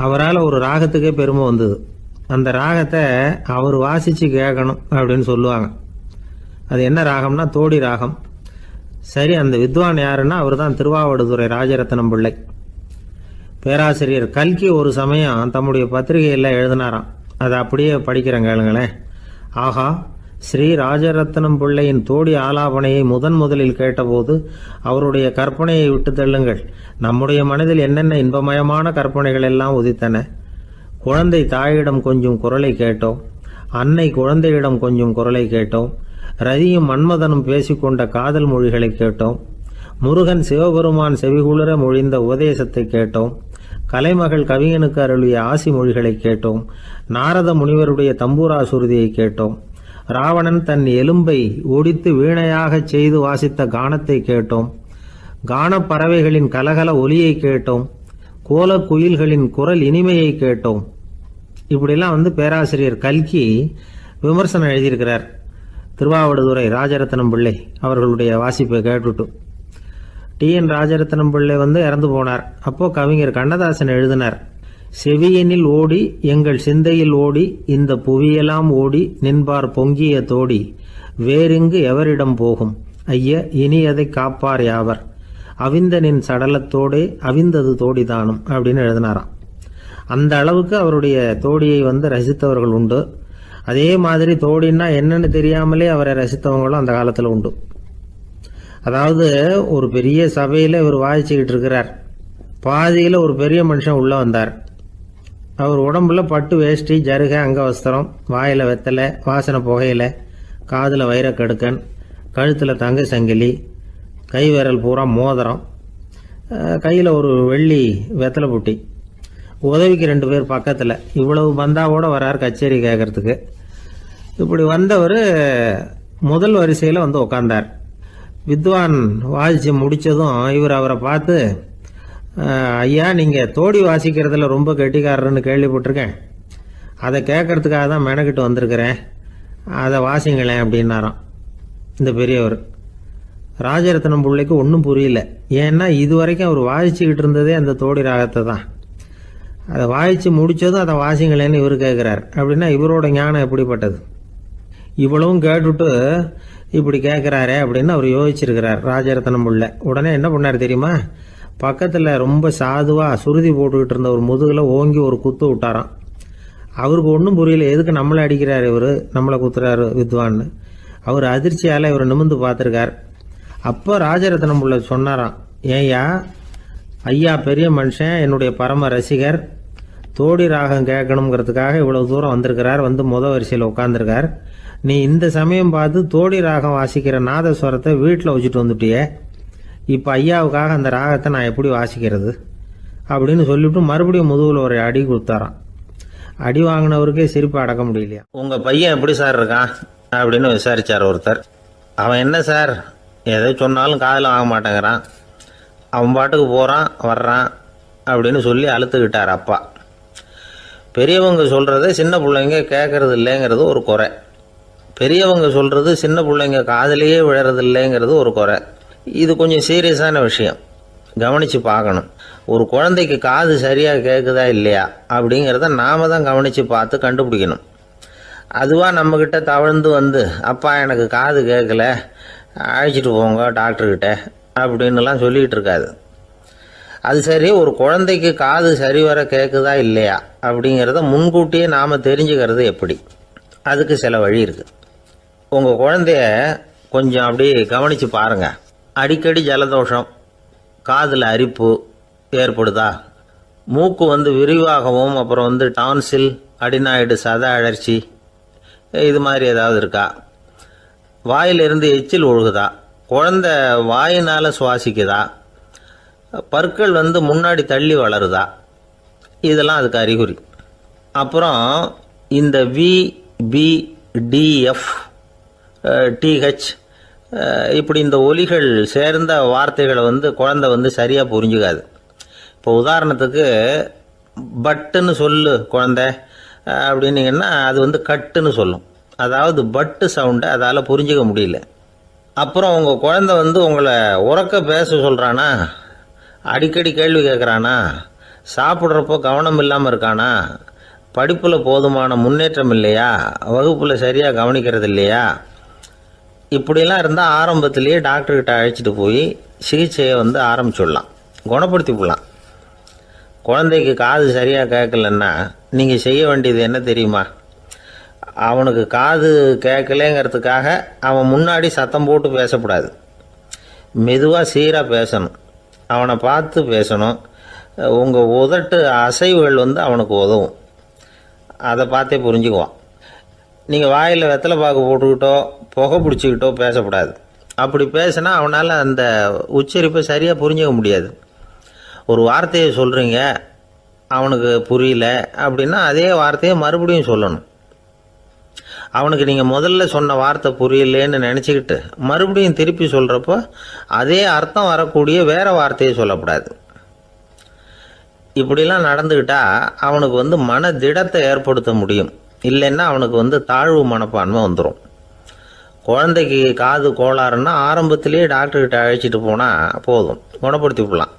A: அவரால் ஒரு ராகத்துக்கே பெருமை வந்தது. அந்த ராகத்தை அவர் வாசித்து கேட்கணும் அப்படின்னு சொல்லுவாங்க. அது என்ன ராகம்னா தோடி ராகம். சரி, அந்த வித்வான் யாருன்னா அவர் தான் திருவாவடுதுறை ராஜரத்னம் பிள்ளை. பேராசிரியர் கல்கி ஒரு சமயம் தம்முடைய பத்திரிகையில் எழுதினாராம். அதை அப்படியே படிக்கிறேன் கேளுங்களேன். ஆகா, ஸ்ரீ ராஜரத்னம் பிள்ளையின் தோடி ஆலாபனையை முதலில் கேட்டபோது அவருடைய கற்பனையை விட்டு தள்ளுங்கள். நம்முடைய மனதில் என்னென்ன இன்பமயமான கற்பனைகள் எல்லாம் உதித்தன. குழந்தை தாயிடம் கொஞ்சம் குரலை கேட்டோம், அன்னை குழந்தையிடம் கொஞ்சம் குரலை கேட்டோம், ரதியும் மன்மதனும் பேசிக்கொண்ட காதல் மொழிகளை கேட்டோம், முருகன் சிவபெருமான் செவிகுளிர மொழிந்த உபதேசத்தை கேட்டோம், கலைமகள் கவிஞனுக்கு அருளிய ஆசி மொழிகளை கேட்டோம், நாரத முனிவருடைய தம்பூரா சுருதியை கேட்டோம், ராவணன் தன் எலும்பை ஒடித்து வீணையாகச் செய்து வாசித்த கானத்தை கேட்டோம், கானப் பறவைகளின் கலகல ஒலியை கேட்டோம், கோலக் குயில்களின் குரல் இனிமையை கேட்டோம். இப்படிலாம் பேராசிரியர் கல்கி விமர்சனம் எழுதியிருக்கிறார். திருவாவடுதுறை ராஜரத்னம் பிள்ளை அவர்களுடைய வாசிப்பை கேட்டுட்டு டி.என். ராஜரத்னம் பிள்ளை இறந்து போனார். அப்போ கவிஞர் கண்ணதாசன் எழுதினார், செவியனில் ஓடி எங்கள் சிந்தையில் ஓடி இந்த புவியெல்லாம் ஓடி நின்பார் பொங்கிய தோடி வேறெங்கு எவரிடம் போகும் ஐய இனி அதை காப்பார் யாவர் அவிந்தனின் சடலத்தோடே அவிந்தது தோடிதானும் அப்படின்னு எழுதினாராம். அந்த அளவுக்கு அவருடைய தோடியை ரசித்தவர்கள் உண்டு. அதே மாதிரி தோடின்னா என்னன்னு தெரியாமலே அவரை ரசித்தவங்களும் அந்த காலத்தில் உண்டு. அதாவது ஒரு பெரிய சபையில் இவர் வாசிச்சுக்கிட்டு இருக்கிறார். பாதியில் ஒரு பெரிய மனுஷன் உள்ளே வந்தார். அவர் உடம்புல பட்டு வேஷ்டி ஜருகை அங்கவஸ்திரம், வாயில் வெத்தலை, வாசனை புகையில, காதில் வைரக்கடுக்கன், கழுத்தில் தங்க சங்கிலி, கை விரல் பூரா மோதிரம், கையில் ஒரு வெள்ளி வெத்தலை புட்டி, உதவிக்கு 2 பேர் பக்கத்தில். இவ்வளவு பந்தாவோடு வரார் கச்சேரி கேட்கறதுக்கு. இப்படி வந்தவர் முதல் வரிசையில் வந்து உட்காந்தார். வித்வான் வாசித்து முடித்ததும் இவர் அவரை பார்த்து, ஐயா, நீங்கள் தோடி வாசிக்கிறதுல ரொம்ப கெட்டிக்காரர்னு கேள்விப்பட்டிருக்கேன், அதை கேட்கறதுக்காக தான் மெனக்கிட்டு வந்திருக்கிறேன், அதை வாசிங்களேன் அப்படின்னாராம் இந்த பெரியவர். ராஜரத்னம் பிள்ளைக்கு ஒன்றும் புரியல. ஏன்னா இது வரைக்கும் அவர் வாசிச்சுக்கிட்டு இருந்ததே அந்த தோடி ராகத்தை தான். அதை வாசித்து முடித்ததும் அதை வாசிங்களேன்னு இவர் கேட்குறார். அப்படின்னா இவரோட ஞானம் எப்படிப்பட்டது? இவ்வளவும் கேட்டுட்டு இப்படி கேட்குறாரே அப்படின்னு அவர் யோசிச்சிருக்கிறார் ராஜரத்னம் பிள்ளை. உடனே என்ன பண்ணார் தெரியுமா? பக்கத்தில் ரொம்ப சாதுவாக சுருதி போட்டுக்கிட்டு இருந்த ஒரு முதுகில் ஓங்கி ஒரு குத்து விட்டாராம். அவருக்கு ஒன்றும் புரியல, எதுக்கு நம்மளை அடிக்கிறார் இவர், நம்மளை குத்துறாரு வித்வான்னு. அவர் அதிர்ச்சியால் இவர் நிமிர்ந்து பார்த்துருக்கார். அப்போ ராஜரத்னம் பிள்ளை சொன்னாராம், ஏய்யா ஐயா பெரிய மனுஷன், என்னுடைய பரம ரசிகர், தோடி ராகம் கேட்கணுங்கிறதுக்காக இவ்வளோ தூரம் வந்திருக்கிறார், வந்து வரிசையில் உட்காந்துருக்கார். நீ இந்த சமயம் பார்த்து தோடி ராகம் வாசிக்கிற நாதஸ்வரத்தை வீட்டில் வச்சுட்டு வந்துட்டியே, இப்போ ஐயாவுக்காக அந்த ராகத்தை நான் எப்படி வாசிக்கிறது அப்படின்னு சொல்லிவிட்டு மறுபடியும் முதுகில் ஒரு அடி கொடுத்தாராம். அடி வாங்கினவருக்கே சிரிப்பு அடக்க முடியலையா.
B: உங்கள் பையன் எப்படி சார் இருக்கான் அப்படின்னு விசாரித்தார் ஒருத்தர். அவன் என்ன சார், எதை சொன்னாலும் காதில் வாங்க மாட்டேங்கிறான், அவன் பாட்டுக்கு போகிறான் வர்றான் அப்படின்னு சொல்லி அழுத்துக்கிட்டார் அப்பா. பெரியவங்க சொல்கிறத சின்ன பிள்ளைங்க கேட்கறது இல்லைங்கிறது ஒரு குறை, பெரியவங்க சொல்கிறது சின்ன பிள்ளைங்க காதலையே விழறது இல்லைங்கிறது ஒரு குறை. இது கொஞ்சம் சீரியஸான விஷயம், கவனித்து பார்க்கணும். ஒரு குழந்தைக்கு காது சரியாக கேட்குதா இல்லையா அப்படிங்கிறத நாம தான் கவனித்து பார்த்து கண்டுபிடிக்கணும். அதுவாக நம்மக்கிட்ட தவழ்ந்து வந்து, அப்பா எனக்கு காது கேட்கல, அழைச்சிட்டு போங்க டாக்டர்கிட்ட அப்படின்னுலாம் சொல்லிகிட்டு இருக்காது. அது சரி, ஒரு குழந்தைக்கு காது சரிவர கேட்குதா இல்லையா அப்படிங்கிறத முன்கூட்டியே நாம் தெரிஞ்சுக்கிறது எப்படி? அதுக்கு சில வழி இருக்குது. உங்கள் குழந்தைய கொஞ்சம் அப்படியே கவனித்து பாருங்கள். அடிக்கடி ஜலதோஷம், காதில் அரிப்பு ஏற்படுதா, மூக்கு வந்து விரிவாகவும், அப்புறம் டான்சில், அடினாய்டு, சத அழற்சி, இது மாதிரி ஏதாவது இருக்கா, வாயிலிருந்து எச்சில் ஒழுகுதா, குழந்தை வாயினால் சுவாசிக்குதா, பற்கள் முன்னாடி தள்ளி வளருதா, இதெல்லாம் அதுக்கு அறிகுறி. அப்புறம் இந்த VBDF TH இப்படி இந்த ஒலிகள் சேர்ந்த வார்த்தைகளை குழந்தை சரியாக புரிஞ்சுக்காது. இப்போ உதாரணத்துக்கு பட்டுன்னு சொல்லு குழந்தை அப்படின்னீங்கன்னா அது கட்டுன்னு சொல்லும். அதாவது பட்டு சவுண்டை அதால் புரிஞ்சிக்க முடியல. அப்புறம் உங்கள் குழந்தை உங்களை உறக்க பேச சொல்கிறானா, அடிக்கடி கேள்வி கேட்குறானா, சாப்பிட்றப்போ கவனம் இல்லாமல் இருக்கானா, படிப்பில் போதுமான முன்னேற்றம் இல்லையா, வகுப்பில் சரியாக கவனிக்கிறது இல்லையா, இப்படிலாம் இருந்தால் ஆரம்பத்திலேயே டாக்டர்கிட்ட அழைச்சிட்டு போய் சிகிச்சையை ஆரம்பிச்சுடலாம், குணப்படுத்தி விடலாம். குழந்தைக்கு காது சரியாக கேட்கலன்னா நீங்கள் செய்ய வேண்டியது என்ன தெரியுமா? அவனுக்கு காது கேட்கலேங்கிறதுக்காக அவன் முன்னாடி சத்தம் போட்டு பேசக்கூடாது. மெதுவாக சீராக பேசணும், அவனை பார்த்து பேசணும். உங்கள் உதட்டு அசைவுகள் அவனுக்கு உதவும், அதை பார்த்தே புரிஞ்சுக்குவான். நீங்கள் வாயில் வெத்தலை பாக்கு போட்டுக்கிட்டோ புகை பிடிச்சிக்கிட்டோ பேசக்கூடாது. அப்படி பேசினா அவனால் அந்த உச்சரிப்பை சரியாக புரிஞ்சிக்க முடியாது. ஒரு வார்த்தையை சொல்கிறீங்க, அவனுக்கு புரியல அப்படின்னா அதே வார்த்தையை மறுபடியும் சொல்லணும். அவனுக்கு நீங்கள் முதல்ல சொன்ன வார்த்தை புரியலேன்னு நினச்சிக்கிட்டு மறுபடியும் திருப்பி சொல்கிறப்போ அதே அர்த்தம் வரக்கூடிய வேறு வார்த்தையை சொல்லக்கூடாது. இப்படிலாம் நடந்துக்கிட்டால் அவனுக்கு மன திடத்தை ஏற்படுத்த முடியும். இல்லைன்னா அவனுக்கு தாழ்வு மனப்பான்மை வந்துடும். குழந்தைக்கு காது கோளாறுன்னா ஆரம்பத்திலேயே டாக்டர்கிட்ட அழைச்சிட்டு போனால் போதும், குணப்படுத்தி விடலாம்.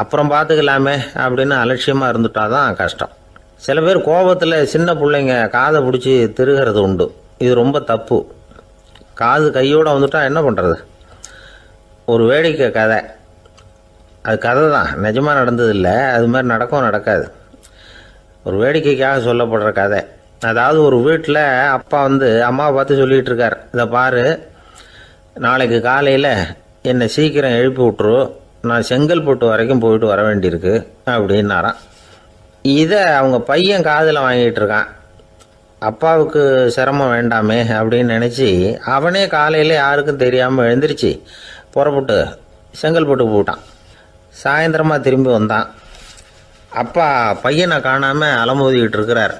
B: அப்புறம் பார்த்துக்கலாமே அப்படின்னு அலட்சியமாக இருந்துட்டால் தான் கஷ்டம். சில பேர் கோபத்தில் சின்ன பிள்ளைங்க காதை பிடிச்சி திருகிறது உண்டு. இது ரொம்ப தப்பு. காது கையோடு வந்துட்டால் என்ன பண்ணுறது? ஒரு வேடிக்கை கதை, அது கதை தான், நிஜமாக நடந்ததில்லை, அது மாதிரி நடக்கவும் நடக்காது. ஒரு வேடிக்கைக்காக சொல்லப்படுற கதை. அதாவது ஒரு வீட்டில் அப்பா அம்மாவை பார்த்து சொல்லிகிட்டு இருக்கார், இதை பாரு, நாளைக்கு காலையில் என்னை சீக்கிரம் எழுப்பி விட்ரு, நான் செங்கல்பட்டு வரைக்கும் போயிட்டு வர வேண்டியிருக்கு அப்படின்னாராம். இதை அவங்க பையன் காதில் வாங்கிட்டு இருக்கான்.
A: அப்பாவுக்கு சிரமம் வேண்டாமே அப்படின்னு நினச்சி அவனே காலையில் யாருக்கும் தெரியாமல் எழுந்திரிச்சு புறப்பட்டு செங்கல்பட்டுக்கு போட்டான். சாயந்தரமாக திரும்பி வந்தான். அப்பா பையனை காணாமல் அலமோதிக்கிட்டு இருக்கிறார்.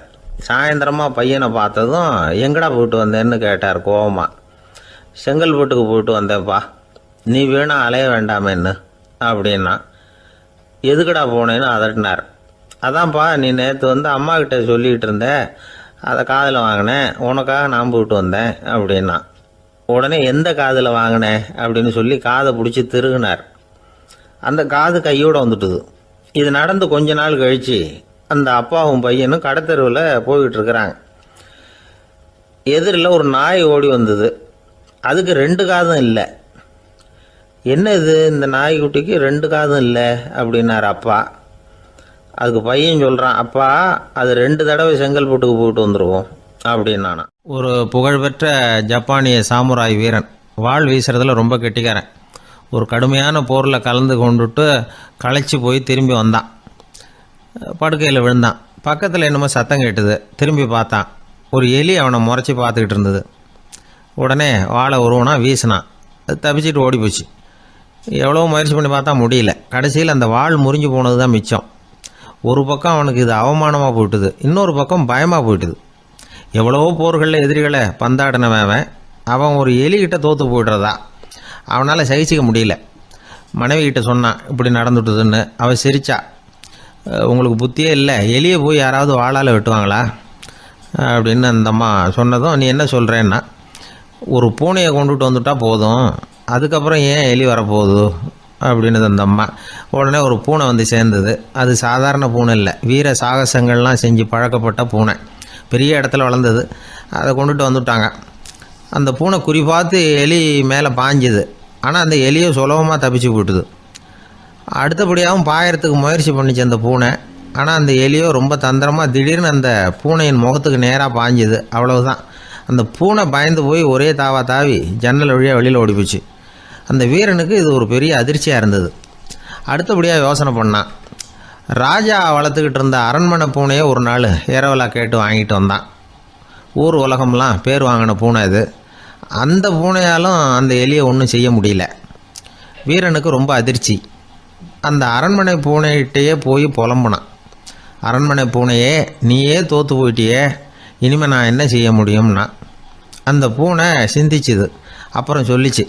A: சாயந்தரமாக பையனை பார்த்ததும் எங்கடா போயிட்டு வந்தேன்னு கேட்டார் கோவமா. செங்கல்பட்டுக்கு போயிட்டு வந்தேன்ப்பா, நீ வேணா அலைய வேண்டாமேன்னு அப்படின்னா. எதுக்கடா போனேன்னு அதட்டினார். அதான்ப்பா நீ நேற்று வந்து அம்மா கிட்ட சொல்லிகிட்டு இருந்த, அதை காதில் வாங்கினேன், உனக்காக நான் போயிட்டு வந்தேன் அப்படின்னா. உடனே எந்த காதில் வாங்கினேன் அப்படின்னு சொல்லி காதை பிடிச்சி திருகினார். அந்த காது கையோடு வந்துட்டுது. இது நடந்து கொஞ்ச நாள் கழித்து அந்த அப்பாவும் பையனும் கடத்தெருவில் போய்கிட்டு இருக்கிறாங்க. எதிரில் ஒரு நாய் ஓடி வந்தது. அதுக்கு 2 காதும் இல்லை. என்ன இது, இந்த நாய்க்குட்டிக்கு 2 காதும் இல்லை அப்படின்னார் அப்பா. அதுக்கு பையன் சொல்கிறான், அப்பா அது 2 தடவை செங்கல்பட்டுக்கு போயிட்டு வந்துடுவோம் அப்படின்னானா. ஒரு புகழ்பெற்ற ஜப்பானிய சாமுராய் வீரன், வாள் வீசுறதுல ரொம்ப கெட்டிக்காரன். ஒரு கடுமையான போரில் கலந்து கொண்டுட்டு களைச்சி போய் திரும்பி வந்தான். படுக்கையில் விழுந்தான். பக்கத்தில் என்னமோ சத்தம் கேட்டுது. திரும்பி பார்த்தான். ஒரு எலி அவனை முறைச்சி பார்த்துக்கிட்டு இருந்தது. உடனே வாழை உருவனா வீசினான். அது தப்பிச்சிட்டு ஓடி போச்சு. எவ்வளோ முயற்சி பண்ணி பார்த்தா முடியல. கடைசியில் அந்த வாள் முறிஞ்சு போனது தான் மிச்சம். ஒரு பக்கம் அவனுக்கு இது அவமானமாக போயிட்டுது, இன்னொரு பக்கம் பயமாக போயிட்டுது. எவ்வளவோ போர்களில் எதிரிகளை பந்தாடினவன் அவன் ஒரு எலிகிட்ட தோற்று போய்டுறதா அவனால் சகிச்சிக்க முடியல. மனைவி கிட்ட சொன்னான் இப்படி நடந்துட்டுதுன்னு. அவள் சிரிச்சா. உங்களுக்கு புத்தியே இல்லை, எலியை போய் யாராவது வாளால் வெட்டுவாங்களா அப்படின்னு அந்த அம்மா சொன்னதும், நீ என்ன சொல்கிறேன்னா, ஒரு பூனையை கொண்டுட்டு வந்துட்டா போதும், அதுக்கப்புறம் ஏன் எலி வரப்போகுது அப்படின்னு அந்த அம்மா. உடனே ஒரு பூனை வந்து சேர்ந்தது. அது சாதாரண பூனை இல்லை, வீர சாகசங்கள்லாம் செஞ்சு பழக்கப்பட்ட பூனை. பெரிய இடத்துல வளர்ந்தது. அதை கொண்டுட்டு வந்துட்டாங்க. அந்த பூனை குறி பார்த்து எலி மேலே பாஞ்சுது. ஆனால் அந்த எலியை சுலபமாக தப்பிச்சு போட்டுது. அடுத்தபடியாகவும் பாயறதுக்கு முயற்சி பண்ணிச்சு அந்த பூனை. ஆனால் அந்த எலியோ ரொம்ப தந்திரமாக திடீர்னு அந்த பூனையின் முகத்துக்கு நேராக பாஞ்சுது. அவ்வளவுதான். அந்த பூனை பயந்து போய் ஒரே தாவி ஜன்னல் வழியாக வெளியில் ஓடி போச்சு. அந்த வீரனுக்கு இது ஒரு பெரிய அதிர்ச்சியாக இருந்தது. அடுத்தபடியாக யோசனை பண்ணான். ராஜா வளர்த்துக்கிட்டு இருந்த அரண்மனை பூனையை ஒரு நாள் ஏரவலா கேட்டு வாங்கிட்டு வந்தான். ஊர் உலகம்லாம் பேர் வாங்கின பூனை இது. அந்த பூனையாலும் அந்த எலியை ஒன்றும் செய்ய முடியல. வீரனுக்கு ரொம்ப அதிர்ச்சி. அந்த அரண்மனை பூனைகிட்டையே போய் புலம்புனான். அரண்மனை பூனையே, நீயே தோற்று போயிட்டியே, இனிமேல் நான் என்ன செய்ய முடியும்னா. அந்த பூனை சிந்திச்சுது. அப்புறம் சொல்லிச்சு,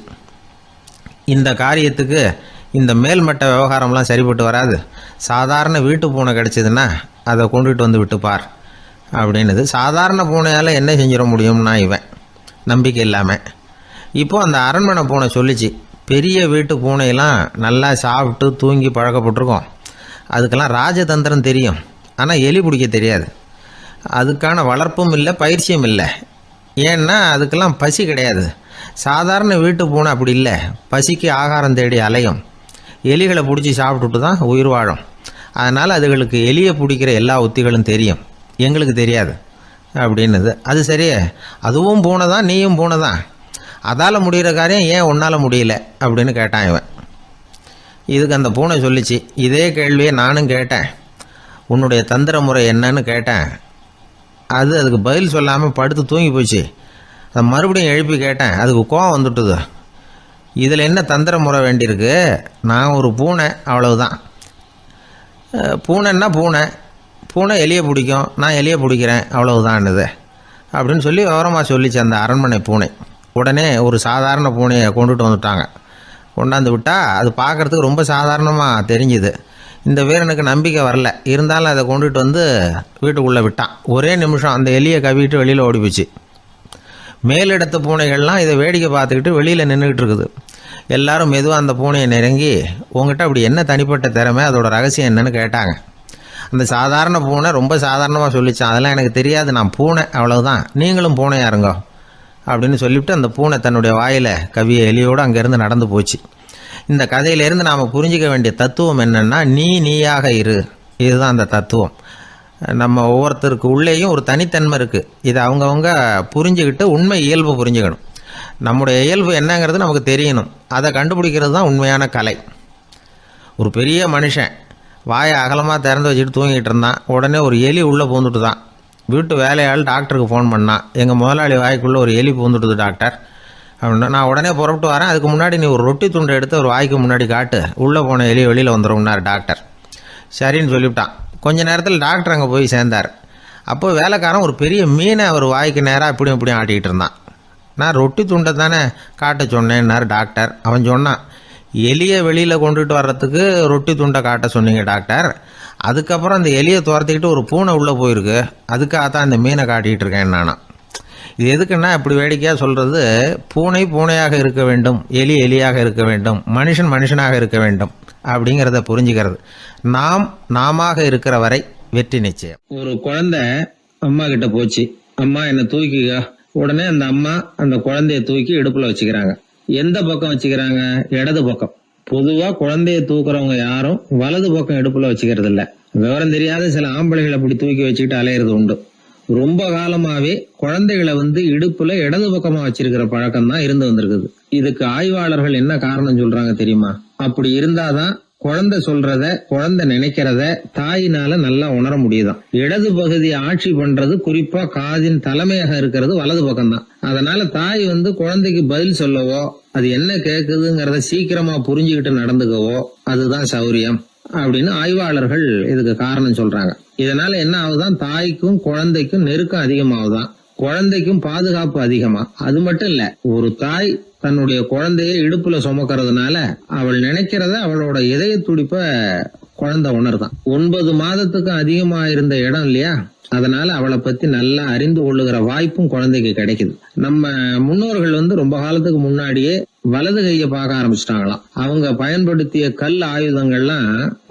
A: இந்த காரியத்துக்கு இந்த மேல்மட்ட விவகாரம்லாம் சரிப்பட்டு வராது. சாதாரண வீட்டு பூனை கிடச்சிதுன்னா அதை கொண்டுகிட்டு வந்து விட்டுப்பார் அப்படின்னுது. சாதாரண பூனையால் என்ன செஞ்சிட முடியும்னா இவன் நம்பிக்கை இல்லாமல். இப்போது அந்த அரண்மனை பூனை சொல்லிச்சு, பெரிய வீட்டு பூனையெல்லாம் நல்லா சாப்பிட்டு தூங்கி பழக்கப்பட்டிருக்கோம். அதுக்கெல்லாம் ராஜதந்திரம் தெரியும், ஆனால் எலி பிடிக்க தெரியாது. அதுக்கான வளர்ப்பும் இல்லை, பயிற்சியும் இல்லை. ஏன்னா அதுக்கெல்லாம் பசி கிடையாது. சாதாரண வீட்டு பூனை அப்படி இல்லை, பசிக்கு ஆகாரம் தேடி அலையும். எலிகளை பிடிச்சி சாப்பிட்டுட்டு தான் உயிர் வாழும். அதனால் அதுகளுக்கு எலியை பிடிக்கிற எல்லா உத்திகளும் தெரியும், எங்களுக்கு தெரியாது அப்படின்னுது. அது சரியே, அதுவும் பூனை தான், நீயும் பூனை தான், அதால் முடிகிற காரியம் ஏன் உன்னால் முடியல அப்படின்னு கேட்டான் இவன். இதுக்கு அந்த பூனை சொல்லிச்சு, இதே கேள்வியை நானும் கேட்டேன், உன்னுடைய தந்திர முறை என்னன்னு கேட்டேன். அதுக்கு பதில் சொல்லாமல் படுத்து தூங்கி போச்சு. அதை மறுபடியும் எழுப்பி கேட்டேன், அதுக்கு கோவம் வந்துட்டுது. இதில் என்ன தந்திர முறை வேண்டியிருக்கு, நான் ஒரு பூனை அவ்வளவுதான். பூனைன்னா பூனை, பூனை எலியை பிடிக்கும், நான் எலியை பிடிக்கிறேன் அவ்வளவுதான்னுது அப்படின்னு சொல்லி விவரமாக சொல்லிச்சு அந்த அரண்மனை பூனை. உடனே ஒரு சாதாரண பூனையை கொண்டுட்டு வந்துட்டாங்க. கொண்டாந்து விட்டால் அது பார்க்குறதுக்கு ரொம்ப சாதாரணமாக தெரிஞ்சுது. இந்த வீரனுக்கு நம்பிக்கை வரல. இருந்தாலும் அதை கொண்டுட்டு வந்து வீட்டுக்குள்ளே விட்டான். ஒரே நிமிஷம் அந்த எலியை கவிட்டு வெளியில் ஓடி போச்சு. மேலிடத்து பூனைகள்லாம் இதை வேடிக்கை பார்த்துக்கிட்டு வெளியில் நின்றுக்கிட்டு இருக்குது. எல்லாரும் மெதுவாக அந்த பூனையை நெருங்கி, உங்ககிட்ட அப்படி என்ன தனிப்பட்ட திறமை, அதோட ரகசியம் என்னன்னு கேட்டாங்க. அந்த சாதாரண பூனை ரொம்ப சாதாரணமாக சொல்லிச்சான், அதெல்லாம் எனக்கு தெரியாது, நான் பூனை அவ்வளவுதான், நீங்களும் பூனையா இருங்க அப்படின்னு சொல்லிவிட்டு அந்த பூனை தன்னுடைய வாயில் கவிய எலியோடு அங்கேருந்து நடந்து போச்சு. இந்த கதையிலேருந்து நாம் புரிஞ்சிக்க வேண்டிய தத்துவம் என்னென்னா, நீயாக இரு. இதுதான் அந்த தத்துவம். நம்ம ஒவ்வொருத்தருக்கு உள்ளேயும் ஒரு தனித்தன்மை இருக்குது. இதை அவங்கவுங்க புரிஞ்சுக்கிட்டு உண்மை இயல்பு புரிஞ்சுக்கணும். நம்முடைய இயல்பு என்னங்கிறது நமக்கு தெரியணும். அதை கண்டுபிடிக்கிறது தான் உண்மையான கலை. ஒரு பெரிய மனுஷன் வாயை அகலமாக திறந்து வச்சுட்டு தூங்கிட்டு இருந்தான். உடனே ஒரு எலி உள்ளே பூந்துட்டு தான். வீட்டு வேலையாள் டாக்டருக்கு ஃபோன் பண்ணான், எங்கள் முதலாளி வாய்க்குள்ளே ஒரு எலி பூந்துடுது டாக்டர் அப்படின்னா. நான் உடனே புறப்பட்டு வரேன், அதுக்கு முன்னாடி நீ ஒரு ரொட்டி துண்டை எடுத்து ஒரு வாய்க்கு முன்னாடி காட்டு, உள்ளே போன எலி வெளியில் வந்துடும்னார் டாக்டர். சரின்னு சொல்லிவிட்டான். கொஞ்ச நேரத்தில் டாக்டர் அங்கே போய் சேர்ந்தார். அப்போ வேலைக்காரன் ஒரு பெரிய மீனை அவர் வாய்க்கு நேராக இப்படியும் ஆட்டிக்கிட்டு இருந்தான். நான் ரொட்டி துண்டை தானே காட்ட சொன்னேன்னார் டாக்டர். அவன் சொன்னான், எலியை வெளியில் கொண்டுட்டு வர்றதுக்கு ரொட்டி துண்டை காட்ட சொன்னீங்க டாக்டர், அதுக்கப்புறம் அந்த எலியை துரத்திக்கிட்டு ஒரு பூனை உள்ளே போயிருக்கு, அதுக்காக தான் இந்த மீனை காட்டிகிட்டு இருக்கேன் நானும். இது எதுக்குன்னா இப்படி வேடிக்கையாக சொல்கிறது, பூனை பூனையாக இருக்க வேண்டும், எலி எலியாக இருக்க வேண்டும், மனுஷன் மனுஷனாக இருக்க வேண்டும் அப்படிங்கிறத புரிஞ்சுக்கிறது. நாம இருக்கிற வரை வெற்றி நிச்சயம். ஒரு குழந்தை அம்மா கிட்ட போச்சு, அம்மா என்னை தூக்கிக்க. உடனே அந்த அம்மா அந்த குழந்தைய தூக்கி இடுப்புல வச்சுக்கிறாங்க. எந்த பக்கம் வச்சுக்கிறாங்க? இடது பக்கம். பொதுவா குழந்தைய தூக்குறவங்க யாரும் வலது பக்கம் இடுப்புல வச்சுக்கிறது இல்ல. விவரம் தெரியாத சில ஆம்பளைகளை அப்படி தூக்கி வச்சுக்கிட்டு அலையிறது உண்டு. ரொம்ப காலமாவே குழந்தைகளை இடுப்புல இடது பக்கமா வச்சிருக்கிற பழக்கம் தான் இருந்து வந்திருக்குது. இதுக்கு ஆய்வாளர்கள் என்ன காரணம் சொல்றாங்க தெரியுமா? அப்படி இருந்தாதான் குழந்தை சொல்றத, குழந்தை நினைக்கிறத தாயினால நல்லா உணர முடியுதாம். இடது பகுதி ஆட்சி பண்றது, குறிப்பா காதின் தலைமையாக இருக்கிறது வலது பக்கம் தான். அதனால தாய் குழந்தைக்கு பதில் சொல்லவோ, அது என்ன கேக்குதுங்கிறத சீக்கிரமா புரிஞ்சுக்கிட்டு நடந்துக்கவோ அதுதான் சௌரியம் அப்படின்னு ஆய்வாளர்கள் இதுக்கு காரணம் சொல்றாங்க. இதனால என்ன ஆகுதான், தாய்க்கும் குழந்தைக்கும் நெருக்கம் அதிகமாகுதான், குழந்தைக்கும் பாதுகாப்பு அதிகமா. அது மட்டும் இல்ல, ஒரு தாய் தன்னுடைய குழந்தைய இடுப்புல சுமக்கிறதுனால அவள் நினைக்கிறத, அவளோட இதய துடிப்ப குழந்தை உணர்தான். 9 மாதத்துக்கும் அதிகமா இருந்த இடம் இல்லையா, அதனால அவளை பத்தி நல்லா அறிந்து கொள்ளுகிற வாய்ப்பும் குழந்தைக்கு கிடைக்குது. நம்ம முன்னோர்கள் ரொம்ப காலத்துக்கு முன்னாடியே வலது கையை பார்க்க ஆரம்பிச்சிட்டாங்களாம். அவங்க பயன்படுத்திய கல் ஆயுதங்கள்லாம்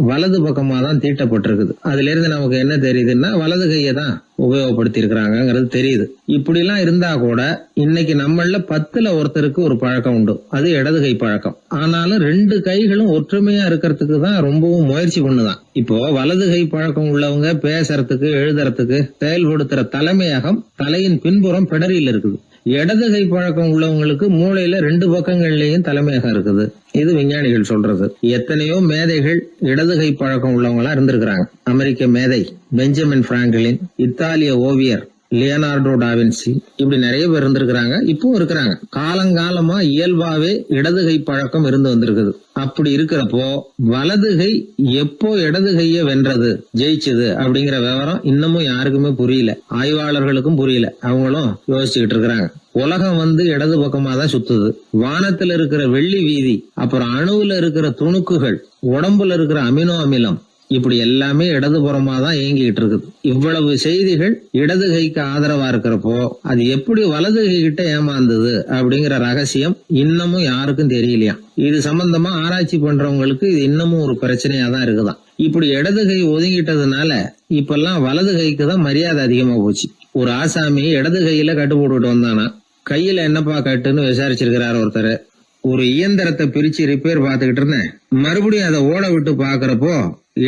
A: வலது பக்கமா தான் தீட்டப்பட்டிருக்குது. அதுல இருந்து நமக்கு என்ன தெரியுதுன்னா, வலது கையை தான் உபயோகப்படுத்தி இருக்கிறாங்கிறது தெரியுது. இப்படி எல்லாம் இருந்தா கூட இன்னைக்கு நம்மள 10ல் ஒருத்தருக்கு ஒரு பழக்கம் உண்டு, அது இடது கை பழக்கம். ஆனாலும் 2 கைகளும் ஒற்றுமையா இருக்கிறதுக்கு தான் ரொம்பவும் முயற்சி பண்ணுதான். இப்போ வலது கை பழக்கம் உள்ளவங்க பேசுறதுக்கு, எழுதுறதுக்கு, செயல்படுத்துற தலைமையகம் தலையின் பின்புறம் பிடரியில் இருக்குது. இடது கை பழக்கம் உள்ளவங்களுக்கு மூளையில 2 பக்கங்கள்லயும் தலைமையகம் இருக்குது. இது விஞ்ஞானிகள் சொல்றது. எத்தனையோ மேதைகள் இடது கை பழக்கம் உள்ளவங்களா இருந்திருக்கிறாங்க. அமெரிக்க மேதை பெஞ்சமின் பிராங்கிலின், இத்தாலிய ஓவியர் லியோனார்டோ டாவின்சி, இப்படி நிறைய பேர் இருந்திருக்கிறாங்க, இப்பவும் இருக்கிறாங்க. காலங்காலமா இயல்பாவே இடது கை பழக்கம் இருந்து வந்திருக்குது. அப்படி இருக்கிறப்போ வலது கை எப்போ இடது கைய வென்றது, ஜெயிச்சது அப்படிங்கிற விவரம் இன்னமும் யாருக்குமே புரியல, ஆய்வாளர்களுக்கும் புரியல. அவங்களும் யோசிச்சுக்கிட்டு இருக்கிறாங்க. உலகம் இடது பக்கமா தான் சுத்துது. வானத்துல இருக்கிற வெள்ளி வீதி, அப்புறம் அணுவுல இருக்கிற துணுக்குகள், உடம்புல இருக்கிற அமினோ அமிலம், இப்படி எல்லாமே இடதுபுறமா தான் இயங்கிட்டு இருக்குது. இவ்வளவு செய்திகள் இடது கைக்கு ஆதரவா இருக்கிறப்போ அது எப்படி வலது கை கிட்ட ஏமாந்தது அப்படிங்கிற ரகசியம் இன்னமும் யாருக்கும் தெரியலையா. இது சம்பந்தமா ஆராய்ச்சி பண்றவங்களுக்கு இது இன்னமும் ஒரு பிரச்சனையா தான் இருக்குதான். இப்படி இடது கை ஒதுங்கிட்டதுனால இப்பெல்லாம் வலது கைக்கு தான் மரியாதை அதிகமா போச்சு. ஒரு ஆசாமி இடது கையில கட்டு போட்டுட்டு வந்தானா, கையில என்னப்பா கட்டுன்னு விசாரிச்சிருக்கிறாரு ஒருத்தர். ஒரு இயந்திரத்தை பிரிச்சு ரிப்பேர் பார்த்துக்கிட்டு இருந்தேன், மறுபடியும் அதை ஓட விட்டு பாக்குறப்போ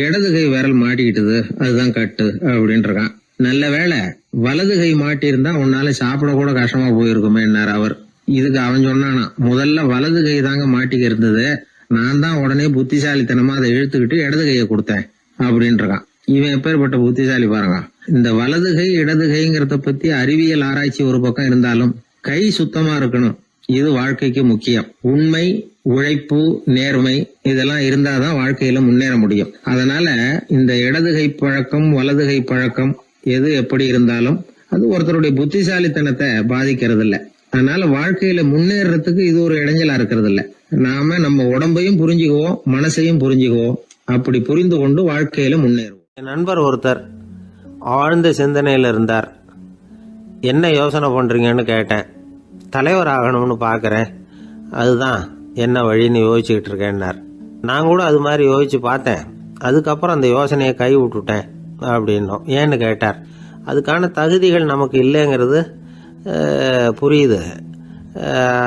A: இடது கை விரல் மாட்டிக்கிட்டது, அதுதான் கட்டு அப்படின்னு இருக்கான். நல்ல வேளை வலது கை மாட்டி இருந்தா உன்னால சாப்பிட கூட கஷ்டமா போயிருக்குமே அவர். இதுக்கு அவன் சொன்னானா, முதல்ல வலது கை தாங்க மாட்டிக்க இருந்தது, நான் தான் உடனே புத்திசாலித்தனமா அதை இழுத்துக்கிட்டு இடது கையை கொடுத்தேன் அப்படின்னு இருக்கான். இவன் எப்பேற்பட்ட புத்திசாலி பாருங்க. இந்த வலது கை இடது கைங்கிறத பத்தி அறிவியல் ஆராய்ச்சி ஒரு பக்கம் இருந்தாலும் கை சுத்தமா இருக்கணும், இது வாழ்க்கைக்கு முக்கியம். உண்மை, உழைப்பு, நேர்மை இதெல்லாம் இருந்தாதான் வாழ்க்கையில முன்னேற முடியும். அதனால இந்த இடது கை பழக்கம், வலது கை பழக்கம் எது எப்படி இருந்தாலும் அது ஒருத்தருடைய புத்திசாலித்தனத்தை பாதிக்கிறது இல்ல. அதனால வாழ்க்கையில முன்னேறதுக்கு இது ஒரு இடைஞ்சலா இருக்கிறது இல்ல. நாம நம்ம உடம்பையும் புரிஞ்சுக்குவோம், மனசையும் புரிஞ்சுக்குவோம். அப்படி புரிந்து கொண்டு வாழ்க்கையில முன்னேறுவோம்.
C: என் நண்பர் ஒருத்தர் ஆழ்ந்த சிந்தனையில இருந்தார். என்ன யோசனை பண்றீங்கன்னு கேட்டேன். தலைவர் ஆகணும்னு பார்க்குறேன், அதுதான் என்ன வழின்னு யோசிச்சுக்கிட்டு இருக்கேன்னார். நான் கூட அது மாதிரி யோசிச்சு பார்த்தேன், அதுக்கப்புறம் அந்த யோசனையை கை விட்டுட்டேன் அப்படின்னோம். ஏன்னு கேட்டார். அதுக்கான தகுதிகள் நமக்கு இல்லைங்கிறது புரியுது.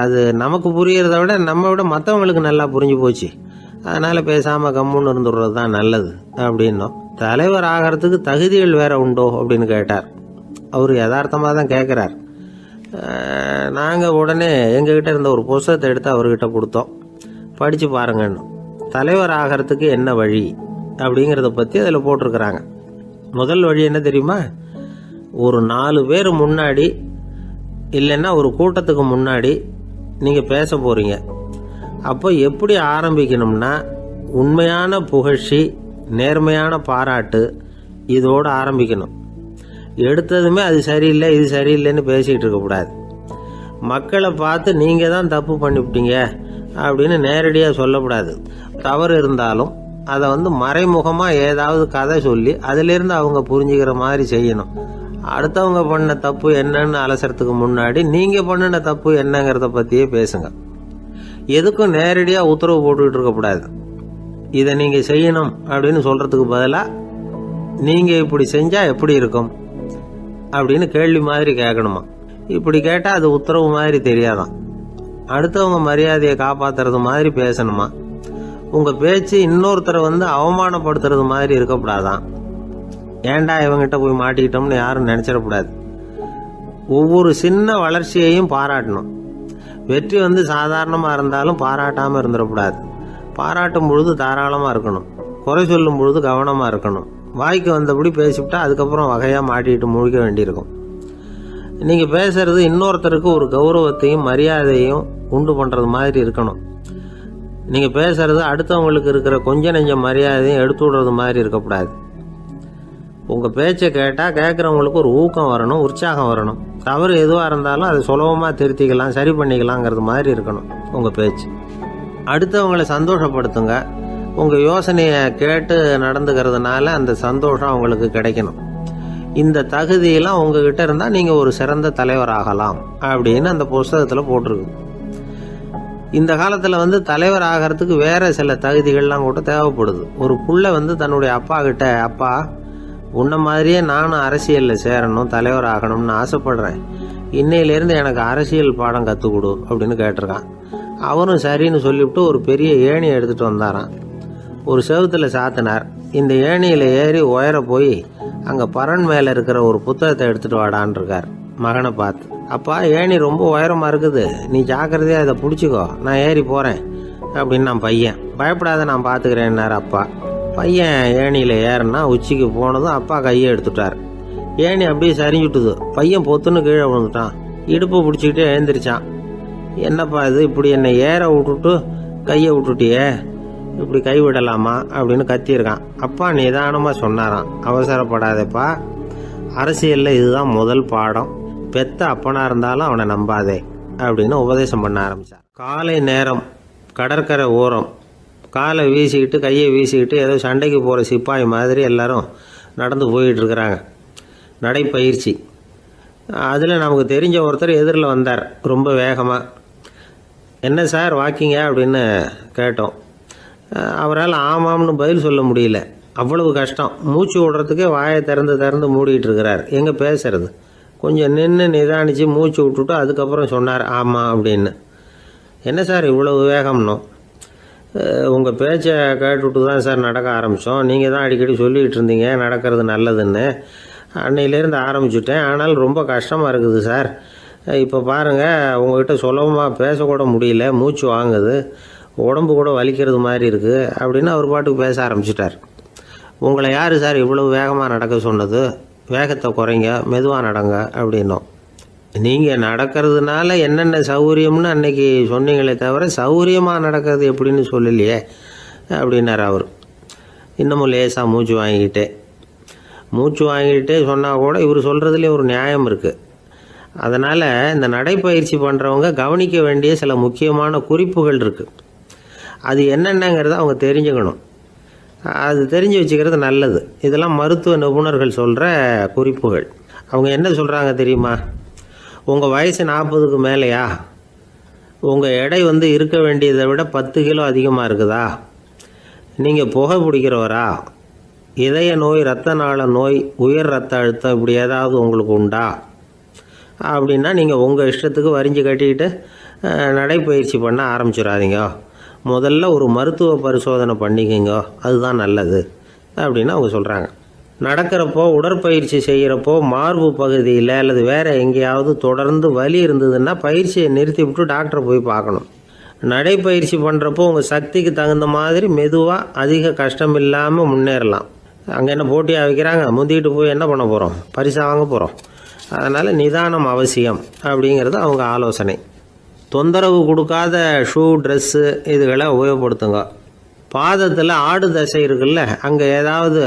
C: அது நமக்கு புரியறத விட நம்ம விட மற்றவங்களுக்கு நல்லா புரிஞ்சு போச்சு. அதனால் பேசாமல் கம்முன்னு இருந்துடுறது தான் நல்லது அப்படின்னோம். தலைவர் ஆகிறதுக்கு தகுதிகள் வேற உண்டோ அப்படின்னு கேட்டார். அவர் யதார்த்தமாக தான் கேட்குறார். நாங்கள் உடனே எங்ககிட்ட இருந்த ஒரு புத்தகத்தை எடுத்து அவர்கிட்ட கொடுத்தோம். படித்து பாருங்கன்னு. தலைவர் ஆகிறதுக்கு என்ன வழி அப்படிங்கிறத பற்றி அதில் போட்டிருக்கிறாங்க. முதல் வழி என்ன தெரியுமா? ஒரு 4 பேர் முன்னாடி இல்லைன்னா ஒரு கூட்டத்துக்கு முன்னாடி நீங்கள் பேச போகிறீங்க. அப்போ எப்படி ஆரம்பிக்கணும்னா, உண்மையான புகழ்ச்சி, நேர்மையான பாராட்டு இதோடு ஆரம்பிக்கணும். எடுத்ததுமே அது சரியில்லை இது சரியில்லைன்னு பேசிகிட்டு இருக்கக்கூடாது. மக்களை பார்த்து நீங்கள் தான் தப்பு பண்ணிவிட்டீங்க அப்படின்னு நேரடியாக சொல்லக்கூடாது. தவறு இருந்தாலும் அதை மறைமுகமாக ஏதாவது கதை சொல்லி அதிலிருந்து அவங்க புரிஞ்சுக்கிற மாதிரி செய்யணும். அடுத்தவங்க பண்ண தப்பு என்னன்னு அலசறதுக்கு முன்னாடி நீங்கள் பண்ணின தப்பு என்னங்கிறத பற்றியே பேசுங்க. எதுக்கும் நேரடியாக உத்தரவு போட்டுக்கிட்டு இருக்கக்கூடாது. இதை நீங்கள் செய்யணும் அப்படின்னு சொல்கிறதுக்கு பதிலாக நீங்கள் இப்படி செஞ்சால் எப்படி இருக்கும் அப்படின்னு கேள்வி மாதிரி கேட்கணுமா. இப்படி கேட்டால் அது உத்தரவு மாதிரி தெரியாதான். அடுத்தவங்க மரியாதையை காப்பாற்றுறது மாதிரி பேசணுமா. உங்கள் பேச்சு இன்னொருத்தரை அவமானப்படுத்துறது மாதிரி இருக்கக்கூடாதான். ஏண்டா இவங்கிட்ட போய் மாட்டிக்கிட்டோம்னு யாரும் நினச்சிடக்கூடாது. ஒவ்வொரு சின்ன வளர்ச்சியையும் பாராட்டணும். வெற்றி சாதாரணமாக இருந்தாலும் பாராட்டாமல் இருந்துடக்கூடாது. பாராட்டும் பொழுது தாராளமாக இருக்கணும். குறை சொல்லும் பொழுது கவனமாக இருக்கணும். வாய்க்கு வந்தபடி பேசிவிட்டா அதுக்கப்புறம் வகையாக மாட்டிக்கிட்டு முழிக்க வேண்டியிருக்கும். நீங்கள் பேசுறது இன்னொருத்தருக்கு ஒரு கௌரவத்தையும் மரியாதையும் உண்டு பண்ணுறது மாதிரி இருக்கணும். நீங்கள் பேசுறது அடுத்தவங்களுக்கு இருக்கிற கொஞ்ச நெஞ்ச மரியாதையும் எடுத்து விடுறது மாதிரி இருக்கக்கூடாது. உங்கள் பேச்சை கேட்டால் கேட்குறவங்களுக்கு ஒரு ஊக்கம் வரணும், உற்சாகம் வரணும். தவறு எதுவாக இருந்தாலும் அதை சுலபமாக திருத்திக்கலாம், சரி பண்ணிக்கலாங்கிறது மாதிரி இருக்கணும் உங்கள் பேச்சு. அடுத்தவங்களை சந்தோஷப்படுத்துங்க. உங்கள் யோசனையை கேட்டு நடந்துக்கிறதுனால அந்த சந்தோஷம் அவங்களுக்கு கிடைக்கணும். இந்த தகுதியெல்லாம் உங்ககிட்ட இருந்தால் நீங்கள் ஒரு சிறந்த தலைவராகலாம் அப்படின்னு அந்த புஸ்தகத்தில் போட்டிருக்கு. இந்த காலத்தில் தலைவர் ஆகிறதுக்கு வேறு சில தகுதிகள்லாம் கூட தேவைப்படுது. ஒரு புள்ள தன்னுடைய அப்பா கிட்ட, அப்பா உன்ன மாதிரியே நானும் அரசியலில் சேரணும், தலைவர் ஆகணும்னு ஆசைப்படுறேன், இன்னையிலேருந்து எனக்கு அரசியல் பாடம் கற்றுக் கொடு அப்படின்னு கேட்டிருக்கான். அவரும் சரின்னு சொல்லிவிட்டு ஒரு பெரிய ஏணியை எடுத்துகிட்டு வந்தாரான். ஒரு செவுத்தில் சாத்தினார். இந்த ஏணியில் ஏறி உயர போய் அங்கே பரன் மேலே இருக்கிற ஒரு புத்தகத்தை எடுத்துகிட்டு வாடான் இருக்கார் மகனை பார்த்து. அப்பா ஏணி ரொம்ப உயரமாக இருக்குது, நீ ஜாக்கிரதையாக இதை பிடிச்சிக்கோ, நான் ஏறி போகிறேன் அப்படின்னு நான் பையன். பயப்படாத நான் பார்த்துக்கிறேன்னார் அப்பா. பையன் ஏணியில் ஏறினா உச்சிக்கு போனதும் அப்பா கையை எடுத்துட்டார். ஏணி அப்படியே சரிஞ்சுட்டுது. பையன் பொத்துன்னு கீழே விழுந்துட்டான். இடுப்பை பிடிச்சிக்கிட்டே எழுந்திரிச்சான். என்னப்பா இது, இப்படி என்னை ஏற விட்டுட்டு கையை விட்டுட்டியே, இப்படி கை விடலாமா அப்படின்னு கத்தியிருக்கான். அப்பா நிதானமாக சொன்னாராம், அவசரப்படாதேப்பா, அரசியலில் இதுதான் முதல் பாடம், பெத்த அப்பனாக இருந்தாலும் அவனை நம்பாதே அப்படின்னு உபதேசம் பண்ண ஆரம்பித்தார். காலை நேரம், கடற்கரை ஓரம், காலை வீசிக்கிட்டு கையை வீசிக்கிட்டு ஏதோ சண்டைக்கு போகிற சிப்பாய் மாதிரி எல்லாரும் நடந்து போயிட்டு இருக்கிறாங்க. நடைப்பயிற்சி. அதில் நமக்கு தெரிஞ்ச ஒருத்தர் எதிரில் வந்தார் ரொம்ப வேகமாக. என்ன சார் வாக்கிங்க அப்படின்னு கேட்டோம். அவரால் ஆமாம்னு பதில் சொல்ல முடியல, அவ்வளவு கஷ்டம். மூச்சு விடுறதுக்கே வாயை திறந்து மூடிட்டு இருக்கிறார். எங்கே பேசுறது? கொஞ்சம் நின்று நிதானித்து மூச்சு விட்டுட்டு அதுக்கப்புறம் சொன்னார் ஆமாம் அப்படின்னு. என்ன சார் இவ்வளவு வேகம்னோ? உங்கள் பேச்சை கேட்டுவிட்டு தான் சார் நடக்க ஆரம்பித்தோம். நீங்கள் தான் அடிக்கடி சொல்லிகிட்டு இருந்தீங்க நடக்கிறது நல்லதுன்னு. அன்னையிலேருந்து ஆரம்பிச்சுட்டேன், ஆனால் ரொம்ப கஷ்டமாக இருக்குது சார். இப்போ பாருங்கள், உங்கள்கிட்ட சுலபமாக பேசக்கூட முடியல, மூச்சு வாங்குது, உடம்பு கூட வலிக்கிறது மாதிரி இருக்குது அப்படின்னு அவர் பாட்டுக்கு பேச ஆரம்பிச்சிட்டார். உங்களை யார் சார் இவ்வளவு வேகமாக நடக்க சொன்னது? வேகத்தை குறைங்க, மெதுவாக நடங்க அப்படின்னோம். நீங்கள் நடக்கிறதுனால என்னென்ன சௌகரியம்னு அன்னைக்கு சொன்னீங்களே தவிர சௌகரியமாக நடக்கிறது எப்படின்னு சொல்லலையே அப்படின்னார் அவர். இன்னமும் லேசாக மூச்சு வாங்கிக்கிட்டே சொன்னால் கூட இவர் சொல்கிறதுலேயே ஒரு நியாயம் இருக்குது. அதனால் இந்த நடைப்பயிற்சி பண்ணுறவங்க கவனிக்க வேண்டிய சில முக்கியமான குறிப்புகள் இருக்குது. அது என்னென்னங்கிறத அவங்க தெரிஞ்சுக்கணும். அது தெரிஞ்சு வச்சுக்கிறது நல்லது. இதெல்லாம் மருத்துவ நிபுணர்கள் சொல்கிற குறிப்புகள். அவங்க என்ன சொல்கிறாங்க தெரியுமா? உங்கள் வயசு 40க்கு மேலேயா? உங்கள் எடை இருக்க வேண்டியதை விட 10 கிலோ அதிகமாக இருக்குதா? நீங்கள் புகை பிடிக்கிறவரா? இதய நோய், இரத்த நாள நோய், உயர் இரத்த அழுத்தம் இப்படி ஏதாவது உங்களுக்கு உண்டா? அப்படின்னா நீங்கள் உங்கள் இஷ்டத்துக்கு வரிஞ்சு கட்டிக்கிட்டு நடைப்பயிற்சி பண்ண ஆரம்பிச்சிடாதீங்க. முதல்ல ஒரு மருத்துவ பரிசோதனை பண்ணிக்கோங்க, அதுதான் நல்லது அப்படின்னு அவங்க சொல்கிறாங்க. நடக்கிறப்போ, உடற்பயிற்சி செய்கிறப்போ மார்பு பகுதியில் அல்லது வேறு எங்கேயாவது தொடர்ந்து வலி இருந்ததுன்னா பயிற்சியை நிறுத்தி விட்டு டாக்டரை போய் பார்க்கணும். நடைப்பயிற்சி பண்ணுறப்போ உங்கள் சக்திக்கு தகுந்த மாதிரி மெதுவாக அதிக கஷ்டம் இல்லாமல் முன்னேறலாம். அங்கே என்ன போட்டியாக வைக்கிறாங்க, முந்திக்கிட்டு போய் என்ன பண்ண போகிறோம், பரிசாக வாங்க போகிறோம். அதனால் நிதானம் அவசியம் அப்படிங்கிறது அவங்க ஆலோசனை. தொந்தரவு கொடுக்காத ஷூ, ட்ரெஸ்ஸு இதுகளை உபயோகப்படுத்துங்க. பாதத்தில் ஆடு தசை இருக்குல்ல, அங்கே ஏதாவது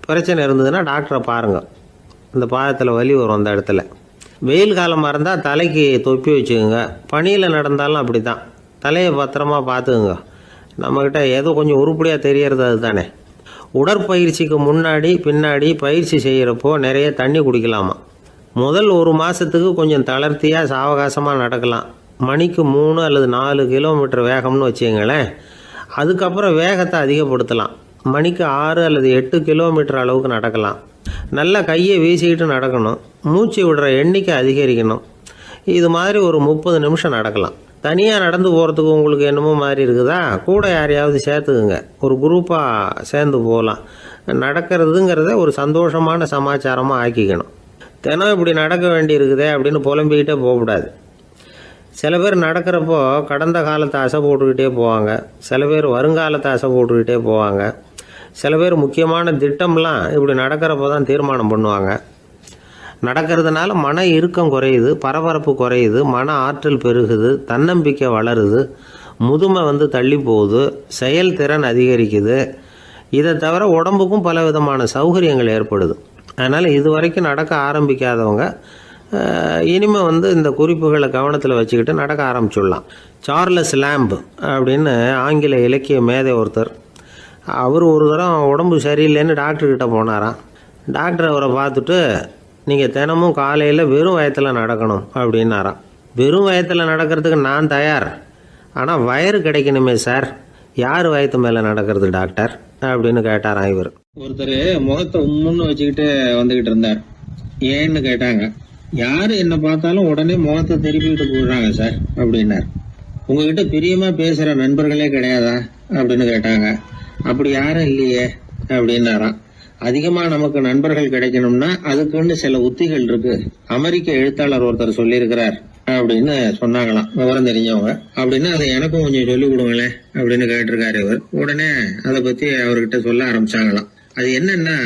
C: பிரச்சனை இருந்ததுன்னா டாக்டரை பாருங்கள். அந்த பாதத்தில் வலி வரும் அந்த இடத்துல. வெயில் காலமாக இருந்தால் தலைக்கு தொப்பி வச்சுக்கோங்க. பனியில் நடந்தாலும் அப்படி தான், தலையை பத்திரமா பார்த்துக்குங்க. நம்மக்கிட்ட ஏதோ கொஞ்சம் உருப்படியாக தெரியறது அது தானே. உடற்பயிற்சிக்கு முன்னாடி பின்னாடி பயிற்சி செய்கிறப்போ நிறைய தண்ணி குடிக்கலாமா. முதல் 1 மாதத்துக்கு கொஞ்சம் தளர்த்தியாக சாவகாசமாக நடக்கலாம். மணிக்கு 3 அல்லது 4 கிலோமீட்டர் வேகம்னு வச்சுங்களேன். அதுக்கப்புறம் வேகத்தை அதிகப்படுத்தலாம். மணிக்கு 6 அல்லது 8 கிலோமீட்டர் அளவுக்கு நடக்கலாம். நல்லா கையை வீசிக்கிட்டு நடக்கணும். மூச்சு விடுற எண்ணிக்கை அதிகரிக்கணும். இது மாதிரி ஒரு 30 நிமிஷம் நடக்கலாம். தனியாக நடந்து போகிறதுக்கு உங்களுக்கு என்னமோ மாதிரி இருக்குதா, கூட யாரையாவது சேர்த்துக்குங்க. ஒரு குரூப்பாக சேர்ந்து போகலாம். நடக்கிறதுங்கிறத ஒரு சந்தோஷமான சமாச்சாரமாக ஆக்கிக்கணும். தினம் இப்படி நடக்க வேண்டி இருக்குதே அப்படின்னு புலம்பிக்கிட்டே போகக்கூடாது. சில பேர் நடக்கிறப்போ கடந்த காலத்தை அசை போட்டுக்கிட்டே போவாங்க. சில பேர் வருங்காலத்தை அசை போட்டுக்கிட்டே போவாங்க. சில பேர் முக்கியமான திட்டம்லாம் இப்படி நடக்கிறப்போ தான் தீர்மானம் பண்ணுவாங்க. நடக்கிறதுனால மன இறுக்கம் குறையுது, பரபரப்பு குறையுது, மன ஆற்றல் பெருகுது, தன்னம்பிக்கை வளருது, முதுமை தள்ளி போகுது, செயல்திறன் அதிகரிக்குது. இதை தவிர உடம்புக்கும் பல விதமான சௌகரியங்கள் ஏற்படுது. அதனால் இது வரைக்கும் நடக்க ஆரம்பிக்காதவங்க இனிமேல் இந்த குறிப்புகளை கவனத்தில் வச்சுக்கிட்டு நடக்க ஆரம்பிச்சுடலாம். சார்லஸ் லேம்ப் அப்படின்னு ஆங்கில இலக்கிய மேதை ஒருத்தர், அவர் ஒரு தரம் உடம்பு சரியில்லைன்னு டாக்டர்கிட்ட போனாராம். டாக்டர் அவரை பார்த்துட்டு, நீங்கள் தினமும் காலையில் வெறும் வயத்தில் நடக்கணும் அப்படின்னாராம். வெறும் வயத்தில் நடக்கிறதுக்கு நான் தயார், ஆனால் வயிறு கிடைக்கணுமே சார், யார் வயத்து மேலே நடக்கிறது டாக்டர் அப்படின்னு கேட்டாராம் இவர். ஒருத்தர் முகத்தை உம்முன்னு வச்சுக்கிட்டு வந்துக்கிட்டு இருந்தார். ஏன்னு கேட்டாங்க. யார் என்ன பார்த்தாலும் உடனே முகத்தை திருப்பிக்கிட்டு போடுறாங்க சார் அப்படின்னார். உங்ககிட்ட பிரியமாக பேசுகிற நண்பர்களே கிடையாதா அப்படின்னு கேட்டாங்க. அப்படி யாரும் இல்லையே அப்படின்னாராம். அதிகமாக நமக்கு நண்பர்கள் கிடைக்கணும்னா அதுக்குன்னு சில உத்திகள் இருக்கு, அமெரிக்க எழுத்தாளர் ஒருத்தர் சொல்லியிருக்கிறார் அப்படின்னு சொன்னாங்களாம் விவரம் தெரிஞ்சவங்க. அப்படின்னு அதை எனக்கும் கொஞ்சம் சொல்லி கொடுங்களேன் அப்படின்னு கேட்டிருக்காரு இவர். உடனே அதை பற்றி அவர்கிட்ட சொல்ல ஆரம்பிச்சாங்களாம். அது என்னன்னா,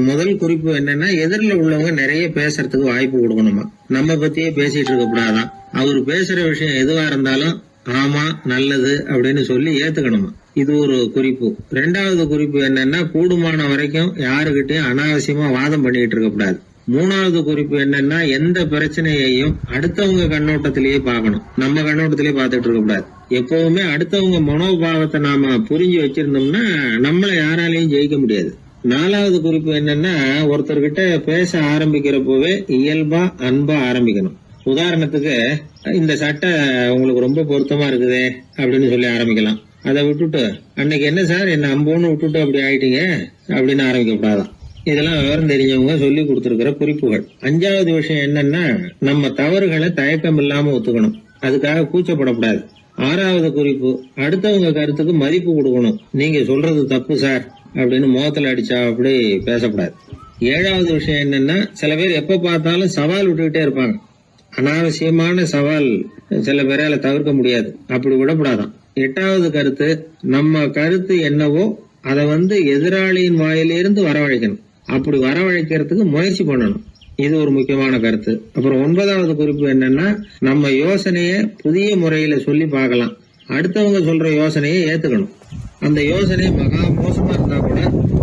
C: முதல் குறிப்பு என்னன்னா, எதிரில் உள்ளவங்க நிறைய பேசுறதுக்கு வாய்ப்பு கொடுக்கணுமா. நம்ம பத்தியே பேசிட்டு இருக்க கூடாதான். அவர் பேசுற விஷயம் எதுவா இருந்தாலும் ஆமா நல்லது அப்படின்னு சொல்லி ஏத்துக்கணுமா. இது ஒரு குறிப்பு. 2வது குறிப்பு என்னன்னா, கூடுமான வரைக்கும் யாருகிட்டையும் அனாவசியமா வாதம் பண்ணிட்டு இருக்க கூடாது. 3வது குறிப்பு என்னன்னா, எந்த பிரச்சனையையும் அடுத்தவங்க கண்ணோட்டத்திலேயே பார்க்கணும், நம்ம கண்ணோட்டத்திலேயே பார்த்துட்டு இருக்க கூடாது. எப்பவுமே அடுத்தவங்க மனோபாவத்தை நாம புரிஞ்சு வச்சிருந்தோம்னா நம்மளை யாராலையும் ஜெயிக்க முடியாது. 4வது குறிப்பு என்னன்னா, ஒருத்தர்கிட்ட பேச ஆரம்பிக்கிறப்பவே இயல்பா அன்பா ஆரம்பிக்கணும். உதாரணத்துக்கு, இந்த சட்டை உங்களுக்கு ரொம்ப பொருத்தமா இருக்குதே அப்படின்னு சொல்லி ஆரம்பிக்கலாம். அதை விட்டுட்டு, அன்னைக்கு என்ன சார் என்ன அம்போன்னு விட்டுட்டு அப்படி ஆயிட்டீங்க அப்படின்னு ஆரம்பிக்க கூடாதான். இதெல்லாம் விவரம் தெரிஞ்சவங்க சொல்லி கொடுத்துருக்கிற குறிப்புகள். 5வது விஷயம் என்னன்னா, நம்ம தவறுகளை தயக்கம் இல்லாம ஒத்துக்கணும், அதுக்காக கூச்சப்படக்கூடாது. 6வது குறிப்பு, அடுத்தவங்க கருத்துக்கு மதிப்பு கொடுக்கணும். நீங்க சொல்றது தப்பு சார் அப்படின்னு முகத்துல அடிச்சா அப்படி பேசக்கூடாது. 7வது விஷயம் என்னன்னா, சில பேர் எப்ப பார்த்தாலும் சவால் விட்டுக்கிட்டே இருப்பாங்க. அனாவசியமான சவால் சில பேரால தவிர்க்க முடியாது, அப்படி விடக்கூடாதான். 8வது கருத்து, நம்ம கருத்து என்னவோ அதை எதிராளியின் வாயிலிருந்து வரவழைக்கணும். அப்படி வரவழைக்கிறதுக்கு முயற்சி பண்ணணும். இது ஒரு முக்கியமான கருத்து. அப்புறம் 9வது குறிப்பு என்னன்னா, நம்ம யோசனைய புதிய முறையில சொல்லி பார்க்கலாம். அடுத்தவங்க சொல்ற யோசனையை ஏத்துக்கணும். அந்த யோசனை மகா மோசமா இருந்தா கூட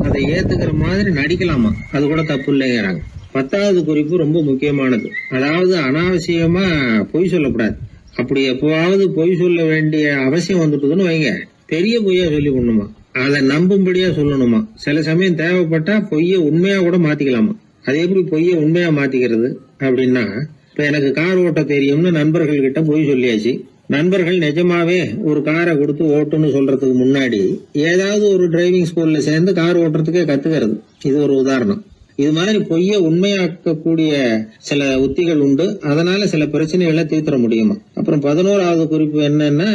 C: அதை ஏத்துக்கிற மாதிரி நடிக்கலாமா, அது கூட தப்பு இல்லைங்கிறாங்க. 10வது குறிப்பு ரொம்ப முக்கியமானது. அதாவது அனாவசியமா பொய் சொல்லக்கூடாது. அப்படி எப்பவாவது பொய் சொல்ல வேண்டிய அவசியம் வந்துட்டுதுன்னு வைங்க, பெரிய பொய்யா சொல்லி கொள்ளணுமா, அதை நம்பும்படியா சொல்லணுமா. சில சமயம் தேவைப்பட்டா பொய்ய உண்மையா கூட மாத்திக்கலாமா. அது எப்படி பொய்ய உண்மையா மாத்திக்கிறது அப்படின்னா, இப்ப எனக்கு கார் ஓட்ட தெரியும்னு நண்பர்கள் கிட்ட பொய் சொல்லியாச்சு. நண்பர்கள் நிஜமாவே ஒரு காரை கொடுத்து ஓட்டுன்னு சொல்றதுக்கு முன்னாடி ஏதாவது ஒரு டிரைவிங் ஸ்கூல்ல சேர்ந்து கார் ஓட்டுறதுக்கே கத்துக்கிறது. இது ஒரு உதாரணம். இது மாதிரி பொய்ய உண்மையாக்கக்கூடிய சில உத்திகள் உண்டு. அதனால சில பிரச்சனைகளை தீர்த்திட முடியுமா. அப்புறம் 11வது குறிப்பு என்னன்னா,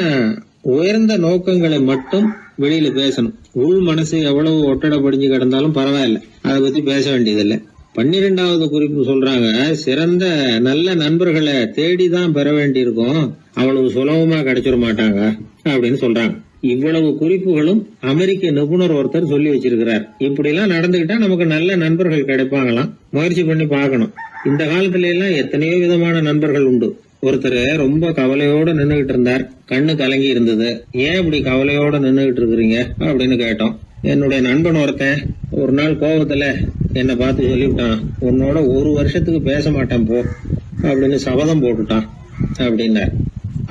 C: உயர்ந்த நோக்கங்களை மட்டும் வெளியில பேசணும். உள் மனசு எவ்வளவு ஒட்டடை படிஞ்சு கிடந்தாலும் பரவாயில்ல, அதை பத்தி பேச வேண்டியதில்லை. 12வது குறிப்பு சொல்றாங்க, சிறந்த நல்ல நண்பர்களை தேடிதான் பெற வேண்டியிருக்கும், அவ்வளவு சுலபமா கிடைச்சிட மாட்டாங்க அப்படின்னு சொல்றாங்க.
A: இவ்வளவு குறிப்புகளும் அமெரிக்க நிபுணர் ஒருத்தர் சொல்லி வச்சிருக்கிறார். இப்படி எல்லாம் நடந்துகிட்டா நமக்கு நல்ல நண்பர்கள் கிடைப்பாங்களாம். முயற்சி பண்ணி பார்க்கணும். இந்த காலத்துல எல்லாம் எத்தனையோ விதமான நண்பர்கள் உண்டு. ஒருத்தர் ரொம்ப கவலையோட நின்னுகிட்டு இருந்தார். கண்ணு கலங்கி இருந்தது. ஏன் இப்படி கவலையோட நின்னுகிட்டு இருக்கிறீங்க அப்படின்னு கேட்டோம். என்னுடைய நண்பன் ஒருத்தன் ஒரு நாள் கோபத்துல என்னை பார்த்து சொல்லிவிட்டான், உன்னோட 1 வருஷத்துக்கு பேச மாட்டேன் போ அப்படின்னு சபதம் போட்டுட்டான் அப்படின்னார்.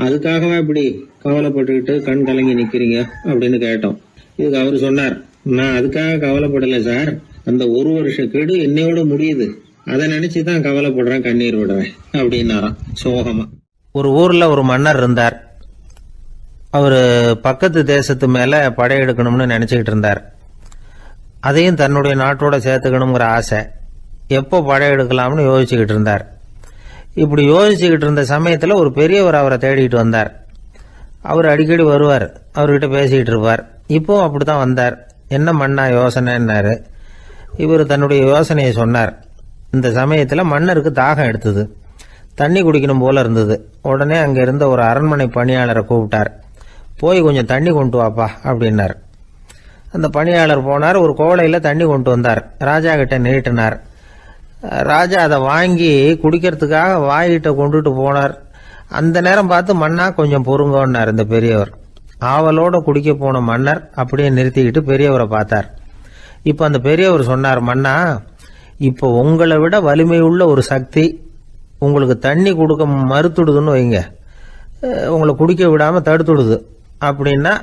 A: அதுக்காகவா இப்படி கவலைப்பட்டுக்கிட்டு கண் கலங்கி நிக்கிறீங்க அப்படின்னு கேட்டோம். இதுக்கு அவரு சொன்னார், நான் அதுக்காக கவலைப்படல சார், அந்த 1 வருஷ கெடு என்னையோட முடியுது, அதை நினைச்சுதான் கவலைப்படுறேன், கண்ணீர் விடுறேன் அப்படின்னாராம் சோகமா. ஒரு ஊர்ல ஒரு மன்னர் இருந்தார். அவரு பக்கத்து தேசத்து மேல படையெடுக்கணும்னு நினைச்சுக்கிட்டு இருந்தார். அதையும் தன்னுடைய நாட்டோட சேர்த்துக்கணுங்கிற ஆசை. எப்போ படையெடுக்கலாம்னு யோசிச்சுக்கிட்டு இருந்தார். இப்படி யோசிச்சுக்கிட்டு இருந்த சமயத்துல ஒரு பெரியவர் அவரை தேடிட்டு வந்தார். அவர் அடிக்கடி வருவார், அவர்கிட்ட பேசிக்கிட்டு இருப்பார். இப்போ அப்படித்தான் வந்தார். என்ன மன்னா யோசனைன்னாரு. இவர் தன்னுடைய யோசனையை சொன்னார். இந்த சமயத்துல மன்னருக்கு தாகம் எடுத்தது. தண்ணி குடிக்கணும் போல இருந்தது. உடனே அங்க இருந்த ஒரு அரண்மனை பணியாளரை கூப்பிட்டார். போய் கொஞ்சம் தண்ணி கொண்டு வாப்பா அப்படின்னார். அந்த பணியாளர் போனார். ஒரு கோலையில தண்ணி கொண்டு வந்தார். ராஜா கிட்ட நீட்டினார். ராஜா அதை வாங்கி குடிக்கிறதுக்காக வாய்கிட்ட கொண்டுட்டு போனார். அந்த நேரம் பார்த்து, மன்னா கொஞ்சம் பொறுங்கன்னார் இந்த பெரியவர். ஆவலோட குடிக்க போன மன்னர் அப்படியே நிறுத்திக்கிட்டு பெரியவரை பார்த்தார். இப்ப அந்த பெரியவர் சொன்னார், மன்னா, இப்போ உங்களை விட வலிமையுள்ள ஒரு சக்தி உங்களுக்கு தண்ணி கொடுக்க மறுத்துடுதுன்னு வைங்க, உங்களை குடிக்க விடாம தடுத்துடுது அப்படின்னா,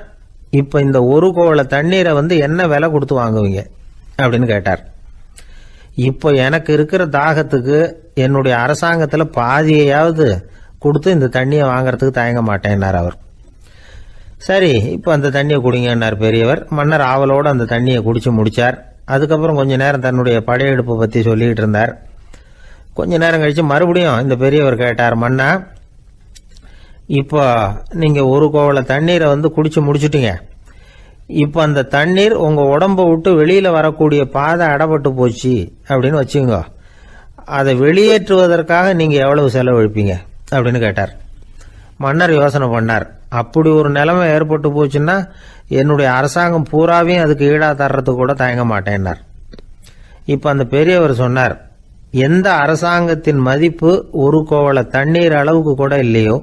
A: இப்ப இந்த ஒரு கோவள தண்ணீரை என்ன விலை கொடுத்து வாங்குவீங்க அப்படின்னு கேட்டார். இப்போ எனக்கு இருக்கிற தாகத்துக்கு என்னுடைய அரசாங்கத்துல பாதியையாவது கொடுத்து இந்த தண்ணியை வாங்கறதுக்கு தயங்க மாட்டேன்னார் அவர். சரி, இப்போ அந்த தண்ணியை குடிங்கன்னார் பெரியவர். மன்னர் ஆவலோடு அந்த தண்ணியை குடிச்சு முடிச்சார். அதுக்கப்புறம் கொஞ்ச நேரம் தன்னுடைய படையெடுப்பை பத்தி சொல்லிட்டு இருந்தார். கொஞ்ச நேரம் கழிச்சு மறுபடியும் இந்த பெரியவர் கேட்டார், மன்னா, இப்போ நீங்க ஒரு கோவள தண்ணீரை குடிச்சு முடிச்சுட்டீங்க. இப்போ அந்த தண்ணீர் உங்க உடம்ப விட்டு வெளியில வரக்கூடிய பாதை அடப்பட்டு போச்சு அப்படின்னு வச்சுங்க, அதை வெளியேற்றுவதற்காக நீங்க எவ்வளவு செலவழிப்பீங்க அப்படின்னு கேட்டார். மன்னர் யோசனை பண்ணார். அப்படி ஒரு நிலைமை ஏற்பட்டு போச்சுன்னா என்னுடைய அரசாங்கம் பூராவையும் அதுக்கு ஈடா தர்றதுக்கு கூட தயங்க மாட்டேன்னார். இப்ப அந்த பெரியவர் சொன்னார், எந்த அரசாங்கத்தின் மதிப்பு ஒரு கோவள தண்ணீர் அளவுக்கு கூட இல்லையோ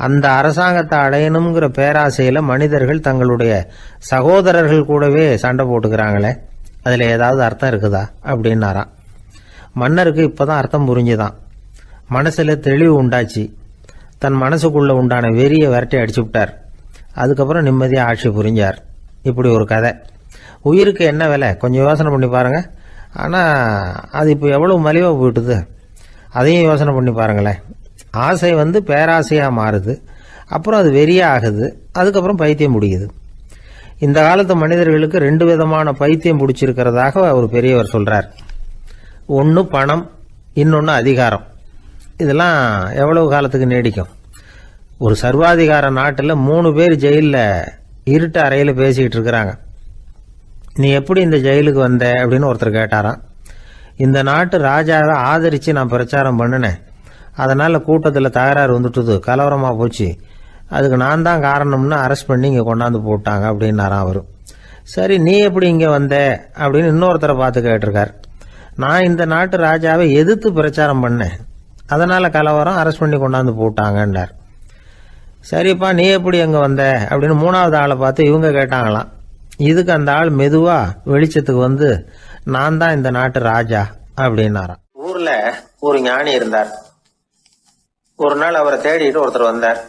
A: அந்த அரசாங்கத்தை அடையணுங்கிற பேராசையில மனிதர்கள் தங்களுடைய சகோதரர்கள் கூடவே சண்டை போட்டுக்கிறாங்களே, அதுல ஏதாவது அர்த்தம் இருக்குதா அப்படின்னாராம். மன்னருக்கு இப்பதான் அர்த்தம் புரிஞ்சுதான். மனசுல தெளிவு உண்டாச்சு. தன் மனசுக்குள்ள உண்டான வெறிய விரட்டி அடிச்சு விட்டார். அதுக்கப்புறம் நிம்மதியா ஆட்சி புரிஞ்சார். இப்படி ஒரு கதை. உயிருக்கு என்ன விலை கொஞ்சம் யோசனை பண்ணி பாருங்க. ஆனா அது இப்போ எவ்வளவு மலிவா போயிட்டுது, அதையும் யோசனை பண்ணி பாருங்களேன். ஆசை பேராசையா மாறுது, அப்புறம் அது வெறியா ஆகுது, அதுக்கப்புறம் பைத்தியம் பிடிக்குது. இந்த காலத்து மனிதர்களுக்கு 2 விதமான பைத்தியம் பிடிச்சிருக்கிறதாக ஒரு பெரியவர் சொல்றார். ஒன்னு பணம், இன்னொன்னு அதிகாரம். இதெல்லாம் எவ்வளவு காலத்துக்கு நீடிக்கும்? ஒரு சர்வாதிகார நாட்டில் 3 பேர் ஜெயிலில் இருட்டு அறையில பேசிக்கிட்டு இருக்கிறாங்க. நீ எப்படி இந்த ஜெயிலுக்கு வந்த அப்படின்னு ஒருத்தர் கேட்டாராம். இந்த நாட்டு ராஜாவை ஆதரிச்சு நான் பிரச்சாரம் பண்ணினேன், அதனால கூட்டத்தில் தகராறு வந்துட்டுது, கலவரமா போச்சு, அதுக்கு நான் தான் காரணம்னு அரெஸ்ட் பண்ணி இங்க கொண்டாந்து போட்டாங்க அப்படின்னாராம் அவரு. சரி, நீ எப்படி இங்க வந்த அப்படின்னு இன்னொருத்தரை பார்த்து கேட்டிருக்கார். நான் இந்த நாட்டு ராஜாவை எதிர்த்து பிரச்சாரம் பண்ணேன், அதனால கலவரம், அரெஸ்ட் பண்ணி கொண்டாந்து போட்டாங்கன்னார். சரிப்பா, நீ எப்படி அங்க வந்த அப்படின்னு 3வது ஆளை பார்த்து இவங்க கேட்டாங்களாம். இதுக்கு அந்த ஆள் மெதுவா வெளிச்சத்துக்கு நான் தான் இந்த நாட்டு ராஜா அப்படின்னாராம்.
B: ஊர்ல ஒரு ஞானி இருந்தார். ஒரு நாள் அவரை தேடிட்டு ஒருத்தர் வந்தார்.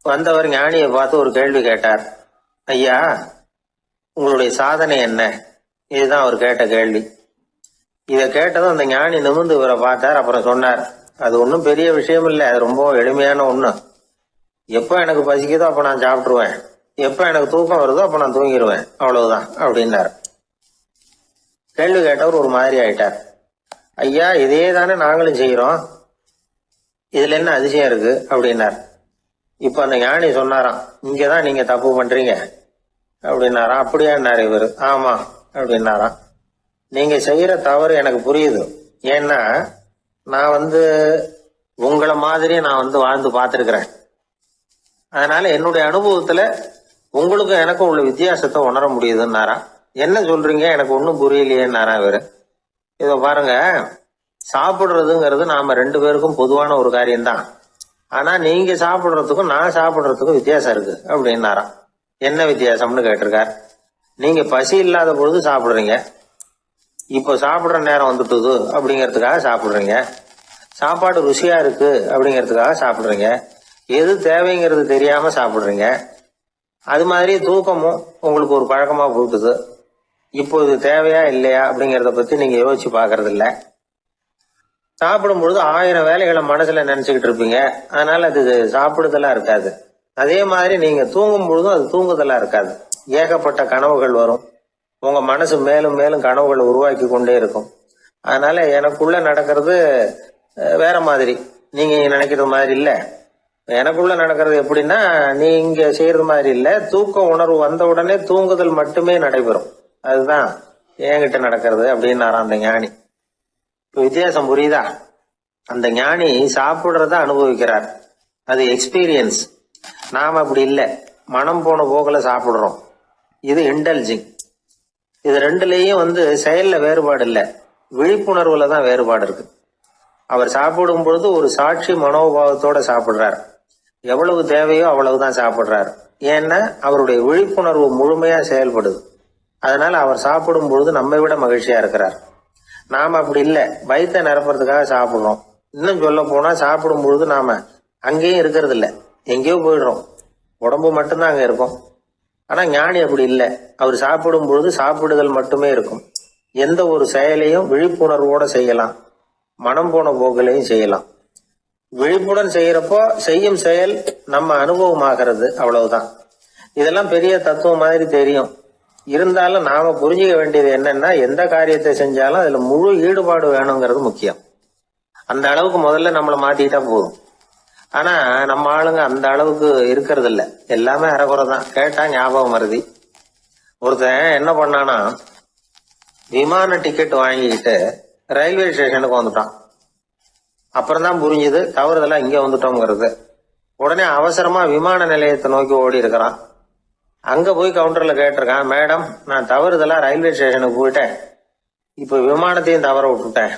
B: வந்தவர் ஞானியை பார்த்து ஒரு கேள்வி கேட்டார். ஐயா, உங்களுடைய சாதனை என்ன? இதுதான் அவர் கேட்ட கேள்வி. இதை கேட்டதும் அந்த ஞானி நிமிர்ந்து இவரை பார்த்தார். அப்புறம் சொன்னார், அது ஒன்றும் பெரிய விஷயம் இல்லை, அது ரொம்ப எளிமையான ஒண்ணு. எப்போ எனக்கு பசிக்குதோ அப்ப நான் சாப்பிட்டுருவேன், எப்ப எனக்கு தூக்கம் வருதோ அப்ப நான் தூங்கிடுவேன், அவ்வளவுதான் அப்படின்னார். கேள்வி கேட்டவர் ஒரு மாதிரி ஆயிட்டார். ஐயா, இதே தானே நாங்களும் செய்யறோம், இதுல என்ன அதிசயம் இருக்கு அப்படின்னார். இப்ப அந்த ஞானி சொன்னாராம், இங்கதான் நீங்க தப்பு பண்றீங்க அப்படின்னாராம். அப்படியான்னாரு இவரு. ஆமா அப்படின்னாராம். நீங்க செய்யற தவறு எனக்கு புரியுது. ஏன்னா நான் உங்களை மாதிரி நான் வாழ்ந்து பார்த்திருக்கிறேன். அதனால என்னுடைய அனுபவத்துல
A: உங்களுக்கும் எனக்கும் உள்ள வித்தியாசத்தை உணர முடியுதுன்னாரா. என்ன சொல்றீங்க, எனக்கு ஒன்றும் புரியலையேன்னாரா இவரு. இதை பாருங்க, சாப்பிடுறதுங்கிறது நாம 2 பேருக்கும் பொதுவான ஒரு காரியம்தான். ஆனா நீங்க சாப்பிடுறதுக்கும் நான் சாப்பிடுறதுக்கும் வித்தியாசம் இருக்கு அப்படின்னாராம். என்ன வித்தியாசம்னு கேட்டிருக்கார். நீங்க பசி இல்லாத பொழுது சாப்பிடுறீங்க, இப்போ சாப்பிடுற நேரம் வந்துட்டுது அப்படிங்கிறதுக்காக சாப்பிடுறீங்க. சாப்பாடு ருசியா இருக்கு அப்படிங்கிறதுக்காக சாப்பிடுறீங்க. எது தேவைங்கிறது தெரியாம சாப்பிடுறீங்க. அது மாதிரி தூக்கமும் உங்களுக்கு ஒரு பழக்கமா போட்டுது. இப்போ இது தேவையா இல்லையா அப்படிங்கிறத பத்தி நீங்க யோசிச்சு பாக்குறது இல்ல. சாப்பிடும் பொழுது 1000 வேலைகளை மனசுல நினைச்சுக்கிட்டு இருப்பீங்க, அதனால அது சாப்பிடுதலா இருக்காது. அதே மாதிரி நீங்க தூங்கும் பொழுதும் அது தூங்குதலா இருக்காது. ஏகப்பட்ட கனவுகள் வரும். உங்க மனசு மேலும் மேலும் கனவுகளை உருவாக்கி கொண்டே இருக்கும். அதனால எனக்குள்ள நடக்கிறது வேற மாதிரி, நீங்க நினைக்கிறது மாதிரி இல்ல. எனக்குள்ள நடக்கிறது எப்படின்னா, நீங்க செய்யறது மாதிரி இல்ல. தூக்க உணர்வு வந்த உடனே தூங்குதல் மட்டுமே நடைபெறும். அதுதான் என்கிட்ட நடக்கிறது அப்படின்னாராம் அந்த ஞானி. இப்ப வித்தியாசம் புரியுதா? அந்த ஞானி சாப்பிடுறத அனுபவிக்கிறார், அது எக்ஸ்பீரியன்ஸ். நாம அப்படி இல்ல, மனம் போன போக்குல சாப்பிடுறோம். இது இன்டெலிஜிங். இது ரெண்டுலயும் செயல்ல வேறுபாடு இல்ல, விழிப்புணர்வுல தான் வேறுபாடு இருக்கு. அவர் சாப்பிடும் பொழுது ஒரு சாட்சி மனோபாவத்தோட சாப்பிடுறார். எவ்வளவு தேவையோ அவ்வளவுதான் சாப்பிடுறார். ஏன்னா அவருடைய விழிப்புணர்வு முழுமையா செயல்படுது. அதனால அவர் சாப்பிடும் பொழுது நம்மை விட மகிழ்ச்சியா இருக்கிறார். நாம அப்படி இல்ல, வயிற்றை நிரப்புறதுக்காக சாப்பிடுறோம். இன்னும் சொல்ல போனா சாப்பிடும் பொழுது நாம அங்கேயும் இருக்கிறது இல்ல, எங்கேயோ போயிடுறோம். உடம்பு மட்டும்தான் அங்க இருக்கும். ஆனா ஞானி அப்படி இல்லை. அவர் சாப்பிடும் பொழுது சாப்பிடுதல் மட்டுமே இருக்கும். எந்த ஒரு செயலையும் விழிப்புணர்வோட செய்யலாம், மனம் போன போக்கிலையும் செய்யலாம். விழிப்புடன் செய்யறப்போ செய்யும் செயல் நம்ம அனுபவமாகிறது, அவ்வளவுதான். இதெல்லாம் பெரிய தத்துவம் மாதிரி தெரியும். இருந்தாலும் நாம புரிஞ்சுக்க வேண்டியது என்னன்னா, எந்த காரியத்தை செஞ்சாலும் அதுல முழு ஈடுபாடு வேணுங்கிறது முக்கியம். அந்த அளவுக்கு முதல்ல நம்மளை மாத்திக்கிட்டா போதும். ஆனா நம்ம ஆளுங்க அந்த அளவுக்கு இருக்கிறது இல்ல, எல்லாமே அரைகுறை தான். கேட்டா ஞாபகம் வருது. ஒருத்தன் என்ன பண்ணானா, விமான டிக்கெட் வாங்கிக்கிட்டு ரயில்வே ஸ்டேஷனுக்கு வந்துட்டான். அப்புறம் தான் புரிஞ்சுது தவறுதெல்லாம் இங்க வந்துட்டோங்கிறது. உடனே அவசரமா விமான நிலையத்தை நோக்கி ஓடி இருக்கிறான். அங்க போய் கவுண்டர்ல கேட்டிருக்கான், மேடம் நான் தவறுதலா ரயில்வே ஸ்டேஷனுக்கு போயிட்டேன், இப்ப விமானத்தையும் தவற விட்டுட்டேன்,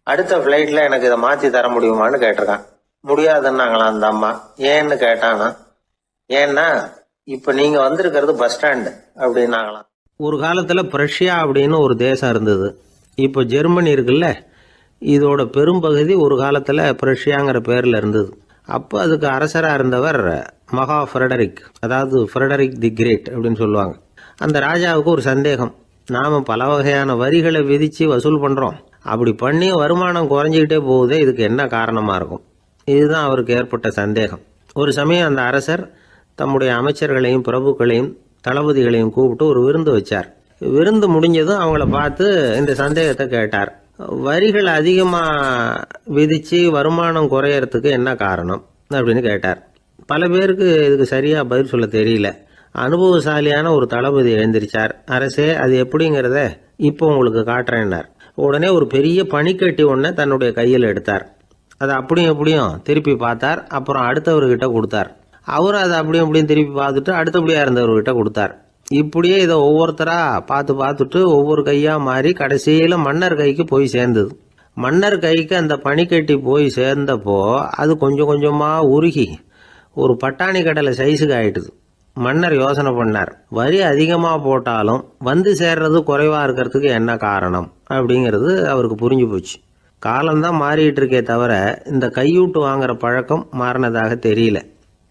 A: அடுத்த பிளைட்ல எனக்கு இதை மாத்தி தர முடியுமான்னு கேட்டிருக்கான். முடியாதுன்னாங்களாம் அந்த அம்மா. ஏன்னு கேட்டானா, ஏன்னா இப்ப நீங்க வந்திருக்கிறது பஸ் ஸ்டாண்டு அப்படின்னாங்களாம்.
C: ஒரு காலத்தில் பிரஷ்யா அப்படின்னு ஒரு தேசம் இருந்தது. இப்போ ஜெர்மனி இருக்குல்ல, இதோட பெரும்பகுதி ஒரு காலத்தில் பிரஷ்யாங்கிற பேரில் இருந்தது. அப்போ அதுக்கு அரசராக இருந்தவர் மகா ஃப்ரெடரிக், அதாவது ஃப்ரெடரிக் தி கிரேட் அப்படின்னு சொல்லுவாங்க. அந்த ராஜாவுக்கு ஒரு சந்தேகம், நாம் பல வகையான வரிகளை விதித்து வசூல் பண்ணுறோம், அப்படி பண்ணி வருமானம் குறைஞ்சிக்கிட்டே போகுதே, இதுக்கு என்ன காரணமாக இருக்கும்? இதுதான் அவருக்கு ஏற்பட்ட சந்தேகம். ஒரு சமயம் அந்த அரசர் தம்முடைய அமைச்சர்களையும் பிரபுக்களையும் தளபதிகளையும் கூப்பிட்டு ஒரு விருந்து வச்சார். விருந்து முடிஞ்சதும் அவங்கள பார்த்து இந்த சந்தேகத்தை கேட்டார். வரிகள் அதிகமாக விதித்து வருமானம் குறையறதுக்கு என்ன காரணம் அப்படின்னு கேட்டார். பல பேருக்கு இதுக்கு சரியாக பதில் சொல்ல தெரியல. அனுபவசாலியான ஒரு தளபதி எழுந்திருச்சார். அரசே, அது எப்படிங்கிறத இப்போ உங்களுக்கு காட்டுறேன்னார். உடனே ஒரு பெரிய பனிக்கட்டி ஒன்றை தன்னுடைய கையில் எடுத்தார். அதை அப்படியும் எப்படியும் திருப்பி பார்த்தார். அப்புறம் அடுத்தவர்கிட்ட கொடுத்தார். அவரும் அதை அப்படியும் அப்படியும் திருப்பி பார்த்துட்டு அடுத்தபடியாக இருந்தவர்கிட்ட கொடுத்தார். இப்படியே இதை ஒவ்வொருத்தரா பார்த்துட்டு ஒவ்வொரு கையா மாறி கடைசியில் மன்னர் கைக்கு போய் சேர்ந்தது. மன்னர் கைக்கு அந்த பனிக்கட்டி போய் சேர்ந்தப்போ அது கொஞ்சம் கொஞ்சமாக உருகி ஒரு பட்டாணி கடலை சைஸுக்கு ஆயிட்டுது. மன்னர் யோசனை பண்ணார், வரி அதிகமாக போட்டாலும் வந்து சேர்றது குறைவாக இருக்கிறதுக்கு என்ன காரணம் அப்படிங்கிறது அவருக்கு புரிஞ்சு போச்சு. காலம்தான் மாறிட்டு இருக்கே தவிர இந்த கையூட்டு வாங்குற பழக்கம் மாறினதாக தெரியல.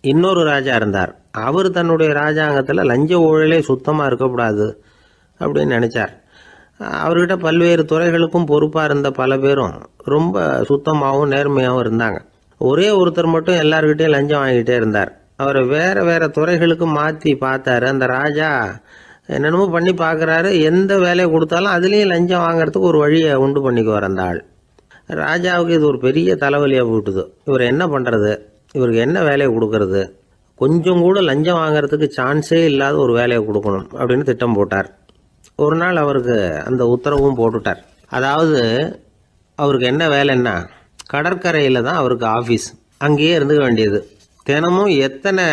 C: இன்னொரு ராஜா இருந்தார். அவர் தன்னுடைய ராஜாங்கத்தில் லஞ்ச ஊழலே சுத்தமாக இருக்கக்கூடாது அப்படின்னு நினைச்சார். அவர்கிட்ட பல்வேறு துறைகளுக்கும் பொறுப்பாக இருந்த பல பேரும் ரொம்ப சுத்தமாகவும் நேர்மையாகவும் இருந்தாங்க. ஒரே ஒருத்தர் மட்டும் எல்லார்கிட்டையும் லஞ்சம் வாங்கிட்டே இருந்தார். அவரை வேற வேற துறைகளுக்கு மாற்றி பார்த்தாரு. அந்த ராஜா என்னென்னமோ பண்ணி பார்க்குறாரு. எந்த வேலையை கொடுத்தாலும் அதுலேயும் லஞ்சம் வாங்குறதுக்கு ஒரு வழியை உண்டு பண்ணிக்குவார் அந்த ஆள். ராஜாவுக்கு இது ஒரு பெரிய தலைவலியாக போட்டுது. இவர் என்ன பண்ணுறது, இவருக்கு என்ன வேலையை கொடுக்கறது, கொஞ்சம் கூட லஞ்சம் வாங்கிறதுக்கு சான்ஸே இல்லாத ஒரு வேலையை கொடுக்கணும் அப்படின்னு திட்டம் போட்டார். ஒரு நாள் அவருக்கு அந்த உத்தரவும் போட்டுட்டார். அதாவது அவருக்கு என்ன வேலைன்னா, கடற்கரையில் தான் அவருக்கு ஆஃபீஸ். அங்கேயே இருந்துக்க வேண்டியது. தினமும் எத்தனை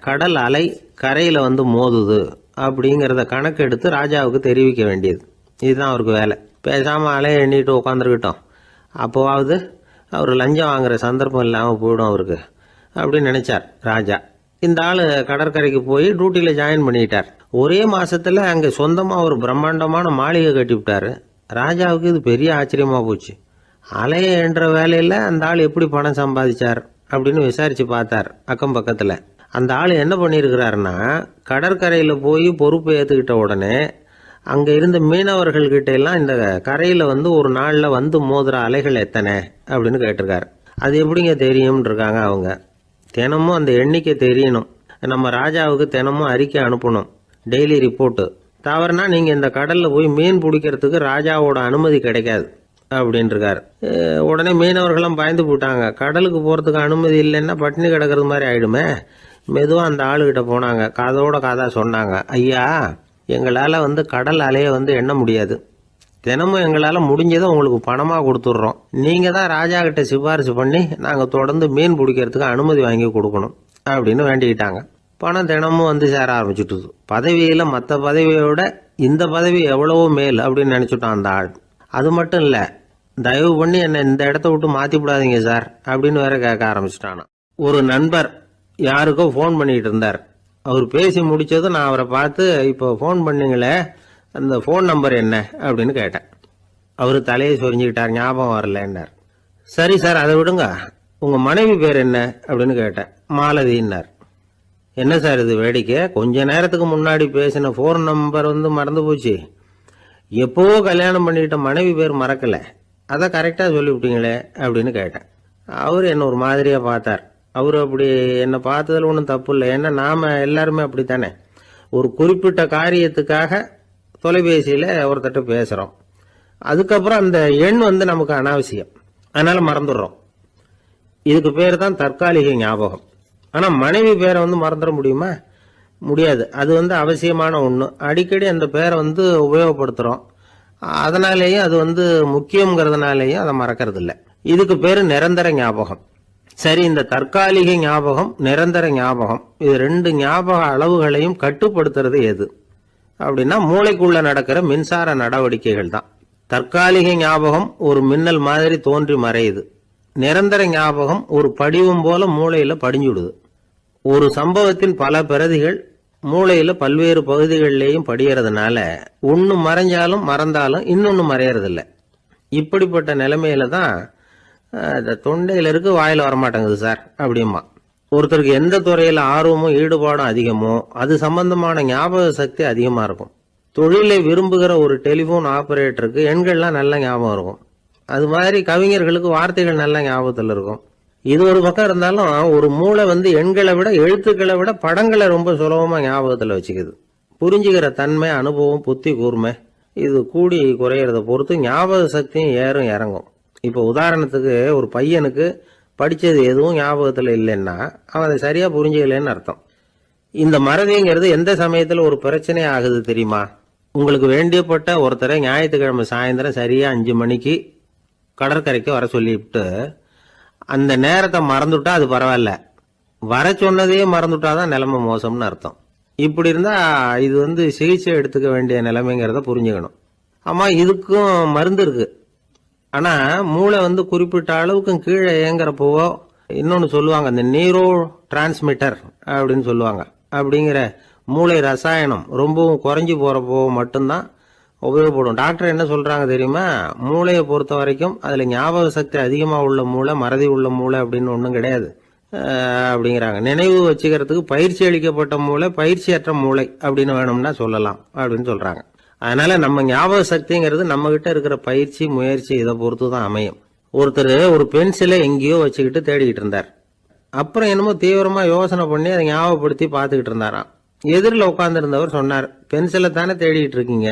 C: கடல் அலை கரையில் வந்து மோதுது அப்படிங்கிறத கணக்கெடுத்து ராஜாவுக்கு தெரிவிக்க வேண்டியது. இதுதான் அவருக்கு வேலை. பேசாமல் அலைய எண்ணிட்டு உட்காந்துருக்கட்டும், அப்போவாவது அவர் லஞ்சம் வாங்குகிற சந்தர்ப்பம் இல்லாமல் போயிடும் அவருக்கு அப்படின்னு நினச்சார் ராஜா. இந்த ஆள் கடற்கரைக்கு போய் டியூட்டியில் ஜாயின் பண்ணிட்டார். ஒரே மாதத்தில் அங்கே சொந்தமாக ஒரு பிரம்மாண்டமான மாளிகை கட்டிவிட்டார். ராஜாவுக்கு இது பெரிய ஆச்சரியமாக போச்சு. அலைய என்ற வேலையில் அந்த ஆள் எப்படி பணம் சம்பாதிச்சார் அப்படின்னு விசாரித்து பார்த்தார் அக்கம் பக்கத்தில். அந்த ஆள் என்ன பண்ணியிருக்கிறாருன்னா, கடற்கரையில் போய் பொறுப்பை ஏற்றுக்கிட்ட உடனே அங்கே இருந்த மீனவர்கள்கிட்ட எல்லாம் இந்த கரையில் வந்து ஒரு நாளில் வந்து மோதுற அலைகள் எத்தனை அப்படின்னு கேட்டிருக்காரு. அது எப்படிங்க தெரியும்னு இருக்காங்க அவங்க. தினமும் அந்த எண்ணிக்கை தெரியணும். நம்ம ராஜாவுக்கு தினமும் அறிக்கை அனுப்பணும், டெய்லி ரிப்போர்ட்டு. தவறுனா நீங்கள் இந்த கடலில் போய் மீன் பிடிக்கிறதுக்கு ராஜாவோட அனுமதி கிடைக்காது அப்படின்ட்டுருக்காரு. உடனே மீனவர்களும் பயந்து போட்டாங்க. கடலுக்கு போகிறதுக்கு அனுமதி இல்லைன்னா பட்டினி கிடக்கிறது மாதிரி ஆகிடுமே. மெதுவாக அந்த ஆளுகிட்ட போனாங்க, காதோட காதா சொன்னாங்க, ஐயா எங்களால் வந்து கடல் அலையை வந்து எண்ண முடியாது. தினமும் எங்களால் முடிஞ்சதை உங்களுக்கு பணமாக கொடுத்துட்றோம். நீங்கள் தான் ராஜா கிட்ட சிபாரிசு பண்ணி நாங்கள் தொடர்ந்து மீன் பிடிக்கிறதுக்கு அனுமதி வாங்கி கொடுக்கணும் அப்படின்னு வேண்டிக்கிட்டாங்க. பணம் தினமும் வந்து சேர ஆரம்பிச்சுட்டுது. பதவியில் மற்ற பதவியோட இந்த பதவி எவ்வளவோ மேல் அப்படின்னு நினச்சிட்டான் அந்த ஆள். அது மட்டும் இல்லை, தயவு பண்ணி என்னை இந்த இடத்த விட்டு மாற்றி விடாதீங்க சார் அப்படின்னு வேற கேட்க ஆரம்பிச்சிட்டானா. ஒரு நண்பர் யாருக்கோ ஃபோன் பண்ணிகிட்டு இருந்தார். அவர் பேசி முடித்ததும் நான் அவரை பார்த்து, இப்போ ஃபோன் பண்ணீங்களே அந்த ஃபோன் நம்பர் என்ன அப்படின்னு கேட்டேன். அவர் தலையை சொரிஞ்சுக்கிட்டார், ஞாபகம் வரலன்னார். சரி சார் அதை விடுங்க, உங்கள் மனைவி பேர் என்ன அப்படின்னு கேட்டேன். மாலதின்னார். என்ன சார் இது வேடிக்கை, கொஞ்ச நேரத்துக்கு முன்னாடி பேசின ஃபோன் நம்பர் வந்து மறந்து போச்சு. எப்போவோ கல்யாணம் பண்ணிக்கிட்ட மனைவி பேர் மறக்கலை, அதை கரெக்டாக சொல்லிவிட்டீங்களே அப்படின்னு கேட்டேன். அவர் என்ன ஒரு மாதிரியாக பார்த்தார். அவர் அப்படி என்னை பார்த்ததில் ஒன்றும் தப்பு இல்லை, ஏன்னா நாம் எல்லாருமே அப்படித்தானே. ஒரு குறிப்பிட்ட காரியத்துக்காக தொலைபேசியில் ஒருத்தட்ட பேசுகிறோம், அதுக்கப்புறம் அந்த எண் வந்து நமக்கு அனாவசியம், அதனால் மறந்துடுறோம். இதுக்கு பேர் தான் தற்காலிக ஞாபகம். ஆனால் மனைவி பேரை வந்து மறந்துட முடியுமா? முடியாது. அது வந்து அவசியமான ஒன்று. அடிக்கடி அந்த பேரை வந்து உபயோகப்படுத்துகிறோம், அதனாலேயும் அது வந்து முக்கியங்கிறதுனாலேயும் அதை மறக்கிறது இல்லை. இதுக்கு பேர் நிரந்தர ஞாபகம். சரி, இந்த தற்காலிக ஞாபகம், நிரந்தர ஞாபகம், இது ரெண்டு ஞாபக அளவுகளையும் கட்டுப்படுத்துறது எது அப்படின்னா மூளைக்குள்ள நடக்கிற மின்சார நடவடிக்கைகள் தான். தற்காலிக ஞாபகம் ஒரு மின்னல் மாதிரி தோன்றி மறையுது. நிரந்தர ஞாபகம் ஒரு படிவம் போல மூளையில படிஞ்சுடுது. ஒரு சம்பவத்தின் பல பிரதிகள் மூளையில பல்வேறு பகுதிகளிலேயும் படிகிறதுனால ஒன்று மறைஞ்சாலும் மறந்தாலும் இன்னொன்று மறையறதில்லை. இப்படிப்பட்ட நிலைமையில தான் தொண்டையில் இருக்கு, வாயில் வரமாட்டேங்குது சார் அப்படிமா. ஒருத்தருக்கு எந்த துறையில் ஆர்வமும் ஈடுபாடும் அதிகமோ அது சம்பந்தமான ஞாபக சக்தி அதிகமாக இருக்கும். தொழிலை விரும்புகிற ஒரு டெலிஃபோன் ஆபரேட்டருக்கு எண்கள்லாம் நல்ல ஞாபகம் இருக்கும். அது மாதிரி கவிஞர்களுக்கு வார்த்தைகள் நல்ல ஞாபகத்தில் இருக்கும். இது ஒரு பக்கம் இருந்தாலும் ஒரு மூளை வந்து எண்களை விட எழுத்துக்களை விட படங்களை ரொம்ப சுலபமாக ஞாபகத்தில் வச்சுக்குது. புரிஞ்சுக்கிற தன்மை, அனுபவம், புத்தி கூர்மை இது கூடி குறையிறத பொறுத்து ஞாபக சக்தியும் ஏறும் இறங்கும். இப்போ உதாரணத்துக்கு ஒரு பையனுக்கு படித்தது எதுவும் ஞாபகத்தில் இல்லைன்னா அவன் அதை சரியாக புரிஞ்சுக்கலன்னு அர்த்தம். இந்த மறதிங்கிறது எந்த சமயத்தில் ஒரு பிரச்சனை ஆகுது தெரியுமா? உங்களுக்கு வேண்டியப்பட்ட ஒருத்தரை ஞாயிற்றுக்கிழமை சாயந்தரம் சரியாக 5 மணிக்கு கடற்கரைக்கு வர சொல்லிவிட்டு அந்த நேரத்தை மறந்துட்டா அது பரவாயில்ல, வர சொன்னதையே மறந்துட்டாதான் நிலைமை மோசம்னு அர்த்தம். இப்படி இருந்தால் இது வந்து சிகிச்சை எடுத்துக்க வேண்டிய நிலைமைங்கிறத புரிஞ்சுக்கணும். ஆமாம், இதுக்கும் மருந்து இருக்கு. ஆனால் மூளை வந்து குறிப்பிட்ட அளவுக்கும் கீழே இயங்குறப்போவோ இன்னொன்று சொல்லுவாங்க, இந்த நியூரோ டிரான்ஸ்மிட்டர் அப்படின்னு சொல்லுவாங்க. அப்படிங்கிற மூளை ரசாயனம் ரொம்பவும் குறைஞ்சி போகிறப்போ மட்டும்தான் உபயோகப்படும். டாக்டர் என்ன சொல்கிறாங்க தெரியுமா? மூளையை பொறுத்த வரைக்கும் அதில் ஞாபக சக்தி அதிகமாக உள்ள மூளை, மறதி உள்ள மூளை அப்படின்னு ஒன்றும் கிடையாது அப்படிங்கிறாங்க. நினைவு வச்சுக்கிறதுக்கு பயிற்சி அளிக்கப்பட்ட மூளை, பயிற்சியற்ற மூளை அப்படின்னு வேணும்னா சொல்லலாம் அப்படின்னு சொல்கிறாங்க. அதனால நம்ம ஞாபக சக்திங்கிறது நம்ம கிட்ட இருக்கிற பயிற்சி, முயற்சி இதை பொறுத்து தான் அமையும். ஒருத்தர் ஒரு பென்சிலை எங்கேயோ வச்சுக்கிட்டு தேடிக்கிட்டு இருந்தார். அப்புறம் என்னமோ தீவிரமா யோசனை பண்ணி அதை ஞாபகப்படுத்தி பார்த்துக்கிட்டு இருந்தாராம். எதிரில் உட்காந்துருந்தவர் சொன்னார், பென்சிலை தானே தேடிக்கிட்டு இருக்கீங்க,